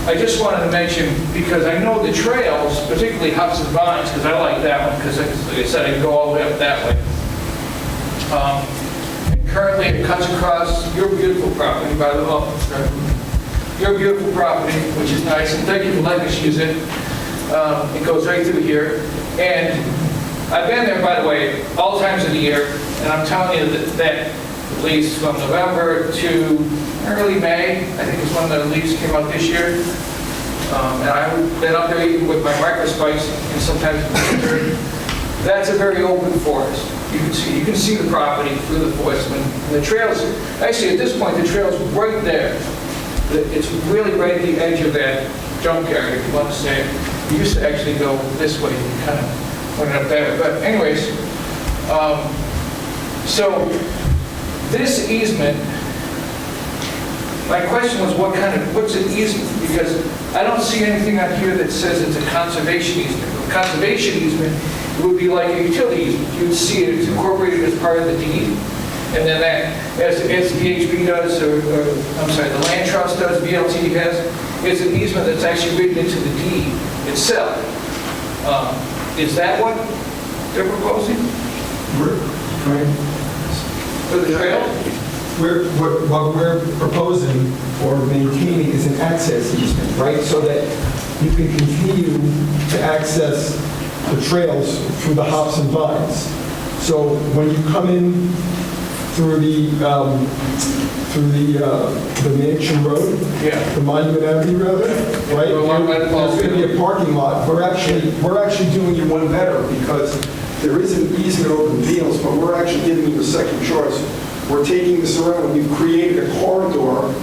I just wanted to mention, because I know the trails, particularly Hops and Vines, because I like that one, because like I said, I can go all the way up that way. And currently it cuts across your beautiful property, by the way. Your beautiful property, which is nice, and thank you for letting us use it. It goes right through here. And I've been there, by the way, all times of the year, and I'm telling you that at least from November to early May, I think is when the leaves came out this year. And I've been up there even with my microspikes and sometimes in the winter. That's a very open forest. You can see the property through the forest. And the trails, actually at this point, the trail's right there. It's really right at the edge of that junkyard, if you want to say it. You used to actually go this way, you kind of went up there. But anyways, so this easement, my question was what's an easement? Because I don't see anything on here that says it's a conservation easement. A conservation easement would be like a utility easement. You'd see it, it's incorporated as part of the deed. And then that, as VHB does, or I'm sorry, the Land Trust does, VLT has, it's an easement that's actually written into the deed itself. Is that what they're proposing? For the trail? What we're proposing or maintaining is an access easement, right? So that you can continue to access the trails through the Hops and Vines. So when you come in through the Mansion Road, the Monument Avenue rather, right? There's going to be a parking lot. We're actually doing you one better, because there is an easement over the fields, but we're actually giving you a second choice. We're taking this around. We've created a corridor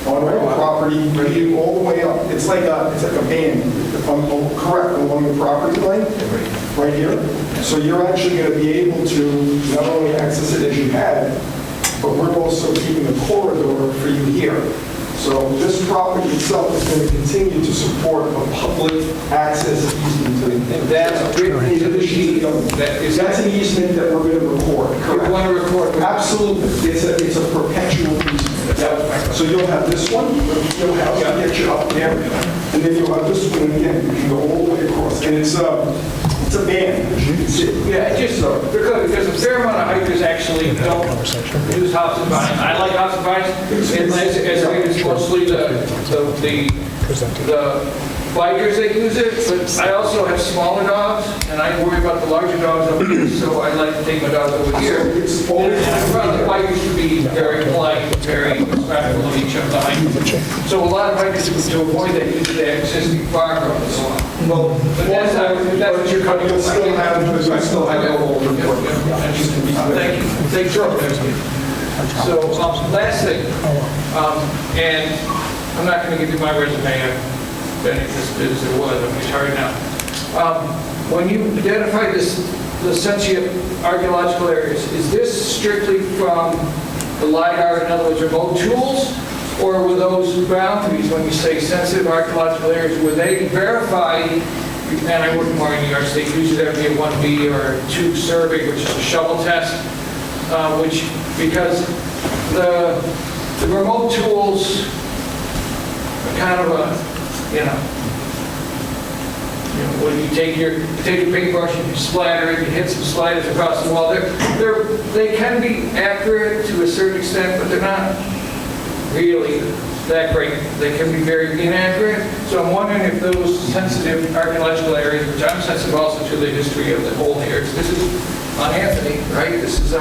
on our property, leading all the way up. It's like a band, if I'm correct, along the property line, right here. So you're actually going to be able to not only access it as you had, but we're also keeping a corridor for you here. So this property itself is going to continue to support a public access easement to the. And that's written into the deed. That's an easement that we're going to record. Correct. You want to record? Absolutely. It's a perpetual easement. So you'll have this one, you'll have to get you up there, and then you'll have this one again. You can go all the way across, and it's a band, as you can see. Yeah, just because a fair amount of hikers actually don't use Hops and Vines. I like Hops and Vines, and as it's mostly the bikers that use it, but I also have smaller dogs, and I worry about the larger dogs over here, so I like to take my dogs over here. And I found that bikers should be very polite, very respectful of each other. So a lot of bikers, to avoid that, use the existing fire road and so on. Well, but that's what you're coming to. Still have the whole report. Thank you. Thank you. So, last thing, and I'm not going to give you my resume. I've been in this business as it was. I'm retired now. When you identified the sensitive archaeological areas, is this strictly from the LiDAR, in other words, remote tools, or were those boundaries, when you say sensitive archaeological areas, were they verified? And I work more in New York State. Usually there would be a 1B or 2 survey, which is a shovel test, because the remote tools are kind of a, when you take your paintbrush and you splatter it, you hit some splatters across the wall. They can be accurate to a certain extent, but they're not really that great. They can be very inaccurate. So I'm wondering if those sensitive archaeological areas, which I'm sensitive also to the history of the whole here. This is on Anthony, right? This is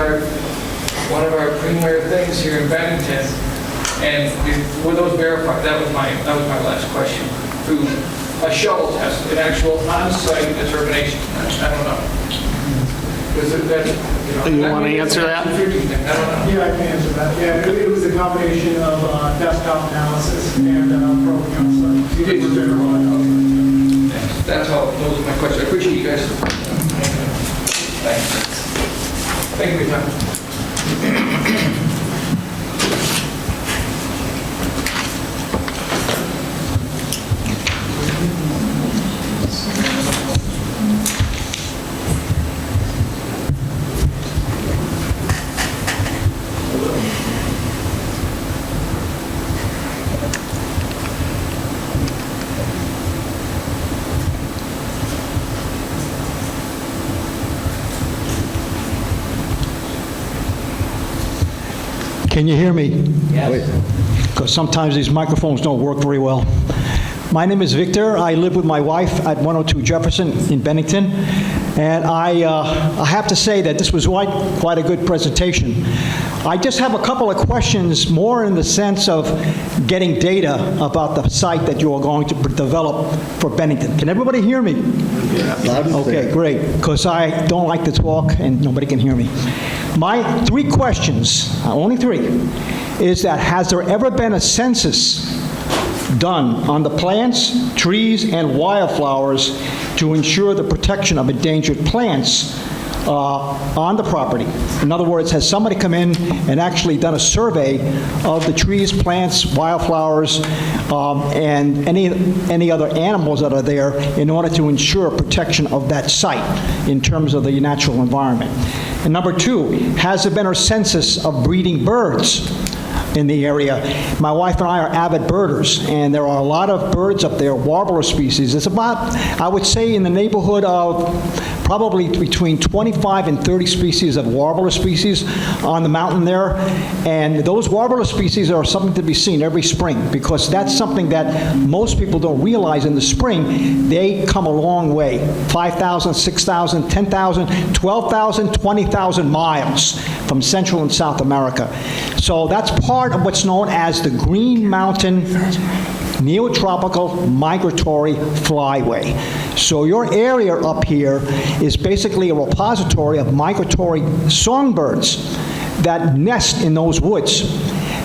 one of our premier things here in Bennington. And were those verified? That was my last question. Through a shovel test, an actual on-site determination. I don't know. Do you want to answer that? I don't know. Yeah, I can answer that. Yeah, it was a combination of desktop analysis and probing outside. You did. That's all, those are my questions. I appreciate you guys. Thanks. Thank you for your time. Can you hear me? Yes. Because sometimes these microphones don't work very well. My name is Victor. I live with my wife at 102 Jefferson in Bennington. And I have to say that this was quite a good presentation. I just have a couple of questions, more in the sense of getting data about the site that you are going to develop for Bennington. Can everybody hear me? Loud and clear. Okay, great, because I don't like to talk and nobody can hear me. My 3 questions, only 3, is that has there ever been a census done on the plants, trees, and wildflowers to ensure the protection of endangered plants on the property? In other words, has somebody come in and actually done a survey of the trees, plants, wildflowers, and any other animals that are there in order to ensure protection of that site in terms of the natural environment? And number 2, has there been a census of breeding birds in the area? My wife and I are avid birders, and there are a lot of birds up there, warbler species. It's about, I would say, in the neighborhood of probably between 25 and 30 species of warbler species on the mountain there. And those warbler species are something to be seen every spring, because that's something that most people don't realize. In the spring, they come a long way, 5,000, 6,000, 10,000, 12,000, 20,000 miles from Central and South America. So that's part of what's known as the Green Mountain Neotropical Migratory Flyway. So your area up here is basically a repository of migratory songbirds that nest in those woods.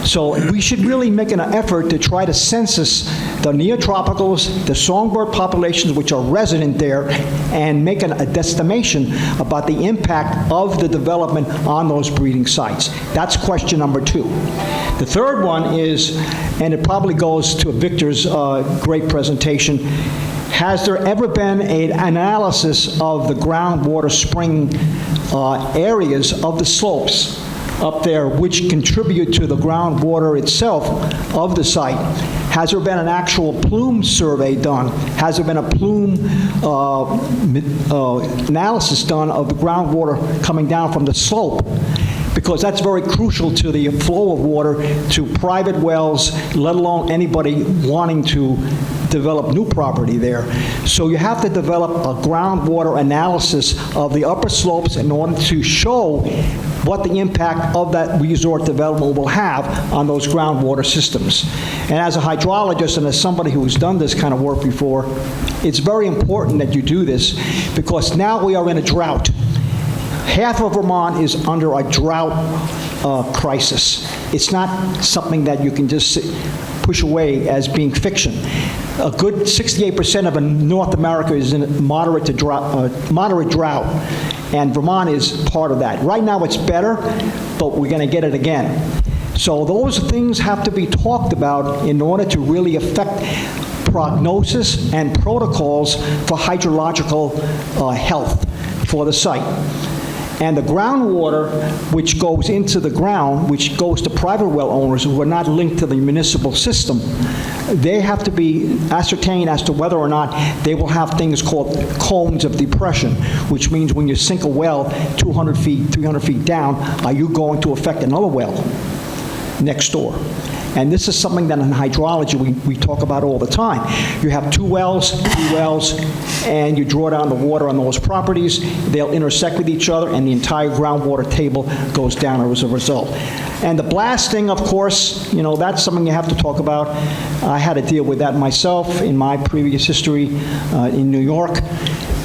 So we should really make an effort to try to census the neotropicals, the songbird populations which are resident there, and make a estimation about the impact of the development on those breeding sites. That's question number 2. The third one is, and it probably goes to Victor's great presentation, has there ever been an analysis of the groundwater spring areas of the slopes up there which contribute to the groundwater itself of the site? Has there been an actual plume survey done? Has there been a plume analysis done of the groundwater coming down from the slope? Because that's very crucial to the flow of water to private wells, let alone anybody wanting to develop new property there. So you have to develop a groundwater analysis of the upper slopes in order to show what the impact of that resort development will have on those groundwater systems. And as a hydrologist and as somebody who's done this kind of work before, it's very important that you do this, because now we are in a drought. Half of Vermont is under a drought crisis. It's not something that you can just push away as being fiction. A good 68% of North America is in moderate drought, and Vermont is part of that. Right now it's better, but we're going to get it again. So those things have to be talked about in order to really affect prognosis and protocols for hydrological health for the site. And the groundwater, which goes into the ground, which goes to private well owners who are not linked to the municipal system, they have to be ascertained as to whether or not they will have things called cones of depression, which means when you sink a well 200 feet, 300 feet down, are you going to affect another well next door? And this is something that in hydrology we talk about all the time. You have 2 wells, 3 wells, and you draw down the water on those properties. They'll intersect with each other, and the entire groundwater table goes down as a result. And the blasting, of course, you know, that's something you have to talk about. I had to deal with that myself in my previous history in New York.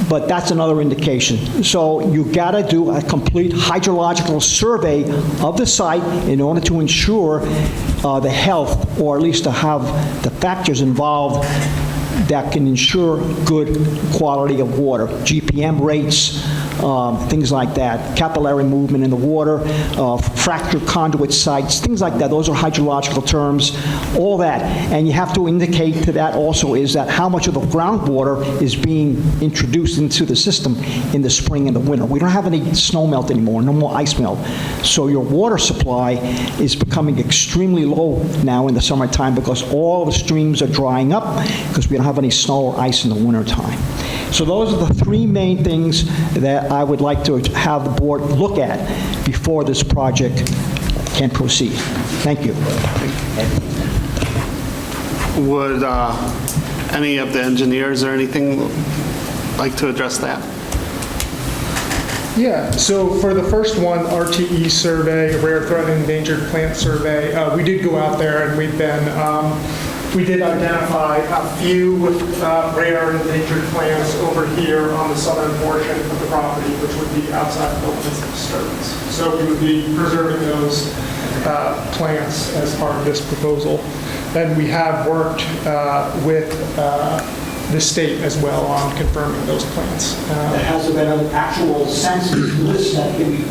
But that's another indication. So you got to do a complete hydrological survey of the site in order to ensure the health, or at least to have the factors involved that can ensure good quality of water, GPM rates, things like that, capillary movement in the water, fracture conduit sites, things like that. Those are hydrological terms, all that. And you have to indicate to that also is that how much of the groundwater is being introduced into the system in the spring and the winter. We don't have any snow melt anymore, no more ice melt. So your water supply is becoming extremely low now in the summertime because all the streams are drying up because we don't have any snow or ice in the wintertime. So those are the three main things that I would like to have the board look at before this project can proceed. Thank you. Would any of the engineers or anything like to address that? Yeah, so for the first one, RTE survey, Rare Threatened Endangered Plant Survey, we did go out there and we did identify a few rare and endangered plants over here on the southern portion of the property, which would be outside the limits of disturbance. So we would be preserving those plants as part of this proposal. And we have worked with the state as well on confirming those plants. Has there been an actual census list that can be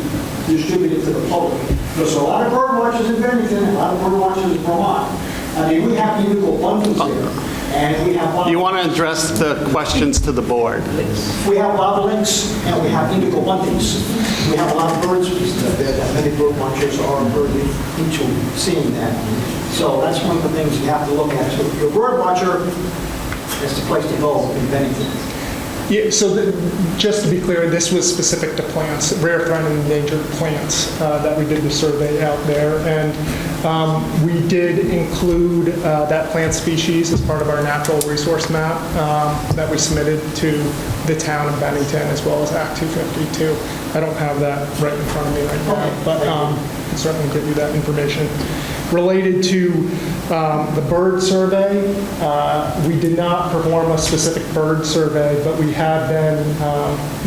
distributed to the public? There's a lot of bird watchers in Bennington, a lot of bird watchers in Vermont. I mean, we have unique abundance here, and we have... You want to address the questions to the board? We have bobolinks, and we have indigo buntings. We have a lot of bird species up there that many bird watchers are very into seeing that. So that's one of the things you have to look at. So if you're a bird watcher, that's the place to go in Bennington. Yeah, so just to be clear, this was specific to plants, rare, threatened, and endangered plants that we did the survey out there. And we did include that plant species as part of our natural resource map that we submitted to the town of Bennington as well as Act 252. I don't have that right in front of me right now, but I can certainly give you that information. Related to the bird survey, we did not perform a specific bird survey, but we have been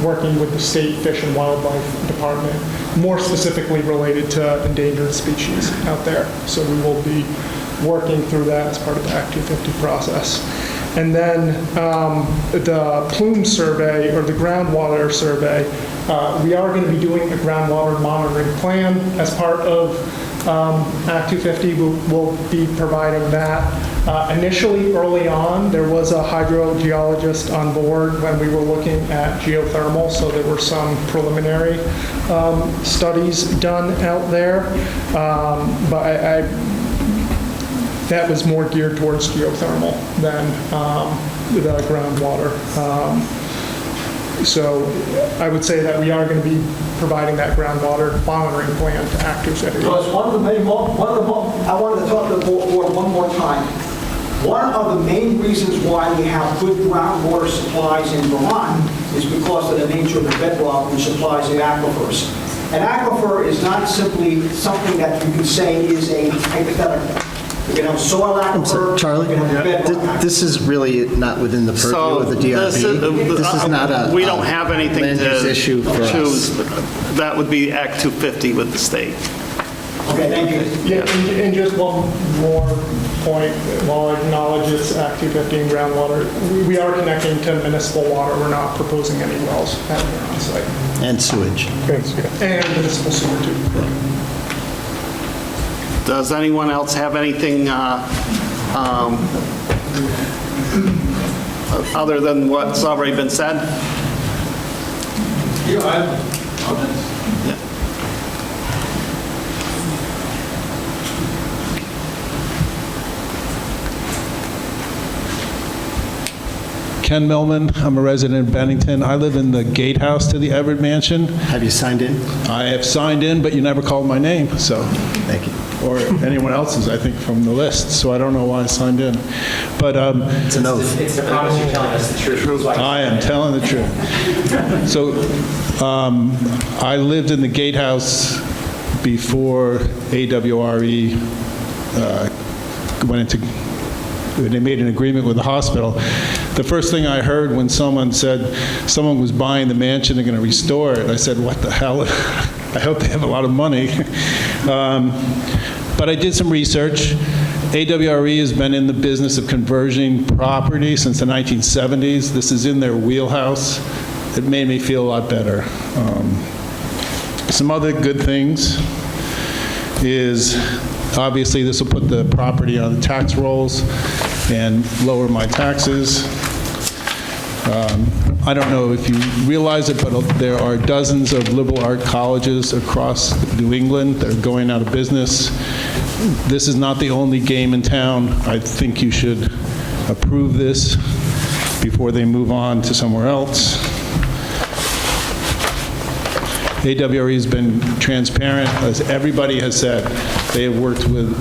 working with the State Fish and Wildlife Department, more specifically related to endangered species out there. So we will be working through that as part of the Act 250 process. And then the plume survey, or the groundwater survey, we are going to be doing a groundwater monitoring plan as part of Act 250. We'll be providing that. Initially, early on, there was a hydrogeologist on board when we were looking at geothermal, so there were some preliminary studies done out there. But that was more geared towards geothermal than the groundwater. So I would say that we are going to be providing that groundwater monitoring plan to Act 250. Because I wanted to talk to the board one more time. One of the main reasons why we have good groundwater supplies in Vermont is because of the nature of the bedrock which supplies the aquifers. An aquifer is not simply something that you can say is a hypothetical. You can have a soil aquifer, Charlie, you can have a bedrock. this is really not within the purview of the DRB. This is not a we don't have anything land use to issue for choose. us. That would be Act 250 with the state. Okay, thank you. Yeah, and just one more point, while I acknowledge it's Act 250 and groundwater, we are connecting to municipal water. We're not proposing any wells out here on site. And sewage. And municipal sewer too. Does anyone else have anything other than what's already been said? Yeah, I have comments. Ken Millman, I'm a resident of Bennington. I live in the gatehouse to the Everett Mansion. Have you signed in? I have signed in, but you never called my name, so. Thank you. Or anyone else's, I think, from the list, so I don't know why I signed in. But it's an oath. It's the promise you're telling us the truth. I am telling the truth. So I lived in the gatehouse before AWRE went into, they made an agreement with the hospital. The first thing I heard when someone said someone was buying the mansion, they're going to restore it, I said, what the hell? I hope they have a lot of money. But I did some research, AWRE has been in the business of converting property since the 1970s. This is in their wheelhouse. It made me feel a lot better. Some other good things is, obviously, this will put the property on the tax rolls and lower my taxes. I don't know if you realize it, but there are dozens of liberal art colleges across New England that are going out of business. This is not the only game in town. I think you should approve this before they move on to somewhere else. AWRE has been transparent, as everybody has said. They have worked with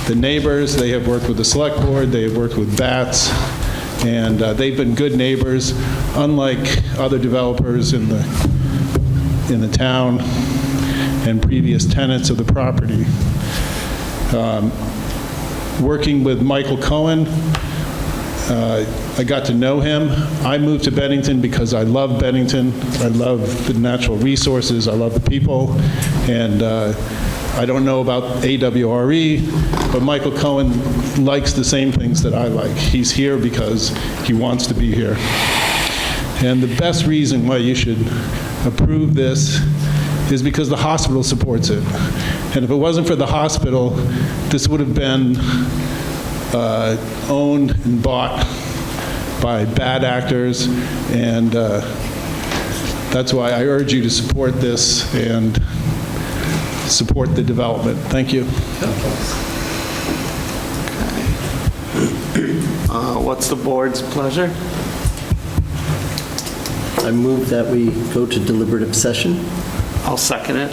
the neighbors, they have worked with the select board, they have worked with BATS, and they've been good neighbors, unlike other developers in the town and previous tenants of the property. Working with Michael Cohen, I got to know him. I moved to Bennington because I love Bennington. I love the natural resources. I love the people. And I don't know about AWRE, but Michael Cohen likes the same things that I like. He's here because he wants to be here. And the best reason why you should approve this is because the hospital supports it. And if it wasn't for the hospital, this would have been owned and bought by bad actors, and that's why I urge you to support this and support the development. Thank you. What's the board's pleasure? I move that we go to deliberative session. I'll second it.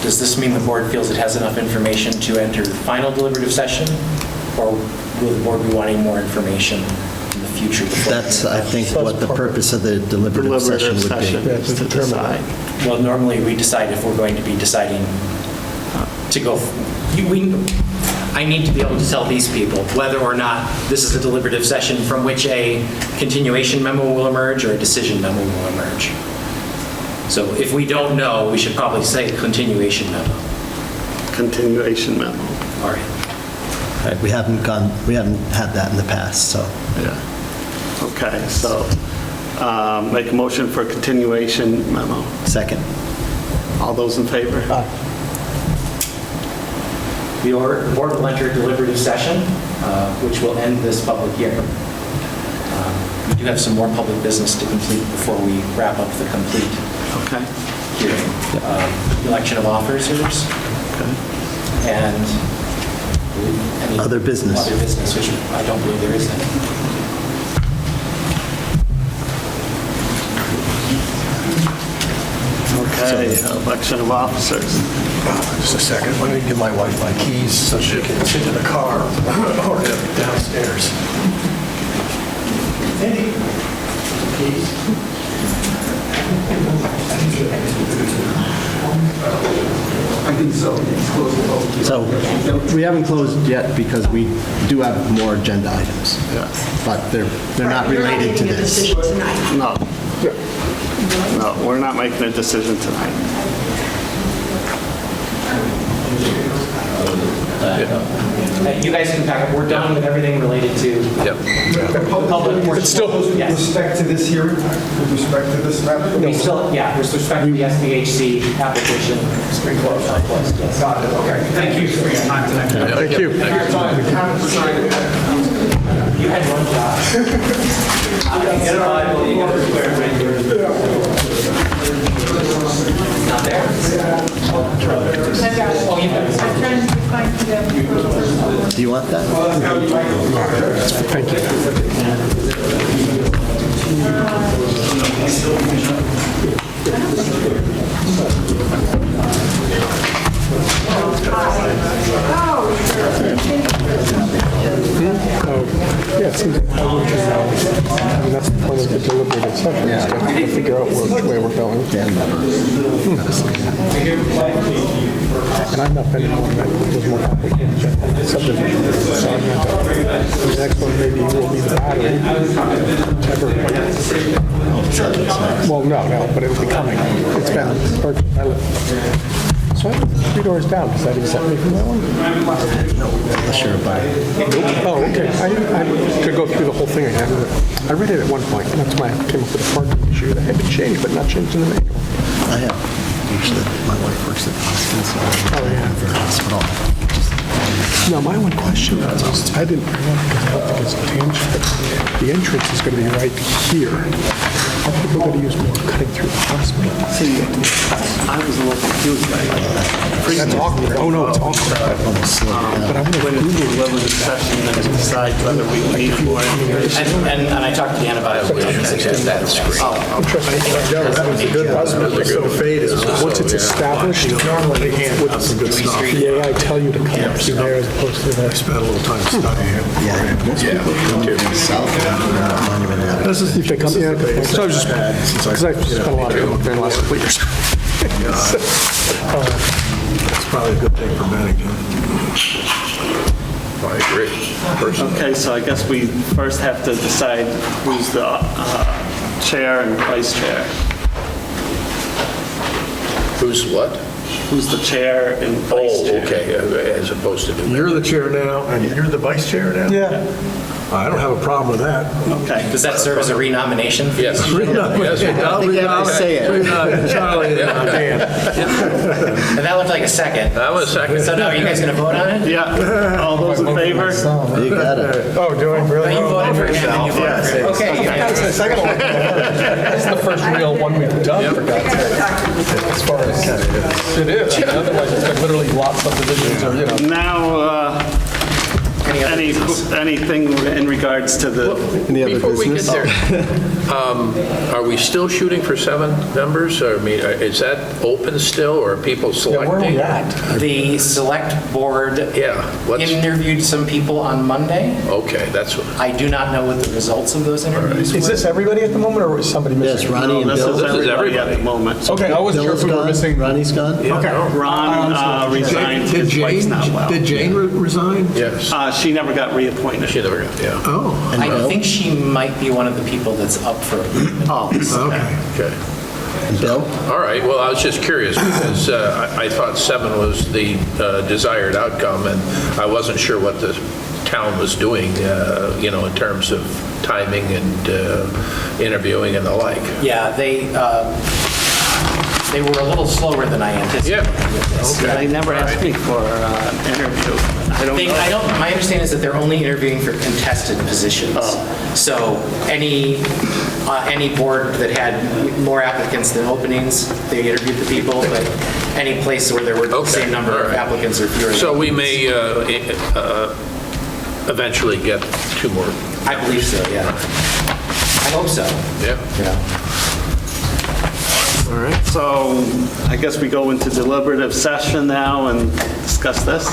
Does this mean the board feels it has enough information to enter the final deliberative session? Or will the board be wanting more information in the future? That's, I think, what the purpose of the deliberative session would be. Is to decide. Well, normally we decide if we're going to be deciding to go. I need to be able to tell these people whether or not this is a deliberative session from which a continuation memo will emerge or a decision memo will emerge. So if we don't know, we should probably say continuation memo. Continuation memo. All right. Right, we haven't had that in the past, so. Yeah. Okay, so make a motion for a continuation memo. Second. All those in favor? The board will enter deliberative session, which will end this public hearing. We do have some more public business to complete before we wrap up the complete hearing. Election of officers. Okay. And any other business. Other business, which I don't believe there is any. Okay, election of officers. Just a second. Let me give my wife my keys so she can sit in the car or downstairs. Keys. I think so. So we haven't closed yet because we do have more agenda items. But they're not related to this. No. No, we're not making a decision tonight. You guys can pack up. We're done with everything related to the public portion. But still, with respect to this hearing, with respect to this matter? We still, with respect to the SBHC application, it's pretty close. Yes. Got it, okay. Thank you for your time tonight. Thank you. You had one job. Not there? Oh, you got it. Do you want that? Thank Yeah, it seems like I mean, that's the point of the deliberative session, is to figure out which way we're going. And I've not been in one that was more complicated than subdivision. So I'm not, the next one maybe will be the battery. Well, no, but it'll be coming. It's been purchased. So 3 doors down, does that exempt me from that one? Unless you're a butter. Oh, okay. I could go through the whole thing again. I read it at one point, and that's why I came up with a parking issue that had been changed, but not changed in the manual. I have. Usually, my wife works at Boston, so I have her hospital. No, my one question was, I didn't realize because the entrance is going to be right here. How are people going to use more cutting through the hospital? See, I was a little confused by that. That's awkward. Oh, no, it's awkward. But I'm going to When it's deliberative session, then we decide whether we need more. And I talked to Dan about it. That's great. Interesting. That was a good possibility. So the fade is, once it's established, normally would the AI tell you to come up through there as opposed to there? Spent a little time studying it. Yeah, most people come from south of Monument Avenue. This is, if they come, yeah, okay. So I was just, because I've spent a lot of time up there in the last couple of years. It's probably a good thing for Bennington. I agree. Okay, so I guess we first have to decide who's the chair and vice chair. Who's what? Who's the chair and vice chair? Oh, okay, as opposed to... You're the chair now, and you're the vice chair now? Yeah. I don't have a problem with that. Okay. Does that serve as a renomination? Yes. I think you have to say it. Charlie and Dan. And that looked like a second. That was second. So now are you guys going to vote on it? Yeah. All those in favor? You got it. Oh, do I really? You voted for him and you voted for him. Okay. This is the first real one we've done, for God's sake. As far as it is. Otherwise, it's like literally lot subdivisions or, you know. Now, anything in regards to the... Before we get there, are we still shooting for 7 members? I mean, is that open still, or are people selecting? Where are we at? The select board interviewed some people on Monday. Okay, that's what... I do not know what the results of those interviews were. Is this everybody at the moment, or was somebody missing? Yes, Ronnie and Bill. This is everybody at the moment. Okay, I wasn't sure if we were missing. Ronnie's gone? Okay. Ron resigned. His wife's not well. Did Jane resign? Yes. She never got reappointed. She never got, yeah. Oh. I think she might be one of the people that's up for appointment. Okay. And Bill? All right, well, I was just curious because I thought 7 was the desired outcome, and I wasn't sure what the town was doing, in terms of timing and interviewing and the like. Yeah, they were a little slower than I anticipated with this. They never asked me for an interview. I don't know. My understanding is that they're only interviewing for contested positions. So any board that had more applicants than openings, they interviewed the people, but any place where there were the same number of applicants or fewer. So we may eventually get 2 more. I believe so, yeah. I hope so. Yeah. All right, so I guess we go into deliberative session now and discuss this.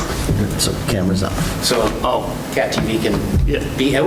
So camera's up. So Cat TV can be out.